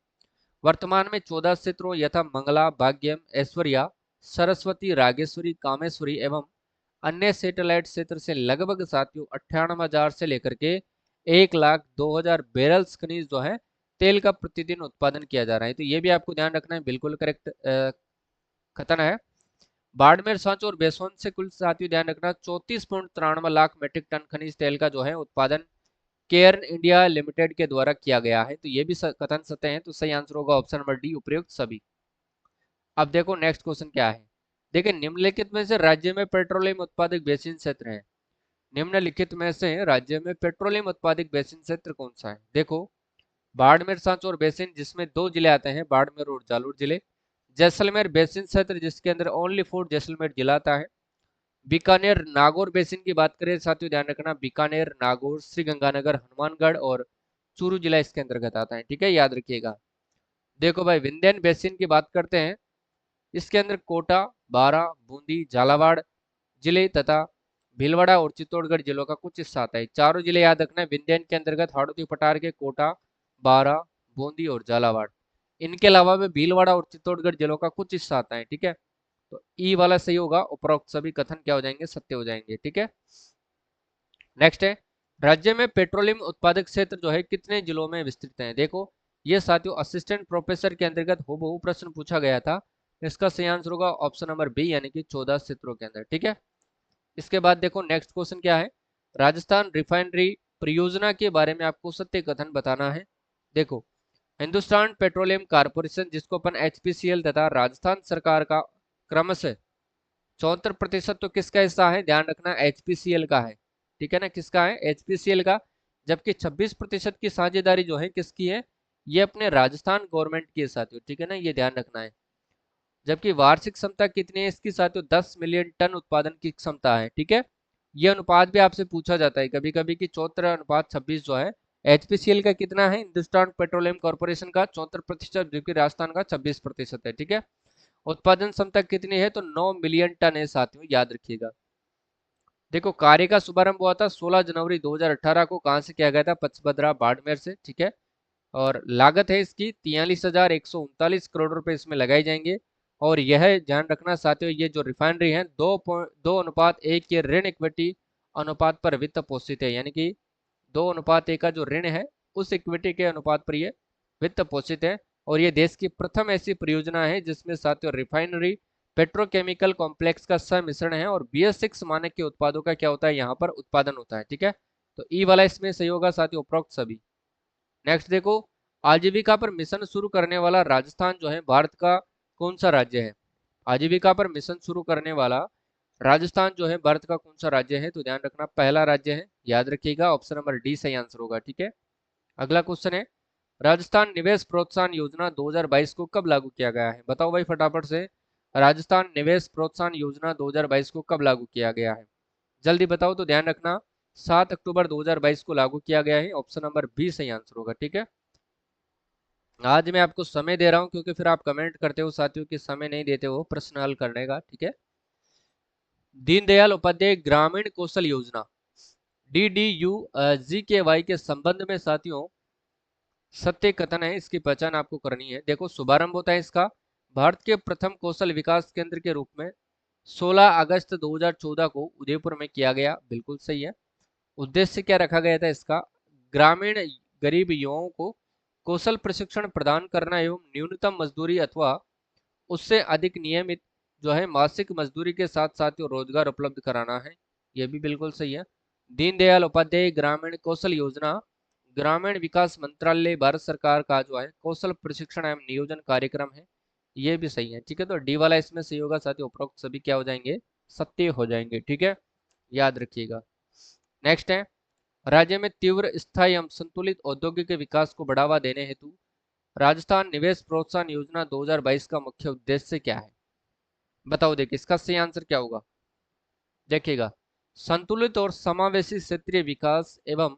वर्तमान में 14 क्षेत्रों यथा मंगला, भाग्यम, ऐश्वर्या, सरस्वती, रागेश्वरी, कामेश्वरी एवं अन्य सैटेलाइट क्षेत्र से लगभग साथियों 98,000 से लेकर के 1,02,000 बैरल्स खनिज जो है तेल का प्रतिदिन उत्पादन किया जा रहा है। तो ये भी आपको ध्यान रखना है, बिल्कुल करेक्ट कथन है। बाड़मेर, सांच और बेसौन से कुल साथियों ध्यान रखना 34.93 लाख मीट्रिक टन खनिज तेल का जो है उत्पादन केयर्न इंडिया लिमिटेड के द्वारा किया गया है। तो ये भी कथन सत्य है, तो सही आंसर होगा ऑप्शन नंबर डी, उपयुक्त सभी। अब देखो नेक्स्ट क्वेश्चन क्या है। देखिए, निम्नलिखित में से राज्य में पेट्रोलियम उत्पादक बेसिन क्षेत्र है। निम्नलिखित में से राज्य में पेट्रोलियम उत्पादक बेसिन क्षेत्र कौन सा है? देखो, बाड़मेर, सांचौर बेसिन जिसमें दो जिले आते हैं, बाड़मेर और जालोर जिले। जैसलमेर बेसिन क्षेत्र जिसके अंदर ओनली फोर्ट जैसलमेर जिला आता है। बीकानेर नागौर बेसिन की बात करें साथियों, ध्यान रखना बीकानेर, नागौर, श्री गंगानगर, हनुमानगढ़ और चूरू जिला इसके अंतर्गत आता है, ठीक है, याद रखिएगा। देखो भाई, विंध्यन बेसिन की बात करते हैं, इसके अंदर कोटा, बारा, बूंदी, झालावाड़ जिले तथा भीलवाड़ा और चित्तौड़गढ़ जिलों का कुछ हिस्सा आता है। चारों जिले याद रखना है, विंध्यन के अंतर्गत हाड़ौती पठार के कोटा, बारा, बूंदी और झालावाड़। इनके अलावा में भीलवाड़ा और चित्तौड़गढ़ जिलों का कुछ हिस्सा आता है, ठीक है। तो ई वाला सही होगा, उपरोक्त सभी कथन क्या हो जाएंगे? सत्य हो जाएंगे, ठीक है। नेक्स्ट है, राज्य में पेट्रोलियम उत्पादक क्षेत्र जो है कितने जिलों में विस्तृत है? देखो, ये साथियों असिस्टेंट प्रोफेसर के अंतर्गत हूबहू प्रश्न पूछा गया था। इसका सही आंसर होगा ऑप्शन नंबर बी, यानी कि 14 क्षेत्रों के अंदर, ठीक है। इसके बाद देखो नेक्स्ट क्वेश्चन क्या है। राजस्थान रिफाइनरी परियोजना के बारे में आपको सत्य कथन बताना है। देखो, हिंदुस्तान पेट्रोलियम कारपोरेशन जिसको अपन एचपीसीएल तथा राजस्थान सरकार का क्रमशः 74% तो किसका हिस्सा है? ध्यान रखना एचपीसीएल का है, ठीक है ना, किसका है? एचपीसीएल का। जबकि 26% की साझेदारी जो है किसकी है? ये अपने राजस्थान गवर्नमेंट के साथ, ठीक है ना, ये ध्यान रखना है। जबकि वार्षिक क्षमता कितनी है इसकी साथियों? 10 मिलियन टन उत्पादन की क्षमता है, ठीक है। यह अनुपात भी आपसे पूछा जाता है कभी कभी कि 74:26 जो है एचपीसीएल का कितना है? हिंदुस्तान पेट्रोलियम कॉर्पोरेशन का 74%, जबकि राजस्थान का 26% है, ठीक है। उत्पादन क्षमता कितनी है? तो 9 मिलियन टन है साथियों, याद रखिएगा। देखो, कार्य का शुभारंभ हुआ था 16 जनवरी 2018 को। कहां से किया गया था? पचपदरा, बाड़मेर से, ठीक है। और लागत है इसकी 43,139 करोड़ रुपए इसमें लगाए जाएंगे। और यह ध्यान रखना साथियों, ये जो रिफाइनरी है 2:1 के ऋण इक्विटी अनुपात पर वित्त पोषित है, यानी कि 2:1 का जो ऋण है उस इक्विटी के अनुपात पर ये वित्त पोषित है। और ये देश की प्रथम ऐसी परियोजना है जिसमें साथियों रिफाइनरी पेट्रोकेमिकल कॉम्प्लेक्स का सम्मिश्रण है और BS6 मानक के उत्पादों का क्या होता है? यहाँ पर उत्पादन होता है, ठीक है। तो ई वाला इसमें सही होगा साथियों, उपरोक्त सभी। नेक्स्ट देखो, आजीविका पर मिशन शुरू करने वाला राजस्थान जो है भारत का कौन सा राज्य है? आजीविका पर मिशन शुरू करने वाला राजस्थान जो है भारत का कौन सा राज्य है? तो ध्यान रखना पहला राज्य है, याद रखिएगा, ऑप्शन नंबर डी सही आंसर होगा, ठीक है। अगला क्वेश्चन है, राजस्थान निवेश प्रोत्साहन योजना 2022 को कब लागू किया गया है? बताओ भाई फटाफट से, राजस्थान निवेश प्रोत्साहन योजना 2022 को कब लागू किया गया है? जल्दी बताओ। तो ध्यान रखना 7 अक्टूबर 2022 को लागू किया गया है, ऑप्शन नंबर बी सही आंसर होगा, ठीक है। आज मैं आपको समय दे रहा हूं क्योंकि फिर आप कमेंट करते हो साथियों कि समय नहीं देते हो प्रश्न हल करने का, ठीक है। दीनदयाल उपाध्याय ग्रामीण कौशल योजना DDU GKY के संबंध में साथियों सत्य कथन है, इसकी पहचान आपको करनी है। देखो, शुभारंभ होता है इसका भारत के प्रथम कौशल विकास केंद्र के रूप में 16 अगस्त 2014 को उदयपुर में किया गया, बिल्कुल सही है। उद्देश्य क्या रखा गया था इसका? ग्रामीण गरीब युवाओं को कौशल प्रशिक्षण प्रदान करना एवं न्यूनतम मजदूरी अथवा उससे अधिक नियमित जो है मासिक मजदूरी के साथ साथ रोजगार उपलब्ध कराना है, यह भी बिल्कुल सही है। दीनदयाल उपाध्याय ग्रामीण कौशल योजना ग्रामीण विकास मंत्रालय भारत सरकार का जो है कौशल प्रशिक्षण एवं नियोजन कार्यक्रम है, ये भी सही है, ठीक है। तो डी वाला इसमें सही होगा साथियों, उपरोक्त सभी क्या हो जाएंगे, सत्य हो जाएंगे, ठीक है, याद रखिएगा। नेक्स्ट है, राज्य में तीव्र स्थायी एवं संतुलित औद्योगिक विकास को बढ़ावा देने हेतु राजस्थान निवेश प्रोत्साहन योजना 2022 का मुख्य उद्देश्य क्या है? बताओ, देखिए इसका सही आंसर क्या होगा। देखिएगा, संतुलित और समावेशी क्षेत्रीय विकास एवं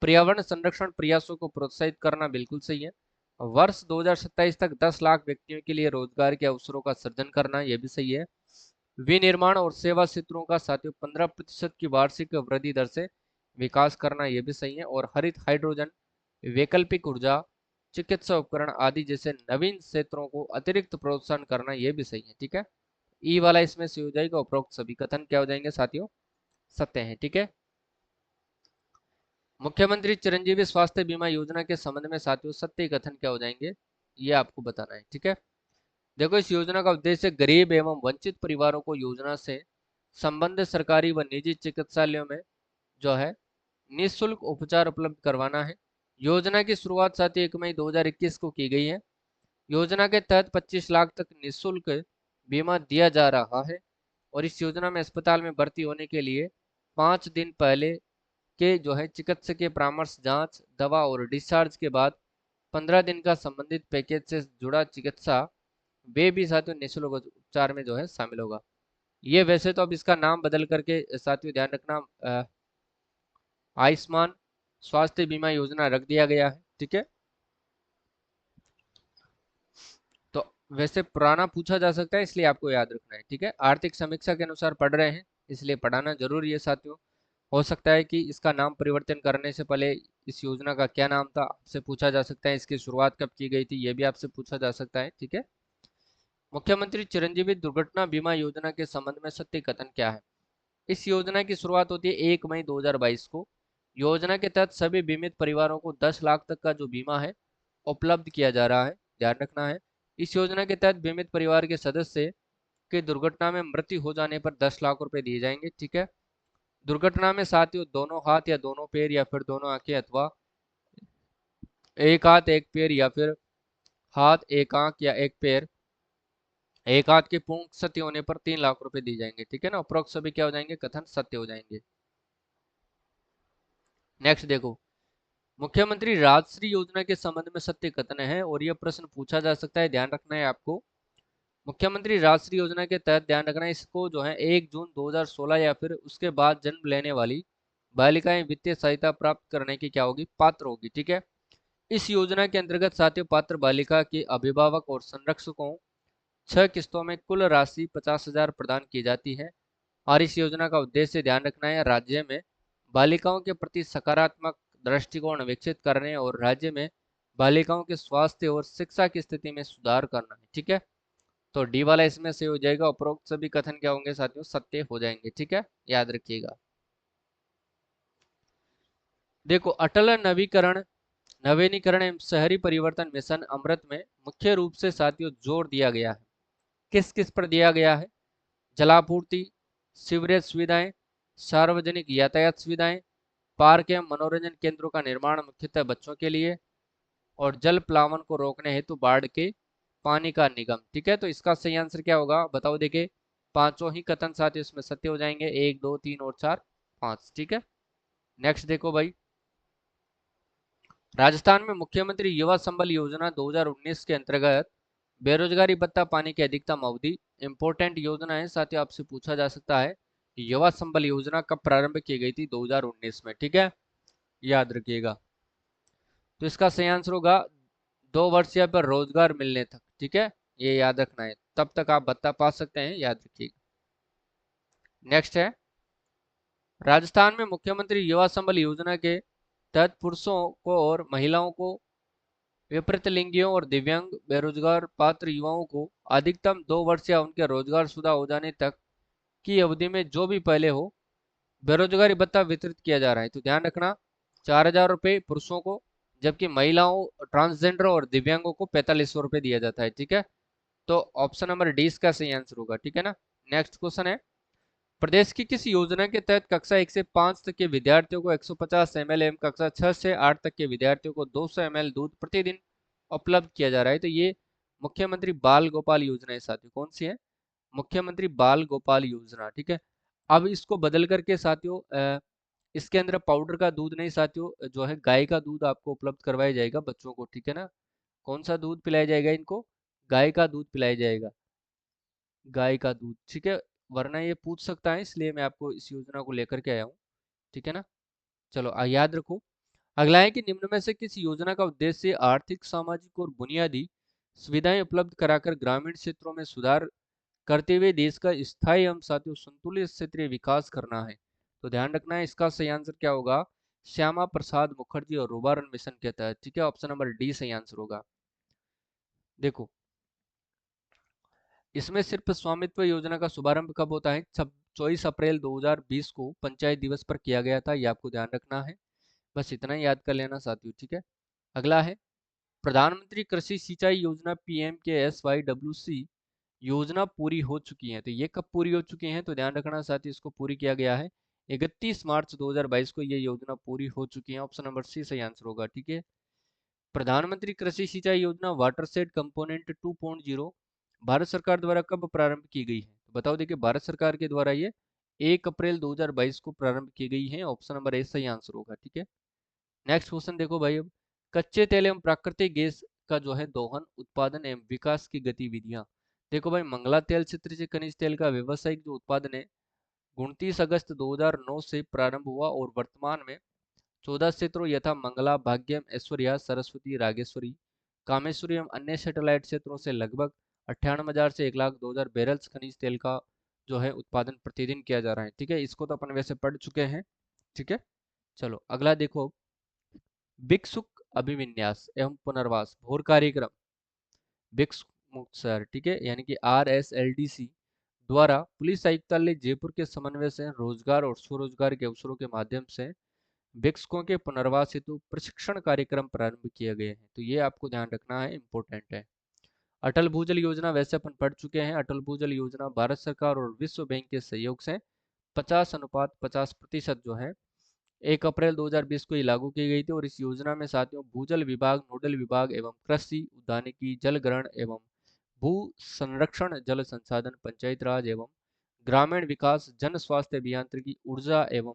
पर्यावरण संरक्षण प्रयासों को प्रोत्साहित करना बिल्कुल सही है। वर्ष 2027 तक 10 लाख व्यक्तियों के लिए रोजगार के अवसरों का सृजन करना, यह भी सही है। विनिर्माण और सेवा क्षेत्रों का साथियों 15% की वार्षिक वृद्धि दर से विकास करना, यह भी सही है। और हरित हाइड्रोजन, वैकल्पिक ऊर्जा, चिकित्सा उपकरण आदि जैसे नवीन क्षेत्रों को अतिरिक्त प्रोत्साहन करना, यह भी सही है, ठीक है। ई वाला इसमें से हो जाएगा, उपरोक्त सभी कथन क्या हो जाएंगे साथियों, सत्य है, ठीक है। मुख्यमंत्री चिरंजीवी स्वास्थ्य बीमा योजना के संबंध में साथियों सत्य कथन क्या हो जाएंगे, ये आपको बताना है, ठीक है। देखो, इस योजना का उद्देश्य गरीब एवं वंचित परिवारों को योजना से संबंधित सरकारी व निजी चिकित्सालयों में जो है निःशुल्क उपचार उपलब्ध करवाना है। योजना की शुरुआत साथियों 1 मई 2021 को की गई है। योजना के तहत 25 लाख तक निःशुल्क बीमा दिया जा रहा है। और इस योजना में अस्पताल में भर्ती होने के लिए 5 दिन पहले के जो है चिकित्सकीय परामर्श, जांच, दवा और डिस्चार्ज के बाद 15 दिन का संबंधित पैकेज से जुड़ा चिकित्सा वे भी साथियों निःशुल्क उपचार में जो है शामिल होगा। ये वैसे तो अब इसका नाम बदल करके साथियों ध्यान रखना आयुष्मान स्वास्थ्य बीमा योजना रख दिया गया है, ठीक है। तो वैसे पुराना पूछा जा सकता है, इसलिए आपको याद रखना है, ठीक है। आर्थिक समीक्षा के अनुसार पढ़ रहे हैं, इसलिए पढ़ाना जरूरी है साथियों। हो सकता है कि इसका नाम परिवर्तन करने से पहले इस योजना का क्या नाम था, आपसे पूछा जा सकता है। इसकी शुरुआत कब की गई थी, यह भी आपसे पूछा जा सकता है, ठीक है। मुख्यमंत्री चिरंजीवी दुर्घटना बीमा योजना के संबंध में सत्य कथन क्या है? इस योजना की शुरुआत होती है 1 मई 2022 को। योजना के तहत सभी बीमित परिवारों को 10 लाख तक का जो बीमा है उपलब्ध किया जा रहा है, ध्यान रखना है। इस योजना के तहत बीमित परिवार के सदस्य की दुर्घटना में मृत्यु हो जाने पर 10 लाख रुपए दिए जाएंगे, ठीक है। दुर्घटना में साथियों दोनों हाथ या दोनों पैर या फिर दोनों आंखें अथवा एक हाथ एक पैर या फिर हाथ एक आंख या एक पैर एक हाथ के पूर्ण क्षति होने पर 3 लाख रुपए दिए जाएंगे, ठीक है ना। उपरोक्त सभी क्या हो जाएंगे, कथन सत्य हो जाएंगे। नेक्स्ट देखो, मुख्यमंत्री राजश्री योजना के संबंध में सत्य कथन है और यह प्रश्न पूछा जा सकता है, ध्यान रखना है आपको। मुख्यमंत्री राजश्री योजना के तहत ध्यान रखना है, इसको जो है 1 जून 2016 या फिर उसके बाद जन्म लेने वाली बालिकाएं वित्तीय सहायता प्राप्त करने की क्या होगी, पात्र होगी, ठीक है। इस योजना के अंतर्गत साथियों पात्र बालिका के अभिभावक और संरक्षकों 6 किस्तों में कुल राशि 50,000 प्रदान की जाती है। और इस योजना का उद्देश्य ध्यान रखना है, राज्य में बालिकाओं के प्रति सकारात्मक दृष्टिकोण विकसित करने और राज्य में बालिकाओं के स्वास्थ्य और शिक्षा की स्थिति में सुधार करना है, ठीक है। तो डी वाला इसमें से हो जाएगा, उपरोक्त सभी कथन क्या होंगे साथियों, सत्य हो जाएंगे, ठीक है, याद रखिएगा। देखो, अटल नवीनीकरण एवं शहरी परिवर्तन मिशन अमृत में मुख्य रूप से साथियों जोर दिया गया है। किस किस पर दिया गया है? जलापूर्ति, सीवरेज सुविधाएं, सार्वजनिक यातायात सुविधाएं, पार्क एवं मनोरंजन केंद्रों का निर्माण मुख्यतः बच्चों के लिए, और जल प्लावन को रोकने हेतु बाढ़ के पानी का निगम, ठीक है। तो इसका सही आंसर क्या होगा, बताओ। देखिए, पांचों ही कथन साथियों इसमें सत्य हो जाएंगे, 1 2 3 और 4 5, ठीक है। नेक्स्ट देखो भाई, राजस्थान में मुख्यमंत्री युवा संबल योजना 2019 के अंतर्गत बेरोजगारी भत्ता पाने की अधिकतम अवधि, इंपोर्टेंट योजना है साथियों, आपसे पूछा जा सकता है युवा संबल योजना कब प्रारंभ की गई थी, 2019 में, ठीक है, याद रखिएगा। तो इसका सही आंसर होगा 2 वर्षीय पर रोजगार मिलने तक, ठीक है, ये याद रखना है, तब तक आप भत्ता पा सकते हैं, याद रखिएगा। नेक्स्ट है, राजस्थान में मुख्यमंत्री युवा संबल योजना के तहत पुरुषों को और महिलाओं को, विपरीत लिंगियों और दिव्यांग बेरोजगार पात्र युवाओं को अधिकतम 2 वर्ष या उनके रोजगार शुदा हो जाने तक की अवधि में जो भी पहले हो बेरोजगारी भत्ता वितरित किया जा रहा है। तो ध्यान रखना, 4,000 रुपये पुरुषों को, जबकि महिलाओं, ट्रांसजेंडर और दिव्यांगों को 4,500 रुपये दिया जाता है, ठीक है। तो ऑप्शन नंबर डी इसका सही आंसर होगा, ठीक है ना। नेक्स्ट क्वेश्चन है, प्रदेश की किस योजना के तहत कक्षा 1 से 5 तक के विद्यार्थियों को 150 ml एवं कक्षा 6 से 8 तक के विद्यार्थियों को 200 ml दूध प्रतिदिन उपलब्ध किया जा रहा है? तो ये मुख्यमंत्री बाल गोपाल योजना है साथियों, कौन सी है? मुख्यमंत्री बाल गोपाल योजना, ठीक है। अब इसको बदल करके साथियों इसके अंदर पाउडर का दूध नहीं साथियों, जो है गाय का दूध आपको उपलब्ध करवाया जाएगा बच्चों को, ठीक है ना। कौन सा दूध पिलाया जाएगा इनको? गाय का दूध पिलाया जाएगा, गाय का दूध, ठीक है। वरना ये पूछ सकता है, इसलिए मैं आपको इस योजना को लेकर के आया हूँ, ठीक है ना। चलो याद रखो। अगला है कि निम्न में से किस योजना का उद्देश्य आर्थिक, सामाजिक और बुनियादी सुविधाएं उपलब्ध कराकर ग्रामीण क्षेत्रों में सुधार करते हुए देश का स्थायी एवं साथियों संतुलित क्षेत्रीय विकास करना है। तो ध्यान रखना है, इसका सही आंसर क्या होगा? श्यामा प्रसाद मुखर्जी और रुर्बन मिशन के तहत, ठीक है। ऑप्शन नंबर डी सही आंसर होगा। देखो, इसमें सिर्फ स्वामित्व योजना का शुभारंभ कब होता है? 24 अप्रैल 2020 को पंचायत दिवस पर किया गया था, ये आपको ध्यान रखना है। बस इतना ही याद कर लेना साथियों, ठीक है। अगला है प्रधानमंत्री कृषि सिंचाई योजना PMKSY योजना पूरी हो चुकी है। तो ये कब पूरी हो चुकी है? तो ध्यान रखना साथियों, इसको पूरी किया गया है 31 मार्च 2022 को ये योजना पूरी हो चुकी है। ऑप्शन नंबर सी सही आंसर होगा, ठीक है। प्रधानमंत्री कृषि सिंचाई योजना वाटरशेड कंपोनेंट 2.0 भारत सरकार द्वारा कब प्रारंभ की गई है? तो बताओ, देखिए भारत सरकार के द्वारा ये 1 अप्रैल 2022 को प्रारंभ की गई है। ऑप्शन नंबर ए सही आंसर होगा, ठीक है। नेक्स्ट क्वेश्चन देखो भाई, अब कच्चे तेल एवं प्राकृतिक गैस का जो है दोहन, उत्पादन एवं विकास की गतिविधियां। देखो भाई, मंगला तेल क्षेत्र से खनिज तेल का व्यवसायिक जो उत्पादन है 29 अगस्त 2009 से प्रारंभ हुआ और वर्तमान में 14 क्षेत्रों यथा मंगला, भाग्यम, ऐश्वर्या, सरस्वती, रागेश्वरी, कामेश्वरी एवं अन्य सैटेलाइट क्षेत्रों से लगभग 98,000 से 1,02,000 बैरल्स खनिज तेल का जो है उत्पादन प्रतिदिन किया जा रहा है, ठीक है। इसको तो अपन वैसे पढ़ चुके हैं, ठीक है। चलो अगला देखो, भिक्षुक अभिविन्यास एवं पुनर्वास भोर कार्यक्रम भिक्षुक मुक्त शहर, ठीक है, यानी कि RSLDC द्वारा पुलिस आयुक्तालय जयपुर के समन्वय से रोजगार और स्वरोजगार के अवसरों के माध्यम से भिक्षुकों के पुनर्वास हेतु प्रशिक्षण कार्यक्रम प्रारंभ किए गए हैं। तो ये आपको ध्यान रखना है, इंपॉर्टेंट है। अटल भूजल योजना वैसे अपन पढ़ चुके हैं। अटल भूजल योजना भारत सरकार और विश्व बैंक के सहयोग से 50:50% जो है 1 अप्रैल 2020 को ये लागू की गई थी। और इस योजना में साथियों भूजल विभाग, नोडल विभाग एवं कृषि, उद्यानिकी, जल ग्रहण एवं भू संरक्षण, जल संसाधन, पंचायत राज एवं ग्रामीण विकास, जन स्वास्थ्य अभियांत्रिकी, ऊर्जा एवं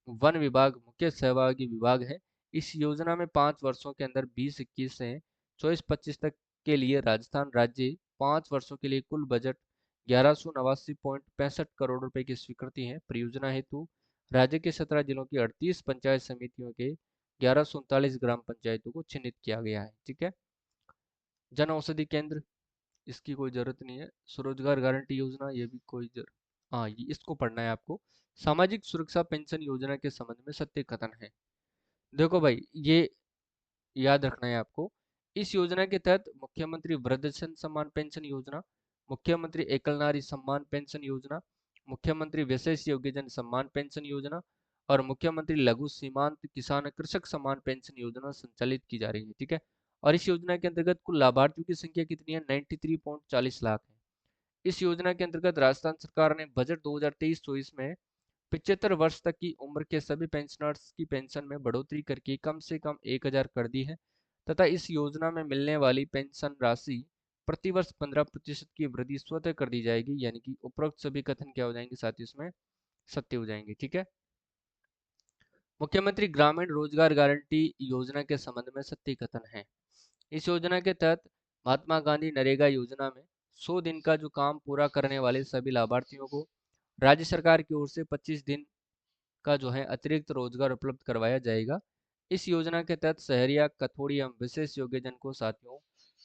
वन विभाग मुख्य सहभागी विभाग है। इस योजना में 5 वर्षों के अंदर 2021 से 24-25 तक के लिए राजस्थान राज्य 5 वर्षों के लिए कुल बजट 1189.65 करोड़ रुपए की स्वीकृति है। परियोजना हेतु राज्य के 17 जिलों की 38 पंचायत समितियों के 1139 ग्राम पंचायतों को चिन्हित किया गया है, ठीक है। जन औषधि केंद्र, इसकी कोई जरूरत नहीं है। स्वरोजगार गारंटी योजना, ये भी कोई हाँ, इसको पढ़ना है आपको। सामाजिक सुरक्षा पेंशन योजना के संबंध में सत्य कथन है। देखो भाई, ये याद रखना है आपको। इस योजना के तहत मुख्यमंत्री वृद्धजन सम्मान पेंशन योजना, मुख्यमंत्री एकल नारी सम्मान पेंशन योजना, मुख्यमंत्री विशेष योग्यजन सम्मान पेंशन योजना और मुख्यमंत्री लघु सीमांत किसान कृषक सम्मान पेंशन योजना संचालित की जा रही है, ठीक है। और इस योजना के अंतर्गत कुल लाभार्थियों की संख्या कितनी है? 93.40 लाख है। इस योजना के अंतर्गत राजस्थान सरकार ने बजट 2023-24 में 75 वर्ष तक की उम्र के सभी पेंशनर्स की पेंशन में बढ़ोतरी करके कम से कम 1,000 कर दी है तथा इस योजना में मिलने वाली पेंशन राशि प्रतिवर्ष 15% की वृद्धि स्वतः कर दी जाएगी। यानी कि उपरोक्त सभी कथन क्या हो जाएंगे साथ ही इसमें सत्य हो जाएंगे, ठीक है। मुख्यमंत्री ग्रामीण रोजगार गारंटी योजना के संबंध में सत्य कथन है। इस योजना के तहत महात्मा गांधी नरेगा योजना में 100 दिन का जो काम पूरा करने वाले सभी लाभार्थियों को राज्य सरकार की ओर से 25 दिन का जो है अतिरिक्त रोजगार उपलब्ध करवाया जाएगा। इस योजना के तहत शहरिया, कथोड़ी एवं विशेष योग्यजन को साथियों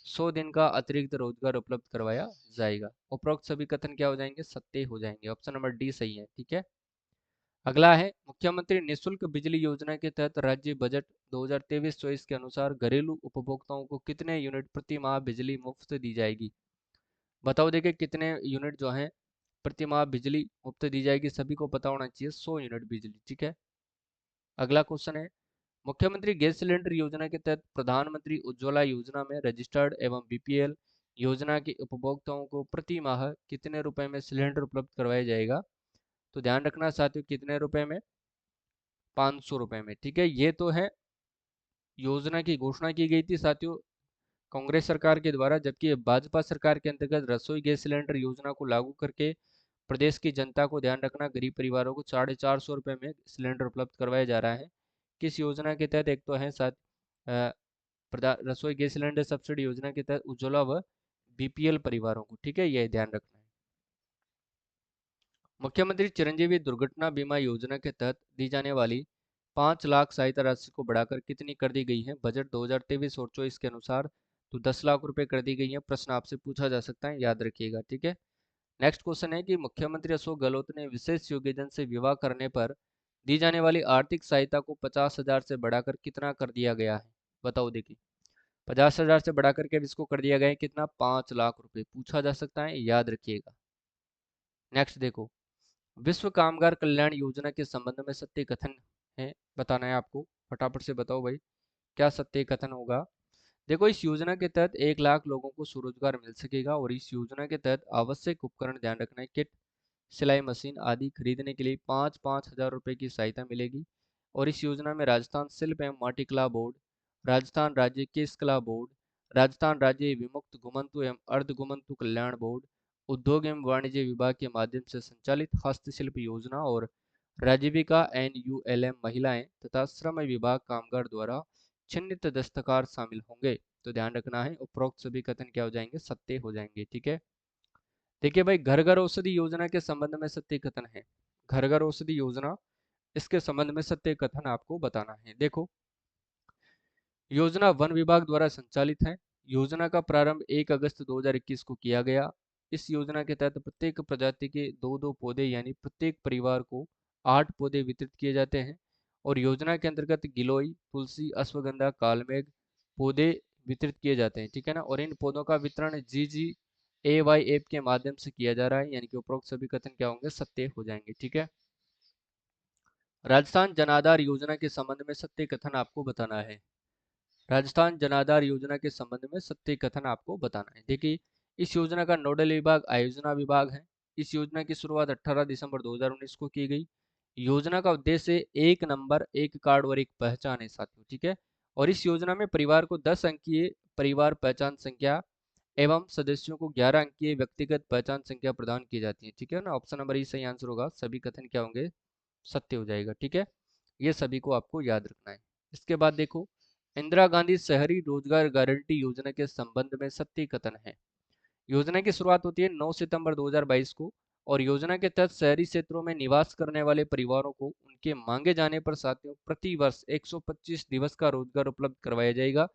100 दिन का अतिरिक्त रोजगार उपलब्ध करवाया जाएगा। उपरोक्त सभी कथन क्या हो जाएंगे? सत्य हो जाएंगे। ऑप्शन नंबर डी सही है, ठीक है। अगला है मुख्यमंत्री निःशुल्क बिजली योजना के तहत राज्य बजट 2023-24 के अनुसार घरेलू उपभोक्ताओं को कितने यूनिट प्रति माह बिजली मुफ्त दी जाएगी? बताओ, देखिए कितने यूनिट जो है प्रति माह बिजली मुफ्त दी जाएगी? सभी को पता होना चाहिए, 100 यूनिट बिजली, ठीक है। अगला क्वेश्चन है मुख्यमंत्री गैस सिलेंडर योजना के तहत प्रधानमंत्री उज्ज्वला योजना में रजिस्टर्ड एवं BPL योजना के उपभोक्ताओं को प्रति माह कितने रुपए में सिलेंडर उपलब्ध करवाया जाएगा? तो ध्यान रखना साथियों, कितने रुपए में? 500 रुपए में, ठीक है। ये तो है योजना की घोषणा की गई थी साथियों कांग्रेस सरकार के द्वारा, जबकि भाजपा सरकार के अंतर्गत रसोई गैस सिलेंडर योजना को लागू करके प्रदेश की जनता को, ध्यान रखना, गरीब परिवारों को 450 रुपये में सिलेंडर उपलब्ध करवाया जा रहा है। किस योजना के तहत? एक तो है साथ रसोई गैस सिलेंडर सब्सिडी योजना के तहत उज्ज्वला व बीपीएल परिवारों को, ठीक है, यह ध्यान रखना है। मुख्यमंत्री चिरंजीवी दुर्घटना बीमा योजना के तहत दी जाने वाली 5 लाख सहायता राशि को बढ़ाकर कितनी कर दी गई है बजट 2023 और 24 के अनुसार? तो 10 लाख रुपए कर दी गई है। प्रश्न आपसे पूछा जा सकता है, याद रखिएगा, ठीक है। नेक्स्ट क्वेश्चन है कि मुख्यमंत्री अशोक गहलोत ने विशेष योग्यजन से विवाह करने पर दी जाने वाली आर्थिक सहायता को 50,000 से बढ़ाकर कितना कर दिया गया है? बताओ। देखिए, 50,000 से बढ़ाकर के इसको कर दिया गया है कितना? 5 लाख रुपए पूछा जा सकता है, याद रखिएगा। नेक्स्ट देखो, विश्व कामगार कल्याण योजना के संबंध में सत्य कथन है, बताना है आपको। फटाफट से बताओ भाई, क्या सत्य कथन होगा? देखो, इस योजना के तहत 1 लाख लोगों को स्वरोजगार मिल सकेगा और इस योजना के तहत आवश्यक उपकरण, ध्यान रखना है, किट, सिलाई मशीन आदि खरीदने के लिए 5,000 रुपए की सहायता मिलेगी। और इस योजना में राजस्थान शिल्प एवं माटी कला बोर्ड, राजस्थान राज्य केश कला बोर्ड, राजस्थान राज्य विमुक्त घुमंतु एवं अर्ध घुमंतु कल्याण बोर्ड, उद्योग एवं वाणिज्य विभाग के माध्यम से संचालित हस्तशिल्प योजना और राजीविका NULM महिलाएं तथा श्रम विभाग कामगार द्वारा चिन्हित दस्तकार शामिल होंगे। तो ध्यान रखना है, उपरोक्त सभी कथन क्या हो जाएंगे? सत्य हो जाएंगे, ठीक है। देखिए भाई, घर घर औषधि योजना के संबंध में सत्य कथन है। घर घर औषधि योजना, इसके संबंध में सत्य कथन आपको बताना है। देखो, योजना वन विभाग द्वारा संचालित है। योजना का प्रारंभ 1 अगस्त 2021 को किया गया। इस योजना के तहत प्रत्येक प्रजाति के 2-2 पौधे यानी प्रत्येक परिवार को 8 पौधे वितरित किए जाते हैं। और योजना के अंतर्गत गिलोय, तुलसी, अश्वगंधा, कालमेघ पौधे वितरित किए जाते हैं, ठीक है ना। और इन पौधों का वितरण GGAY ऐप के माध्यम से किया जा रहा है, यानी कि उपरोक्त सभी कथन क्या होंगे? सत्य हो जाएंगे, ठीक है। राजस्थान जन आधार योजना के संबंध में सत्य कथन आपको बताना है। राजस्थान जन आधार योजना के संबंध में सत्य कथन आपको बताना है। देखिए, इस योजना का नोडल विभाग आयोजना विभाग है। इस योजना की शुरुआत 18 दिसंबर 2019 को की गई। योजना का उद्देश्य एक नंबर, एक कार्ड और एक पहचान है साथियों, ठीक है। और इस योजना में परिवार को 10 अंकीय परिवार पहचान संख्या एवं सदस्यों को 11 अंकीय व्यक्तिगत पहचान संख्या प्रदान की जाती है, ठीक है ना। ऑप्शन नंबर ई सही आंसर होगा। सभी कथन क्या होंगे? सत्य हो जाएगा, ठीक है। ये सभी को आपको याद रखना है। इसके बाद देखो, इंदिरा गांधी शहरी रोजगार गारंटी योजना के संबंध में सत्य कथन है। योजना की शुरुआत होती है 9 सितंबर 2022 को और योजना के तहत शहरी क्षेत्रों में निवास करने वाले परिवारों को उनके मांगे जाने पर साथियों प्रति वर्ष 125 दिवस का रोजगार उपलब्ध करवाया जाएगा।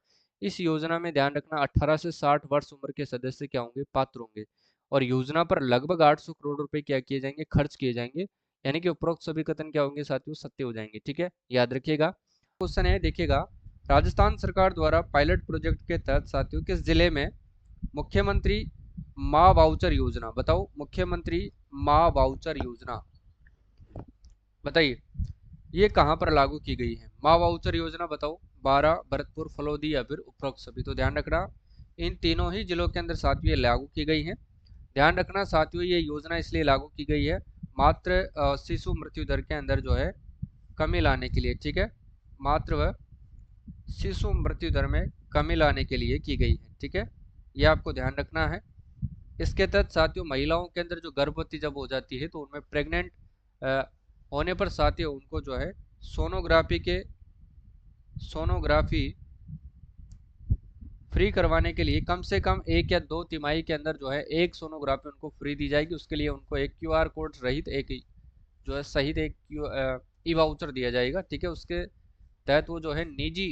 इस योजना में ध्यान रखना 18 से 60 वर्ष उम्र के सदस्य क्या होंगे? पात्र होंगे। और योजना पर लगभग 800 करोड़ रुपए क्या किए जाएंगे? खर्च किए जाएंगे, यानी कि उपरोक्त सभी कथन क्या होंगे साथियों? सत्य हो जाएंगे, ठीक है, याद रखिएगा। क्वेश्चन है, देखिएगा, राजस्थान सरकार द्वारा पायलट प्रोजेक्ट के तहत साथियों किस जिले में मुख्यमंत्री माँ वाउचर योजना, बताओ, मुख्यमंत्री माँ वाउचर योजना बताइए, ये कहां पर लागू की गई है? माँ वाउचर योजना बताओ। 12, भरतपुर, फलोदी या फिर उपरोक्त सभी? तो ध्यान रखना, इन तीनों ही जिलों के अंदर साथियों ये लागू की गई है। ध्यान रखना साथियों, ये योजना इसलिए लागू की गई है मात्र शिशु मृत्यु दर के अंदर जो है कमी लाने के लिए, ठीक है। मात्र व शिशु मृत्यु दर में कमी लाने के लिए की गई है, ठीक है, ये आपको ध्यान रखना है। इसके तहत साथियों महिलाओं के अंदर जो गर्भवती जब हो जाती है तो उनमें प्रेग्नेंट होने पर साथियों उनको जो है सोनोग्राफी फ्री करवाने के लिए कम से कम 1 या 2 तिमाही के अंदर जो है एक सोनोग्राफी उनको फ्री दी जाएगी। उसके लिए उनको एक QR कोड रहित एक जो है सहित एक ई वाउचर दिया जाएगा, ठीक है। उसके तहत वो जो है निजी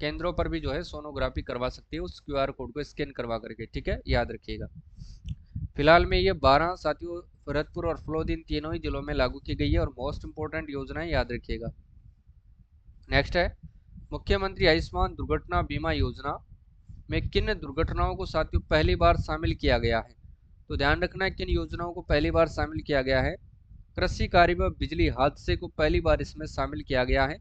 केंद्रों पर भी जो है सोनोग्राफी करवा सकती है उस QR कोड को स्कैन करवा करके, ठीक है, याद रखिएगा। फिलहाल में ये 12 साथियों भरतपुर और फलोद इन तीनों ही जिलों में लागू की गई है और मोस्ट इंपोर्टेंट योजना है, याद रखिएगा। नेक्स्ट है, मुख्यमंत्री आयुष्मान दुर्घटना बीमा योजना में किन दुर्घटनाओं को साथियों पहली बार शामिल किया गया है? तो ध्यान रखना है किन योजनाओं को पहली बार शामिल किया गया है। कृषि कार्य व बिजली हादसे को पहली बार इसमें शामिल किया गया है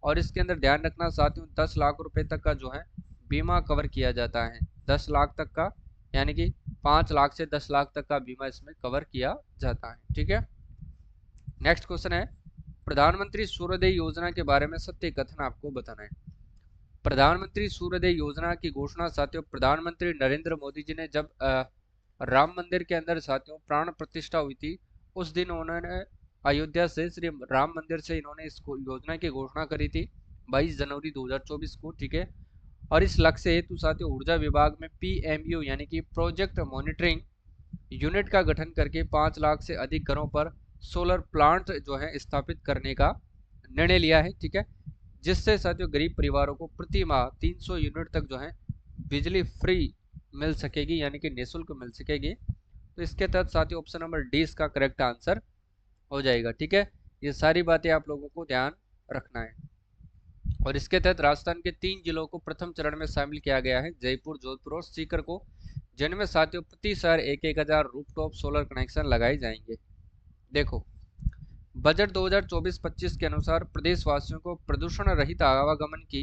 और इसके अंदर ध्यान रखना साथियों 10 लाख रुपए तक का जो है बीमा कवर किया जाता है। 10 लाख तक का, यानी कि 5 लाख से 10 लाख तक का बीमा इसमें कवर किया जाता है, ठीक है। नेक्स्ट क्वेश्चन है, प्रधानमंत्री सूर्योदय योजना के बारे में सत्य कथन आपको बताना है। प्रधानमंत्री सूर्योदय योजना की घोषणा साथियों प्रधानमंत्री नरेंद्र मोदी जी ने जब राम मंदिर के अंदर साथियों प्राण प्रतिष्ठा हुई थी, उस दिन उन्होंने अयोध्या से श्री राम मंदिर से इन्होंने इस योजना की घोषणा करी थी 22 जनवरी 2024 को। ठीक है, और इस लक्ष्य हेतु साथियों ऊर्जा विभाग में PMU यानी कि प्रोजेक्ट मॉनिटरिंग यूनिट का गठन करके 5 लाख से अधिक घरों पर सोलर प्लांट जो है स्थापित करने का निर्णय लिया है। ठीक है, जिससे साथियों गरीब परिवारों को प्रति माह 300 यूनिट तक जो है बिजली फ्री मिल सकेगी, यानी कि निःशुल्क मिल सकेगी। तो इसके तहत साथियों ऑप्शन नंबर डी इसका करेक्ट आंसर हो जाएगा। ठीक है, ये सारी बातें आप लोगों को ध्यान रखना है। और इसके तहत राजस्थान के 3 जिलों को प्रथम चरण में शामिल किया गया है, जयपुर, जोधपुर और सीकर को, जिनमें साथियों प्रति शहर 1,000 रूफटॉप सोलर कनेक्शन लगाए जाएंगे। देखो, बजट 2024-25 के अनुसार प्रदेशवासियों को प्रदूषण रहित आवागमन की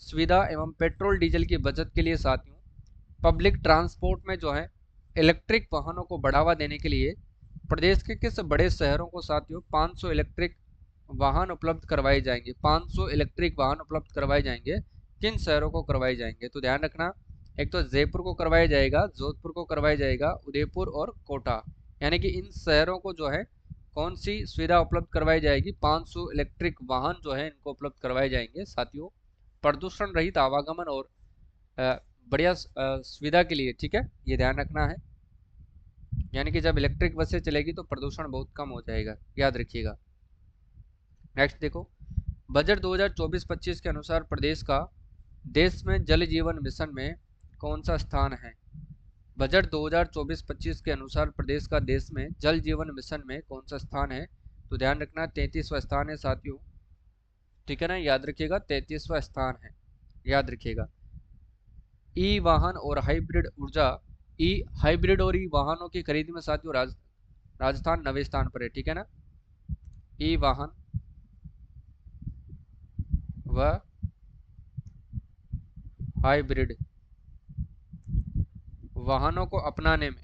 सुविधा एवं पेट्रोल डीजल की बचत के लिए साथियों पब्लिक ट्रांसपोर्ट में जो है इलेक्ट्रिक वाहनों को बढ़ावा देने के लिए प्रदेश के किस बड़े शहरों को साथियों 500 इलेक्ट्रिक वाहन उपलब्ध करवाए जाएंगे। 500 इलेक्ट्रिक वाहन उपलब्ध करवाए जाएंगे, किन शहरों को करवाए जाएंगे? तो ध्यान रखना, एक तो जयपुर को करवाया जाएगा, जोधपुर को करवाया जाएगा, उदयपुर और कोटा, यानी कि इन शहरों को जो है कौन सी सुविधा उपलब्ध करवाई जाएगी? 500 इलेक्ट्रिक वाहन जो है इनको उपलब्ध करवाए जाएंगे साथियों प्रदूषण रहित आवागमन और बढ़िया सुविधा के लिए। ठीक है, ये ध्यान रखना है, यानी कि जब इलेक्ट्रिक बसें चलेगी तो प्रदूषण बहुत कम हो जाएगा, याद रखिएगा। नेक्स्ट देखो, बजट 2024-25 के अनुसार प्रदेश का देश में जल जीवन मिशन में कौन सा स्थान है? बजट 2024-25 के अनुसार प्रदेश का देश में जल जीवन मिशन में कौन सा स्थान है? तो ध्यान रखना 33वां स्थान है साथियों। ठीक है ना, याद रखिएगा 33वां स्थान है, याद रखिएगा। ई वाहन और हाइब्रिड ऊर्जा, ई हाइब्रिड और ई वाहनों की खरीद में साथियों राजस्थान 9वें स्थान पर है। ठीक है ना, ई वाहन व हाइब्रिड वाहनों को अपनाने में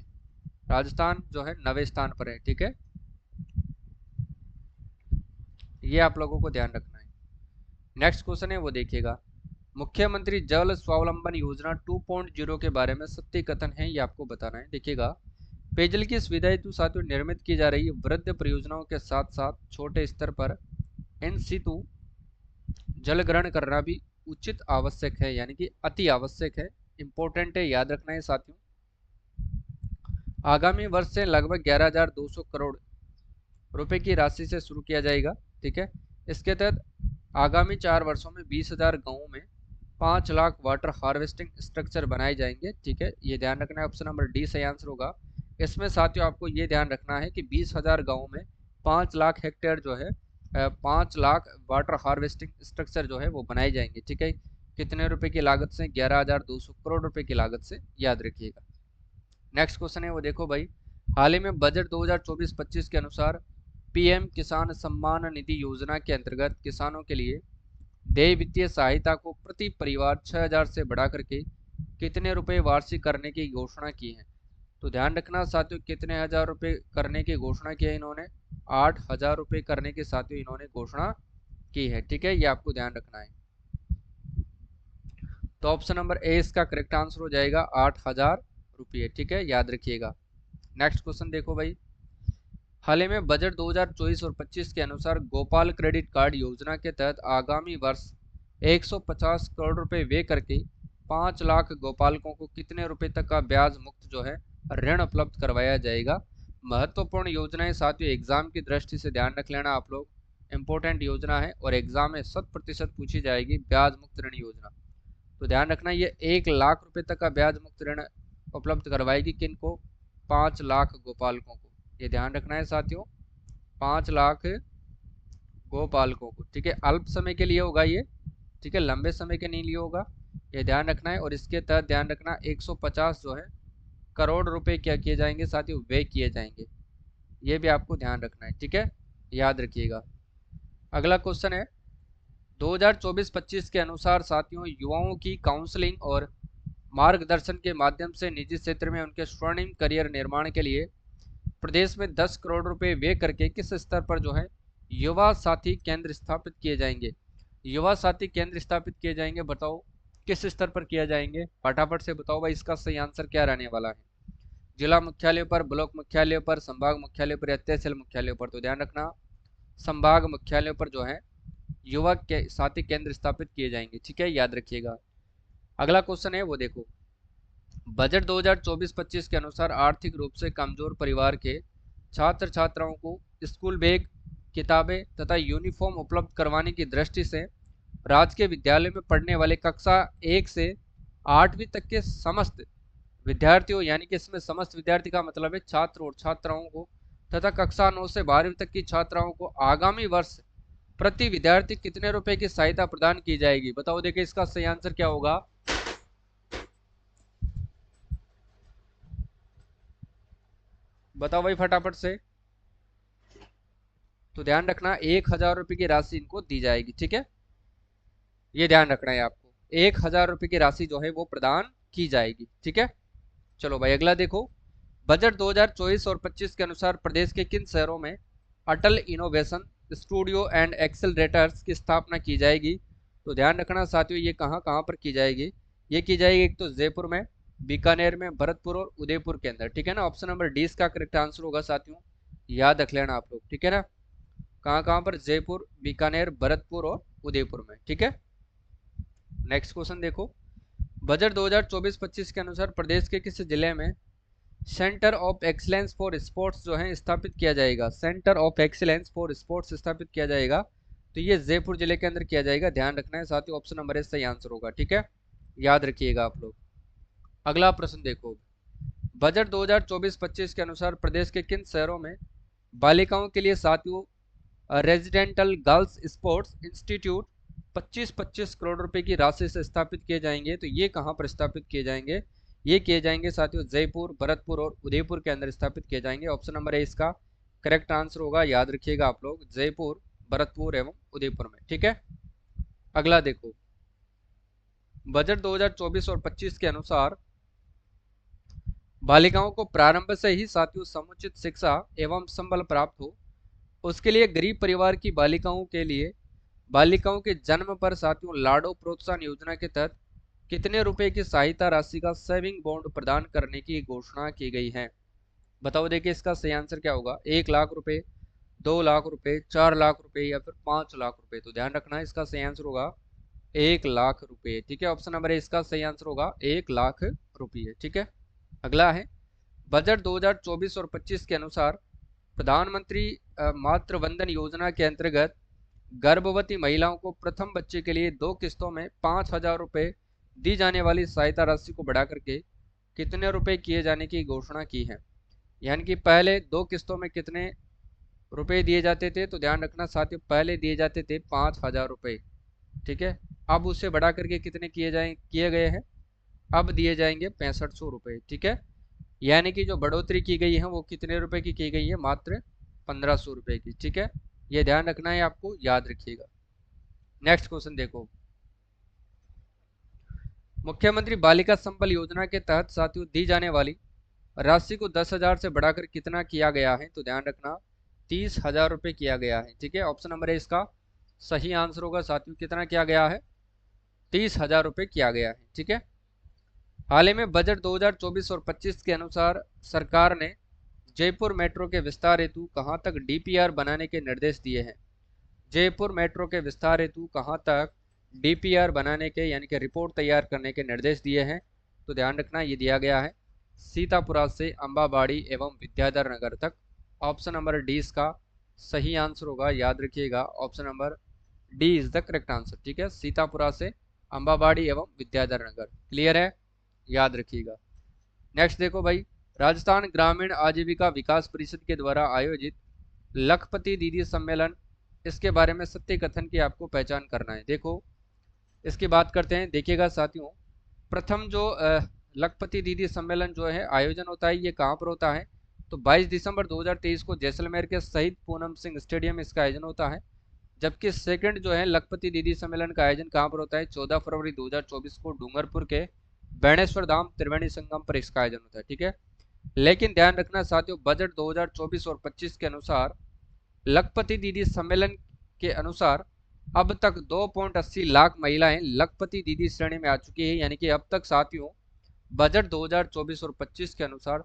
राजस्थान जो है 9वें स्थान पर है। ठीक है, ये आप लोगों को ध्यान रखना है। नेक्स्ट क्वेश्चन है वो देखिएगा, मुख्यमंत्री जल स्वावलंबन योजना 2.0 के बारे में सत्य कथन है, ये आपको बताना है। देखिएगा, पेयजल की सुविधा हेतु साथियों निर्मित की जा रही वृहद परियोजनाओं के साथ साथ छोटे स्तर पर इन सितु जल ग्रहण करना भी उचित आवश्यक है, यानी कि अति आवश्यक है, इंपॉर्टेंट है, याद रखना है साथियों। आगामी वर्ष से लगभग 11,200 करोड़ रुपए की राशि से शुरू किया जाएगा। ठीक है, इसके तहत आगामी 4 वर्षों में 20,000 गांवों में 5 लाख वाटर हार्वेस्टिंग स्ट्रक्चर बनाए जाएंगे। ठीक है, ये ध्यान रखना है, ऑप्शन नंबर डी सही आंसर होगा। इसमें साथियों आपको ये ध्यान रखना है कि 20,000 गांवों में 5 लाख हेक्टेयर जो है 5 लाख वाटर हार्वेस्टिंग स्ट्रक्चर जो है वो बनाए जाएंगे। ठीक है, कितने रुपए की लागत से? 11,200 करोड़ रुपए की लागत से, याद रखिएगा। नेक्स्ट क्वेश्चन है वो देखो भाई, हाल ही में बजट 2024-25 के अनुसार PM किसान सम्मान निधि योजना के अंतर्गत किसानों के लिए देय वित्तीय सहायता को प्रति परिवार 6,000 से बढ़ा करके कितने रुपए वार्षिक करने की घोषणा की है? तो ध्यान रखना साथियों, कितने हजार रुपए करने की घोषणा की है इन्होंने? 8,000 रुपए करने की साथियों इन्होंने घोषणा की है। ठीक है, ये आपको ध्यान रखना है। तो ऑप्शन नंबर ए इसका करेक्ट आंसर हो जाएगा 8,000 रुपये। ठीक है, याद रखिएगा। नेक्स्ट क्वेश्चन देखो भाई, हाल ही में बजट 2024 और 25 के अनुसार गोपाल क्रेडिट कार्ड योजना के तहत आगामी वर्ष 150 करोड़ रुपए व्यय करके 5 लाख गोपालकों को कितने रुपए तक का ब्याज मुक्त जो है ऋण उपलब्ध करवाया जाएगा? महत्वपूर्ण योजनाएं साथियों, एग्जाम की दृष्टि से ध्यान रख लेना आप लोग, इंपॉर्टेंट योजना है और एग्जाम में 100% पूछी जाएगी ब्याज मुक्त ऋण योजना। तो ध्यान रखना, ये 1 लाख रुपए तक का ब्याज मुक्त ऋण उपलब्ध करवाएगी किनको? 5 लाख गोपालकों को, ये ध्यान रखना है साथियों, 5 लाख गोपालकों को। ठीक है, अल्प समय के लिए होगा ये, ठीक है, लंबे समय के नहीं लिए होगा, ये ध्यान रखना है। और इसके तहत ध्यान रखना 150 जो है करोड़ रुपए क्या किए जाएंगे साथियों? व्यय किए जाएंगे, ये भी आपको ध्यान रखना है। ठीक है, याद रखिएगा। अगला क्वेश्चन है 2024-25 के अनुसार साथियों युवाओं की काउंसलिंग और मार्गदर्शन के माध्यम से निजी क्षेत्र में उनके स्वर्णिम करियर निर्माण के लिए प्रदेश में 10 करोड़ रुपए व्यय करके किस स्तर पर जो है युवा साथी केंद्र स्थापित किए जाएंगे? युवा साथी केंद्र स्थापित किए जाएंगे, बताओ किस स्तर पर किया जाएंगे? फटाफट से बताओ भाई, इसका सही आंसर क्या रहने वाला है? जिला मुख्यालय पर, ब्लॉक मुख्यालय पर, संभाग मुख्यालय पर या तहसील मुख्यालय पर? तो ध्यान रखना, संभाग मुख्यालय पर जो है युवा के साथी केंद्र स्थापित किए जाएंगे। ठीक है, याद रखिएगा। अगला क्वेश्चन है वो देखो, बजट 2024-25 के अनुसार आर्थिक रूप से कमजोर परिवार के छात्र छात्राओं को स्कूल बैग, किताबें तथा यूनिफॉर्म उपलब्ध करवाने की दृष्टि से राजकीय विद्यालय में पढ़ने वाले कक्षा 1 से 8वीं तक के समस्त विद्यार्थियों, यानी कि इसमें समस्त विद्यार्थी का मतलब है छात्र और छात्राओं को, तथा कक्षा 9 से 12वीं तक की छात्राओं को आगामी वर्ष प्रति विद्यार्थी कितने रुपए की सहायता प्रदान की जाएगी? बताओ, देखिए इसका सही आंसर क्या होगा? बताओ भाई फटाफट से। तो ध्यान रखना, 1,000 रुपए की राशि इनको दी जाएगी। ठीक है, ये ध्यान रखना है आपको, 1,000 रुपए की राशि जो है वो प्रदान की जाएगी। ठीक है, चलो भाई अगला देखो, बजट 2024 और 25 के अनुसार प्रदेश के किन शहरों में अटल इनोवेशन स्टूडियो एंड एक्सेलरेटर्स की स्थापना की जाएगी? तो ध्यान रखना साथियों, ये कहाँ कहाँ पर की जाएगी? ये की जाएगी एक तो जयपुर में, बीकानेर में, भरतपुर और उदयपुर के अंदर। ठीक है ना, ऑप्शन नंबर डी इसका करेक्ट आंसर होगा साथियों, याद रख लेना आप लोग। ठीक है ना, कहाँ कहाँ पर? जयपुर, बीकानेर, भरतपुर और उदयपुर में। ठीक है, नेक्स्ट क्वेश्चन देखो, बजट 2024-25 के अनुसार प्रदेश के किस जिले में centre of excellence for sports जो है स्थापित किया जाएगा? Centre of excellence for sports स्थापित किया जाएगा, तो ये जयपुर जिले के अंदर किया जाएगा। ध्यान रखना है साथियों, ऑप्शन नंबर ए सही आंसर होगा। ठीक है, याद रखिएगा आप लोग। अगला प्रश्न देखो, बजट 2024-25 के अनुसार प्रदेश के किन शहरों में बालिकाओं के लिए साथियों residential girls sports institute 25-25 crore रुपए की राशि से स्थापित किए जाएंगे? तो ये कहाँ पर स्थापित किए जाएंगे? ये किए जाएंगे साथियों जयपुर, भरतपुर और उदयपुर के अंदर स्थापित किए जाएंगे। ऑप्शन नंबर ए इसका करेक्ट आंसर होगा, याद रखिएगा आप लोग, जयपुर, भरतपुर एवं उदयपुर में। ठीक है, अगला देखो, बजट 2024 और 25 के अनुसार बालिकाओं को प्रारंभ से ही साथियों समुचित शिक्षा एवं संबल प्राप्त हो, उसके लिए गरीब परिवार की बालिकाओं के लिए बालिकाओं के जन्म पर साथियों लाडो प्रोत्साहन योजना के तहत कितने रुपए की सहायता राशि का सेविंग बॉन्ड प्रदान करने की घोषणा की गई है? बताओ, देखिए इसका सही आंसर क्या होगा? 1 लाख रुपए, 2 लाख रुपए, 4 लाख रुपए या फिर 5 लाख रुपए? तो ध्यान रखना है इसका सही आंसर होगा 1 लाख रुपए। ठीक है, ऑप्शन नंबर ए इसका सही आंसर होगा 1 लाख रुपये। ठीक है, अगला है, बजट 2024 और 25 के अनुसार प्रधानमंत्री मातृ वंदन योजना के अंतर्गत गर्भवती महिलाओं को प्रथम बच्चे के लिए 2 किस्तों में 5,000 रुपए दी जाने वाली सहायता राशि को बढ़ा करके कितने रुपए किए जाने की घोषणा की है? यानी कि पहले 2 किस्तों में कितने रुपए दिए जाते थे? तो ध्यान रखना साथियों, पहले दिए जाते थे 5,000 रुपए। ठीक है, अब उसे बढ़ा करके कितने किए गए हैं? अब दिए जाएंगे 6500 रुपए। ठीक है, यानी कि जो बढ़ोतरी की गई है वो कितने रुपए की गई है? मात्र 1500 रुपए की। ठीक है, ये ध्यान रखना है आपको, याद रखिएगा। नेक्स्ट क्वेश्चन देखो, मुख्यमंत्री बालिका संबल योजना के तहत साथियों दी जाने वाली राशि को 10,000 से बढ़ाकर कितना किया गया है? तो ध्यान रखना 30,000 रुपए किया गया है। ठीक है, ऑप्शन नंबर है इसका सही आंसर होगा साथियों, कितना किया गया है? 30,000 रुपए किया गया है। ठीक है, हाल ही में बजट 2024 और 25 के अनुसार सरकार ने जयपुर मेट्रो के विस्तार हेतु कहां तक डीपीआर बनाने के निर्देश दिए हैं? जयपुर मेट्रो के विस्तार हेतु कहां तक डीपीआर बनाने के यानी कि रिपोर्ट तैयार करने के निर्देश दिए हैं? तो ध्यान रखना ये दिया गया है सीतापुरा से अम्बाबाड़ी एवं विद्याधर नगर तक। ऑप्शन नंबर डी इसका सही आंसर होगा, याद रखिएगा, option number D is the correct answer. ठीक है, सीतापुरा से अम्बाबाड़ी एवं विद्याधर नगर। क्लियर है, याद रखिएगा। नेक्स्ट देखो भाई, राजस्थान ग्रामीण आजीविका विकास परिषद के द्वारा आयोजित लखपति दीदी सम्मेलन, इसके बारे में सत्य कथन की आपको पहचान करना है। देखो इसकी बात करते हैं, देखिएगा साथियों, प्रथम जो लखपति दीदी सम्मेलन जो है आयोजन होता है, ये कहाँ पर होता है? तो 22 दिसंबर 2023 को जैसलमेर के शहीद पूनम सिंह स्टेडियम में इसका आयोजन होता है। जबकि सेकंड जो है लखपति दीदी सम्मेलन का आयोजन कहाँ पर होता है? 14 फरवरी 2024 को डूंगरपुर के बेणेश्वर धाम त्रिवेणी संगम पर इसका आयोजन होता है। ठीक है, लेकिन ध्यान रखना साथियों, बजट 2024 और 25 के अनुसार लखपति दीदी सम्मेलन के अनुसार अब तक 2.80 लाख महिलाएं लखपति दीदी श्रेणी में आ चुकी है, यानी कि अब तक साथियों बजट 2024 और 25 के अनुसार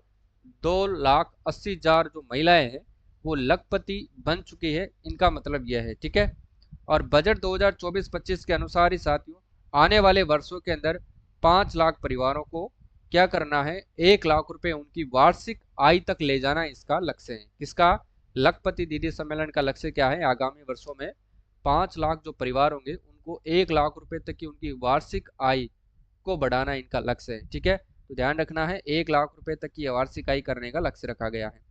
2,80,000 जो महिलाएं हैं वो लखपति बन चुकी है, इनका मतलब यह है। ठीक है, और बजट 2024-25 के अनुसार ही साथियों आने वाले वर्षों के अंदर 5 लाख परिवारों को क्या करना है, 1 लाख रुपए उनकी वार्षिक आय तक ले जाना इसका लक्ष्य है। किसका? लखपति दीदी सम्मेलन का लक्ष्य क्या है? आगामी वर्षों में 5 लाख जो परिवार होंगे उनको 1 लाख रुपए तक की उनकी वार्षिक आय को बढ़ाना इनका लक्ष्य है। ठीक है, तो ध्यान रखना है 1 लाख रुपए तक की वार्षिक आय करने का लक्ष्य रखा गया है।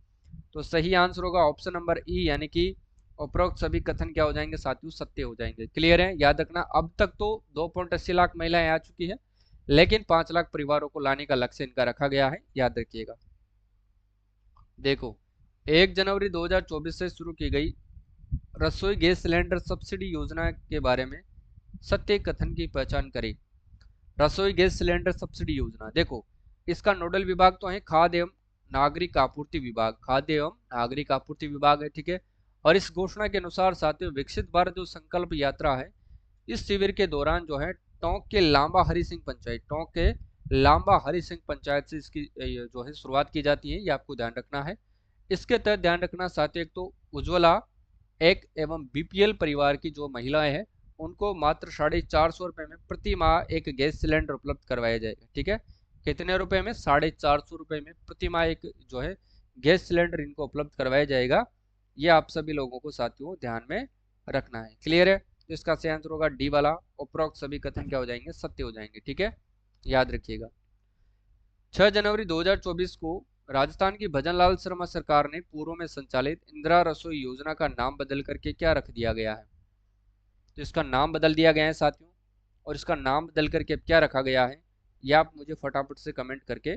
तो सही आंसर होगा ऑप्शन नंबर ई, यानी कि उपरोक्त सभी कथन क्या हो जाएंगे साथियों? सत्य हो जाएंगे। क्लियर है? याद रखना अब तक तो 2.80 लाख महिलाएं आ चुकी है, लेकिन 5 लाख परिवारों को लाने का लक्ष्य इनका रखा गया है, याद रखिएगा। देखो 1 जनवरी 2024 से शुरू की गई रसोई गैस सिलेंडर सब्सिडी योजना के बारे में सत्य कथन की पहचान करें। रसोई गैस सिलेंडर सब्सिडी योजना, देखो इसका नोडल विभाग तो है खाद्य एवं नागरिक आपूर्ति विभाग, खाद्य एवं नागरिक आपूर्ति विभाग है। ठीक है, और इस घोषणा के अनुसार साथियों विकसित भारत जो संकल्प यात्रा है, इस शिविर के दौरान जो है टोंक के लांबा हरि सिंह पंचायत, टोंक के लांबा हरि सिंह पंचायत से इसकी जो है शुरुआत की जाती है, ये आपको ध्यान रखना है। इसके तहत ध्यान रखना साथियों एक तो उज्ज्वला एक एवं बीपीएल परिवार की जो महिलाएं हैं उनको मात्र 450 रुपए में प्रति माह एक गैस सिलेंडर उपलब्ध करवाया जाएगा। ठीक है, कितने रुपए में? 450 रुपए में प्रति माह एक जो है गैस सिलेंडर इनको उपलब्ध करवाया जाएगा। ये आप सभी लोगों को साथियों ध्यान में रखना है। क्लियर है? तो इसका सही आंसर होगा डी वाला, उपरोक्त सभी कथन क्या हो जाएंगे? सत्य हो जाएंगे। ठीक है, याद रखिएगा। 6 जनवरी 2024 को राजस्थान की भजनलाल शर्मा सरकार ने पूर्व में संचालित इंदिरा रसोई योजना का नाम बदल करके क्या रख दिया गया है? तो इसका नाम बदल दिया गया है साथियों, और इसका नाम बदल करके अब क्या रखा गया है ये आप मुझे फटाफट से कमेंट करके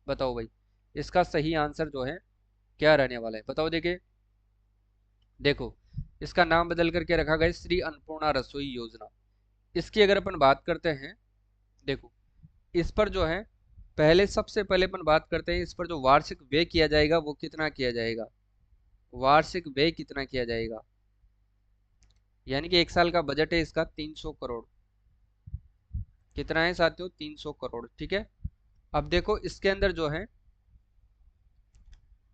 बताओ भाई। इसका सही आंसर जो है क्या रहने वाला है बताओ। देखो इसका नाम बदल करके रखा गया श्री अन्नपूर्णा रसोई योजना। इसकी अगर अपन बात करते हैं, देखो इस पर जो है पहले सबसे पहले अपन बात करते हैं, इस पर जो वार्षिक व्यय किया जाएगा वो कितना किया जाएगा? वार्षिक व्यय कितना किया जाएगा? यानी कि 1 साल का बजट है इसका 300 करोड़। कितना है साथियों? 300 करोड़। ठीक है, अब देखो इसके अंदर जो है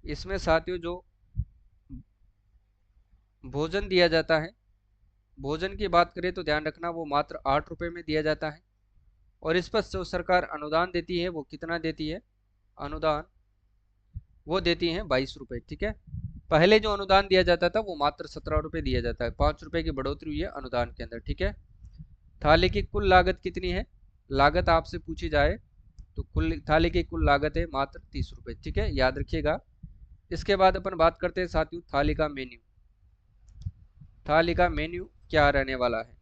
इसमें साथियों जो भोजन दिया जाता है, भोजन की बात करें तो ध्यान रखना वो मात्र 8 रुपए में दिया जाता है, और इस पर जो सरकार अनुदान देती है वो कितना देती है? अनुदान वो देती है 22 रुपए। ठीक है, पहले जो अनुदान दिया जाता था वो मात्र 17 रुपए दिया जाता है, 5 रुपए की बढ़ोतरी हुई है अनुदान के अंदर। ठीक है, थाली की कुल लागत कितनी है? लागत आपसे पूछी जाए तो कुल थाली की कुल लागत है मात्र 30 रुपए। ठीक है, याद रखिएगा। इसके बाद अपन बात करते हैं साथियों थाली का मेन्यू। थाली का मेन्यू क्या रहने वाला है?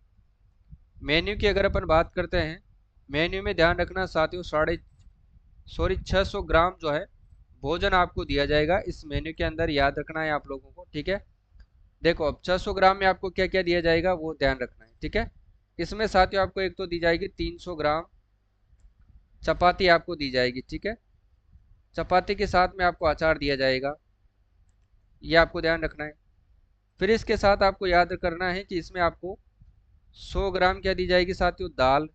मेन्यू की अगर अपन बात करते हैं, मेन्यू में ध्यान रखना साथियों 600 ग्राम जो है भोजन आपको दिया जाएगा इस मेन्यू के अंदर, याद रखना है आप लोगों को। ठीक है, देखो अब 600 ग्राम में आपको क्या क्या दिया जाएगा वो ध्यान रखना है। ठीक है, इसमें साथियों आपको एक तो दी जाएगी 300 ग्राम चपाती आपको दी जाएगी। ठीक है, चपाती के साथ में आपको अचार दिया जाएगा, ये आपको ध्यान रखना है। फिर इसके साथ आपको याद करना है कि इसमें आपको 100 ग्राम क्या दी जाएगी साथियों? दाल।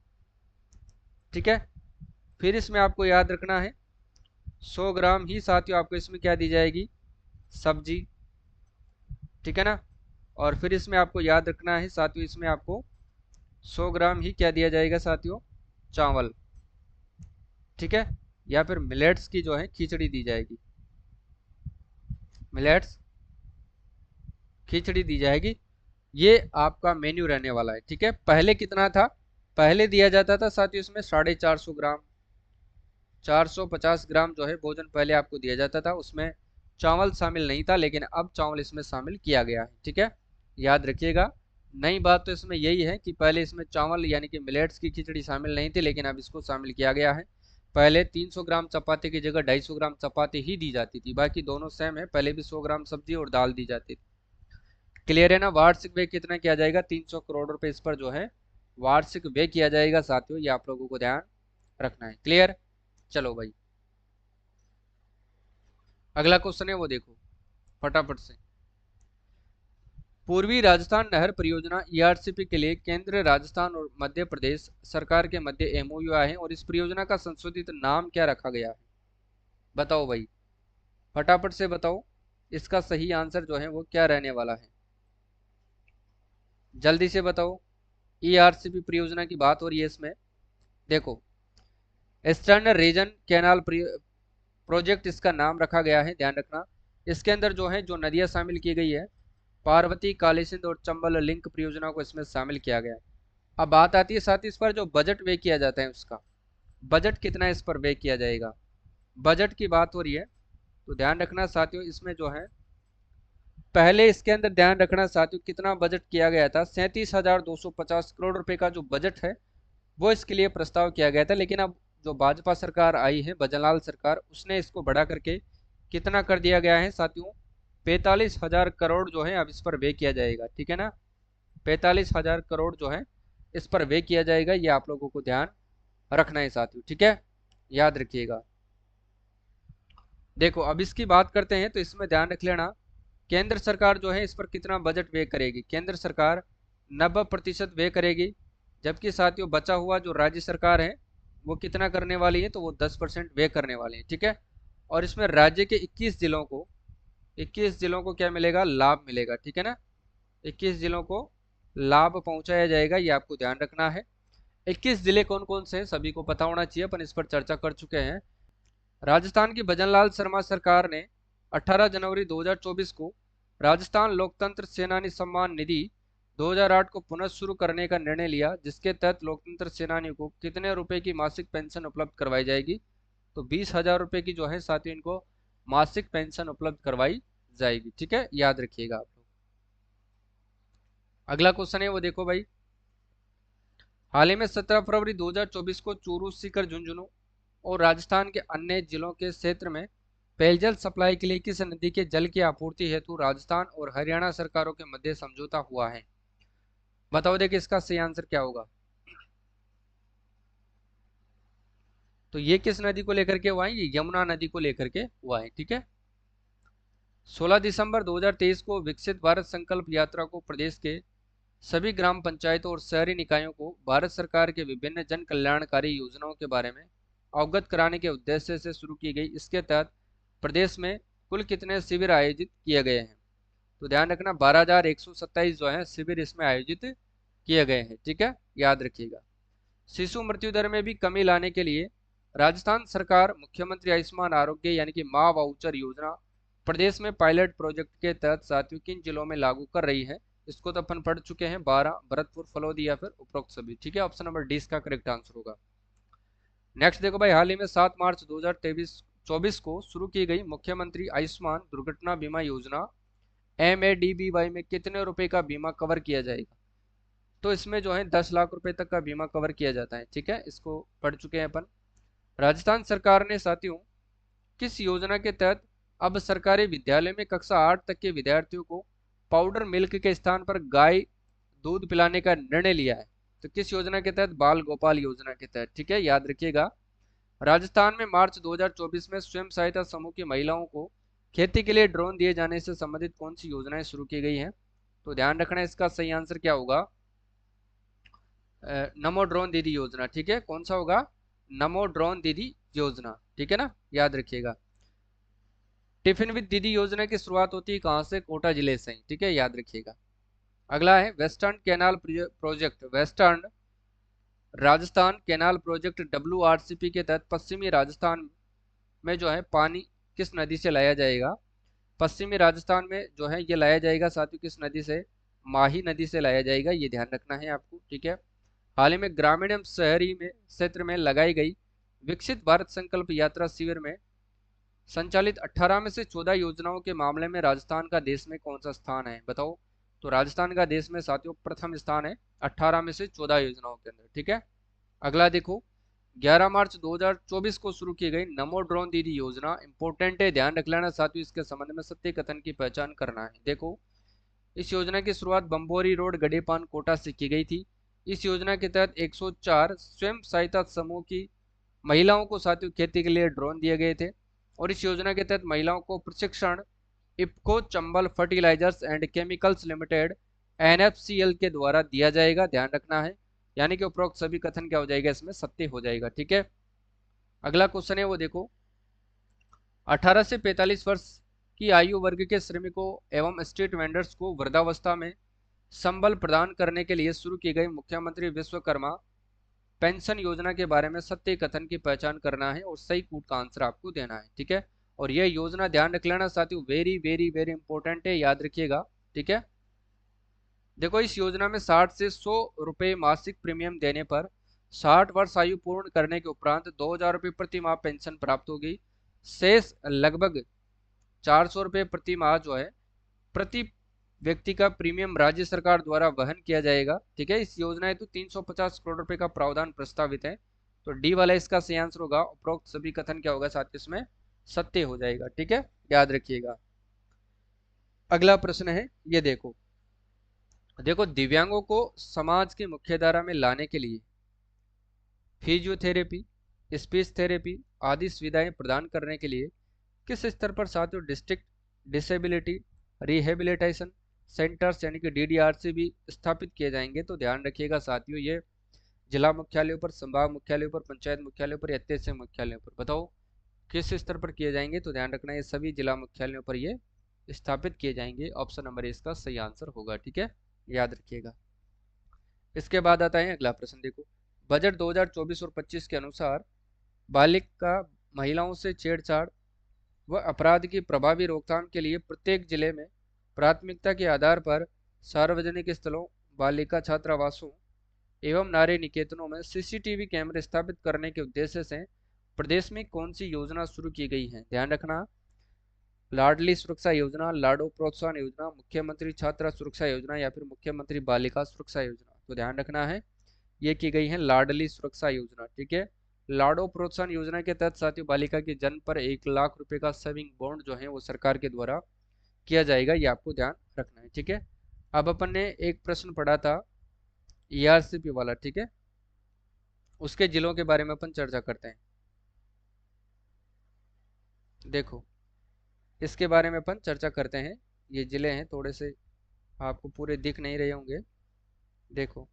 ठीक है, फिर इसमें आपको याद रखना है 100 ग्राम ही साथियों आपको इसमें क्या दी जाएगी? सब्जी। ठीक है ना, और फिर इसमें आपको याद रखना है साथियों इसमें आपको 100 ग्राम ही क्या दिया जाएगा साथियों? चावल। ठीक है, या फिर मिलेट्स की जो है खिचड़ी दी जाएगी, मिलेट्स खिचड़ी दी जाएगी। ये आपका मेन्यू रहने वाला है। ठीक है, पहले कितना था? पहले दिया जाता था साथियों इसमें 450 ग्राम, 450 ग्राम जो है भोजन पहले आपको दिया जाता था, उसमें चावल शामिल नहीं था, लेकिन अब चावल इसमें शामिल किया गया है। ठीक है, याद रखिएगा। नई बात तो इसमें यही है कि पहले इसमें चावल यानी कि मिलेट्स की खिचड़ी शामिल नहीं थी, लेकिन अब इसको शामिल किया गया है। पहले 300 ग्राम चपाती की जगह 250 ग्राम चपाती ही दी जाती थी, बाकी दोनों सेम है, पहले भी 100 ग्राम सब्जी और दाल दी जाती थी। क्लियर है ना? वार्षिक व्यय कितना किया जाएगा? 300 करोड़ रुपए इस पर जो है वार्षिक व्यय किया जाएगा साथियों, ये आप लोगों को ध्यान रखना है। क्लियर? चलो भाई अगला क्वेश्चन है वो देखो फटाफट से। पूर्वी राजस्थान नहर परियोजना ईआरसीपी के लिए केंद्र, राजस्थान और मध्य प्रदेश सरकार के मध्य एमओयू है और इस परियोजना का संशोधित नाम क्या रखा गया है? बताओ भाई, फटाफट से बताओ, इसका सही आंसर जो है वो क्या रहने वाला है? जल्दी से बताओ। ईआरसीपी परियोजना की बात हो रही है इसमें। देखो, ईस्टर्न रीजन कैनाल प्रोजेक्ट इसका नाम रखा गया है, ध्यान रखना। इसके अंदर जो है जो नदियां शामिल की गई है, पार्वती, कालीसिंध और चंबल लिंक परियोजना को इसमें शामिल किया गया है। अब बात आती है साथ ही इस पर जो बजट व्यय किया जाता है उसका, बजट कितना इस पर व्यय किया जाएगा, बजट की बात हो रही है। तो ध्यान रखना साथियों, इसमें जो है पहले इसके अंदर ध्यान रखना साथियों, कितना बजट किया गया था, 37,250 करोड़ रुपए का जो बजट है वो इसके लिए प्रस्ताव किया गया था। लेकिन अब जो भाजपा सरकार आई है, भजनलाल सरकार, उसने इसको बढ़ा करके कितना कर दिया गया है साथियों, 45,000 करोड़ जो है अब इस पर व्यय किया जाएगा। ठीक है ना, 45,000 करोड़ जो है इस पर व्यय किया जाएगा, ये आप लोगों को ध्यान रखना है साथियों। ठीक है, याद रखिएगा। देखो, अब इसकी बात करते हैं तो इसमें ध्यान रख लेना, केंद्र सरकार जो है इस पर कितना बजट व्यय करेगी। केंद्र सरकार 90% व्यय करेगी, जबकि साथियों बचा हुआ जो राज्य सरकार है वो कितना करने वाली है, तो वो 10% व्यय करने वाली है। ठीक है, और इसमें राज्य के 21 जिलों को क्या मिलेगा, लाभ मिलेगा। ठीक है ना, 21 जिलों को लाभ पहुंचाया जाएगा, ये आपको ध्यान रखना है। 21 जिले कौन कौन से हैं सभी को पता होना चाहिए, अपन इस पर चर्चा कर चुके हैं। राजस्थान की भजनलाल शर्मा सरकार ने 18 जनवरी 2024 को राजस्थान लोकतंत्र सेनानी सम्मान निधि 2008 को पुनः शुरू करने का निर्णय लिया, जिसके तहत लोकतंत्र सेनानियों को कितने रुपए की मासिक पेंशन उपलब्ध करवाई जाएगी, तो 20,000 रुपए की जो है साथियों इनको मासिक पेंशन उपलब्ध करवाई जाएगी। ठीक है, याद रखिएगा आप लोग। अगला क्वेश्चन है वो देखो भाई, हाल ही में 17 फरवरी 2024 को चूरू, सीकर, झुंझुनू और राजस्थान के अन्य जिलों के क्षेत्र में पेयजल सप्लाई के लिए किस नदी के जल की आपूर्ति हेतु राजस्थान और हरियाणा सरकारों के मध्य समझौता हुआ है? बताओ, देखिए इसका सही आंसर क्या होगा। तो ये किस नदी को लेकर के हुआ है, ये यमुना नदी को लेकर के हुआ है। ठीक है, 16 दिसंबर 2023 को विकसित भारत संकल्प यात्रा को प्रदेश के सभी ग्राम पंचायतों और शहरी निकायों को भारत सरकार के विभिन्न जन कल्याणकारी योजनाओं के बारे में अवगत कराने के उद्देश्य से शुरू की गई। इसके तहत प्रदेश में कुल कितने शिविर आयोजित किए गए हैं? तो ध्यान रखना, 12,127 जो है शिविर इसमें आयोजित किए गए हैं। ठीक है, याद रखिएगा। शिशु मृत्यु दर में भी कमी लाने के लिए राजस्थान सरकार मुख्यमंत्री आयुष्मान आरोग्य यानी कि माँ वाउचर योजना प्रदेश में पायलट प्रोजेक्ट के तहत साथियों किन जिलों में लागू कर रही है? इसको तो अपन पढ़ चुके हैं, 12, भरतपुर, फलोदी या फिर उपरोक्त सभी। ठीक है, ऑप्शन नंबर डी इसका करेक्ट आंसर होगा। नेक्स्ट देखो भाई, हाल ही में 7 मार्च 2024 को शुरू की गई मुख्यमंत्री आयुष्मान दुर्घटना बीमा योजना MADBY में कितने रुपए का बीमा कवर किया जाएगा? तो इसमें जो है 10 लाख रुपए तक का बीमा कवर किया जाता है। ठीक है, इसको पढ़ चुके हैं अपन। राजस्थान सरकार ने साथियों किस योजना के तहत अब सरकारी विद्यालय में कक्षा 8 तक के विद्यार्थियों को पाउडर मिल्क के स्थान पर गाय दूध पिलाने का निर्णय लिया है? तो किस योजना के तहत? बाल गोपाल योजना के तहत। ठीक है, याद रखिएगा। राजस्थान में मार्च 2024 में स्वयं सहायता समूह की महिलाओं को खेती के लिए ड्रोन दिए जाने से संबंधित कौन सी योजनाएं शुरू की गई हैं? तो ध्यान रखना, इसका सही आंसर क्या होगा, नमो ड्रोन दीदी योजना। ठीक है, कौन सा होगा? नमो ड्रोन दीदी योजना। ठीक है ना, याद रखिएगा। टिफिन विद दीदी योजना की शुरुआत होती है कहां से? कोटा जिले से। ठीक है, याद रखिएगा। अगला है western canal project, western Rajasthan canal project WRCP के तहत पश्चिमी राजस्थान में जो है पानी किस नदी से लाया जाएगा? पश्चिमी राजस्थान में जो है ये लाया जाएगा साथियों किस नदी से? माही नदी से लाया जाएगा, ये ध्यान रखना है आपको। ठीक है, हाल ही में ग्रामीण एवं शहरी में क्षेत्र में लगाई गई विकसित भारत संकल्प यात्रा शिविर में संचालित 18 में से 14 योजनाओं के मामले में राजस्थान का देश में कौन सा स्थान है? बताओ। तो राजस्थान का देश में साथियों प्रथम स्थान है 18 में से 14 योजनाओं के अंदर। ठीक है, अगला देखो, 11 मार्च 2024 को शुरू की गई नमो ड्रोन दीदी योजना इंपोर्टेंट है, ध्यान रख लेना साथियों, इसके संबंध में सत्य कथन की पहचान करना है। देखो, इस योजना की शुरुआत बम्बोरी रोड, गडेपान, कोटा से की गई थी। इस योजना के तहत 104 स्वयं सहायता समूह की महिलाओं को साथियों खेती के लिए ड्रोन दिए गए थे और इस योजना के तहत महिलाओं को प्रशिक्षण IFFCO Chambal fertilizers and chemicals limited NFCL के द्वारा दिया जाएगा, ध्यान रखना है। यानी कि उपरोक्त सभी कथन क्या हो जाएगा, इसमें सत्य हो जाएगा। ठीक है, अगला क्वेश्चन है वो देखो, 18 से 45 वर्ष की आयु वर्ग के श्रमिकों एवं स्ट्रीट वेंडर्स को वृद्धावस्था में संबल प्रदान करने के लिए शुरू की गई मुख्यमंत्री विश्वकर्मा पेंशन योजना के बारे में सत्य कथन की पहचान करना है और सही कूट का आंसर आपको देना है। ठीक है, और यह योजना ध्यान रख लेना साथियों, वेरी वेरी वेरी इंपॉर्टेंट है, याद रखिएगा। ठीक है, देखो इस योजना में 60 से 100 रुपये मासिक प्रीमियम देने पर 60 वर्ष आयु पूर्ण करने के उपरांत 2000 रुपये प्रति माह पेंशन प्राप्त होगी। शेष लगभग 400 रुपये प्रति माह जो है प्रति व्यक्ति का प्रीमियम राज्य सरकार द्वारा वहन किया जाएगा। ठीक है, इस योजना हेतु 350 करोड़ रुपए का प्रावधान प्रस्तावित है। तो डी वाला इसका सही आंसर होगा। उपरोक्त सभी कथन क्या होगा साथ इसमें सत्य हो जाएगा। ठीक है, याद रखिएगा। अगला प्रश्न है ये देखो, देखो दिव्यांगों को समाज की मुख्यधारा में लाने के लिए फिजियोथेरेपी, स्पीच थेरेपी आदि सुविधाएं प्रदान करने के लिए किस स्तर पर साथियों डिस्ट्रिक्ट डिसेबिलिटी रिहेबिलिटेशन सेंटर्स यानी कि DDRC भी स्थापित किए जाएंगे। तो ध्यान रखिएगा साथियों, ये जिला मुख्यालयों पर, संभाग मुख्यालयों पर, पंचायत मुख्यालयों पर या तहसील मुख्यालयों पर, बताओ किस स्तर पर किए जाएंगे। तो ध्यान रखना ये सभी जिला मुख्यालयों पर ये स्थापित किए जाएंगे। ऑप्शन नंबर इसका सही आंसर होगा। ठीक है, याद रखिएगा। इसके बाद आता है अगला प्रश्न, देखो बजट 2024 और 25 के अनुसार बालिका महिलाओं से छेड़छाड़ व अपराध की प्रभावी रोकथाम के लिए प्रत्येक जिले में प्राथमिकता के आधार पर सार्वजनिक स्थलों, बालिका छात्रावासों एवं नारी निकेतनों में CCTV कैमरे स्थापित करने के उद्देश्य से प्रदेश में कौन सी योजना शुरू की गई है। ध्यान रखना, लाडली सुरक्षा योजना, लाडो प्रोत्साहन योजना, मुख्यमंत्री छात्रा सुरक्षा योजना या फिर मुख्यमंत्री बालिका सुरक्षा योजना। तो ध्यान रखना है ये की गई है लाडली सुरक्षा योजना। ठीक है, लाडो प्रोत्साहन योजना के तहत साथियों बालिका के जन्म पर 1 लाख रुपए का सेविंग बॉन्ड जो है वो सरकार के द्वारा किया जाएगा, ये आपको ध्यान रखना है। ठीक है, अब अपन ने एक प्रश्न पढ़ा था ERCP वाला। ठीक है, उसके जिलों के बारे में अपन चर्चा करते हैं। देखो इसके बारे में अपन चर्चा करते हैं। ये जिले हैं, थोड़े से आपको पूरे दिख नहीं रहे होंगे। देखो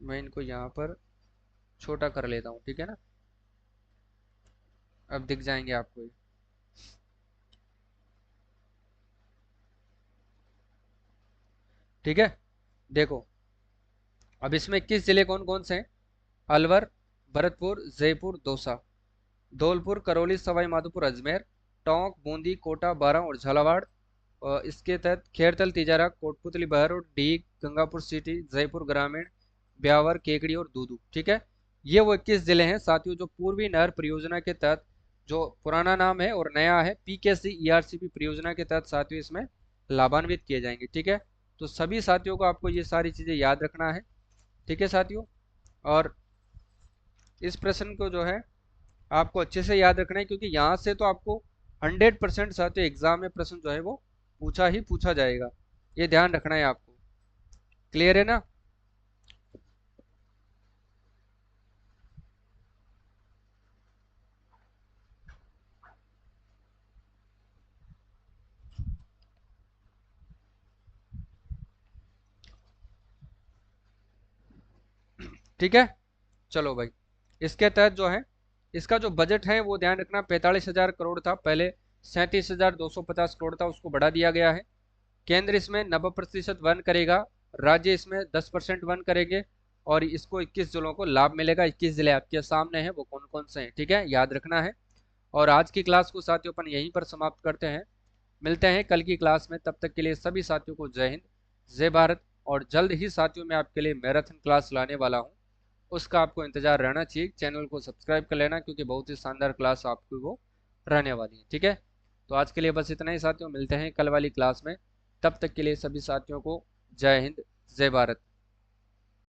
मैं इनको यहाँ पर छोटा कर लेता हूँ। ठीक है ना, अब दिख जाएंगे आपको ये। ठीक है, देखो अब इसमें 21 जिले कौन कौन से हैं, अलवर, भरतपुर, जयपुर, दौसा, धौलपुर, करौली, सवाई माधोपुर, अजमेर, टोंक, बूंदी, कोटा, बारां और झालावाड़। और इसके तहत खेरतल, तिजारा, कोटपुतली, बहरोड, डीग, गंगापुर सिटी, जयपुर ग्रामीण, ब्यावर, केकड़ी और दूदू। ठीक है, ये वो 21 जिले हैं साथियों जो पूर्वी नहर परियोजना के तहत, जो पुराना नाम है और नया है PKC ERCP परियोजना के तहत साथियों इसमें लाभान्वित किए जाएंगे। ठीक है, तो सभी साथियों को आपको ये सारी चीजें याद रखना है। ठीक है साथियों, और इस प्रश्न को जो है आपको अच्छे से याद रखना है क्योंकि यहाँ से तो आपको 100% साथियों एग्जाम में प्रश्न जो है वो पूछा ही पूछा जाएगा, ये ध्यान रखना है आपको। क्लियर है ना। ठीक है, चलो भाई, इसके तहत जो है इसका जो बजट है वो ध्यान रखना 45,000 करोड़ था, पहले 37,250 करोड़ था, उसको बढ़ा दिया गया है। केंद्र इसमें 90% वन करेगा, राज्य इसमें 10% वन करेंगे और इसको 21 जिलों को लाभ मिलेगा। 21 जिले आपके सामने हैं, वो कौन कौन से हैं। ठीक है, याद रखना है। और आज की क्लास को साथियों अपन यहीं पर समाप्त करते हैं, मिलते हैं कल की क्लास में। तब तक के लिए सभी साथियों को जय हिंद, जय भारत। और जल्द ही साथियों मैं आपके लिए मैराथन क्लास लाने वाला हूँ, उसका आपको इंतजार रहना चाहिए। चैनल को सब्सक्राइब कर लेना क्योंकि बहुत ही शानदार क्लास आपको वो रहने वाली है। ठीक है, तो आज के लिए बस इतना ही साथियों, मिलते हैं कल वाली क्लास में। तब तक के लिए सभी साथियों को जय हिंद, जय भारत।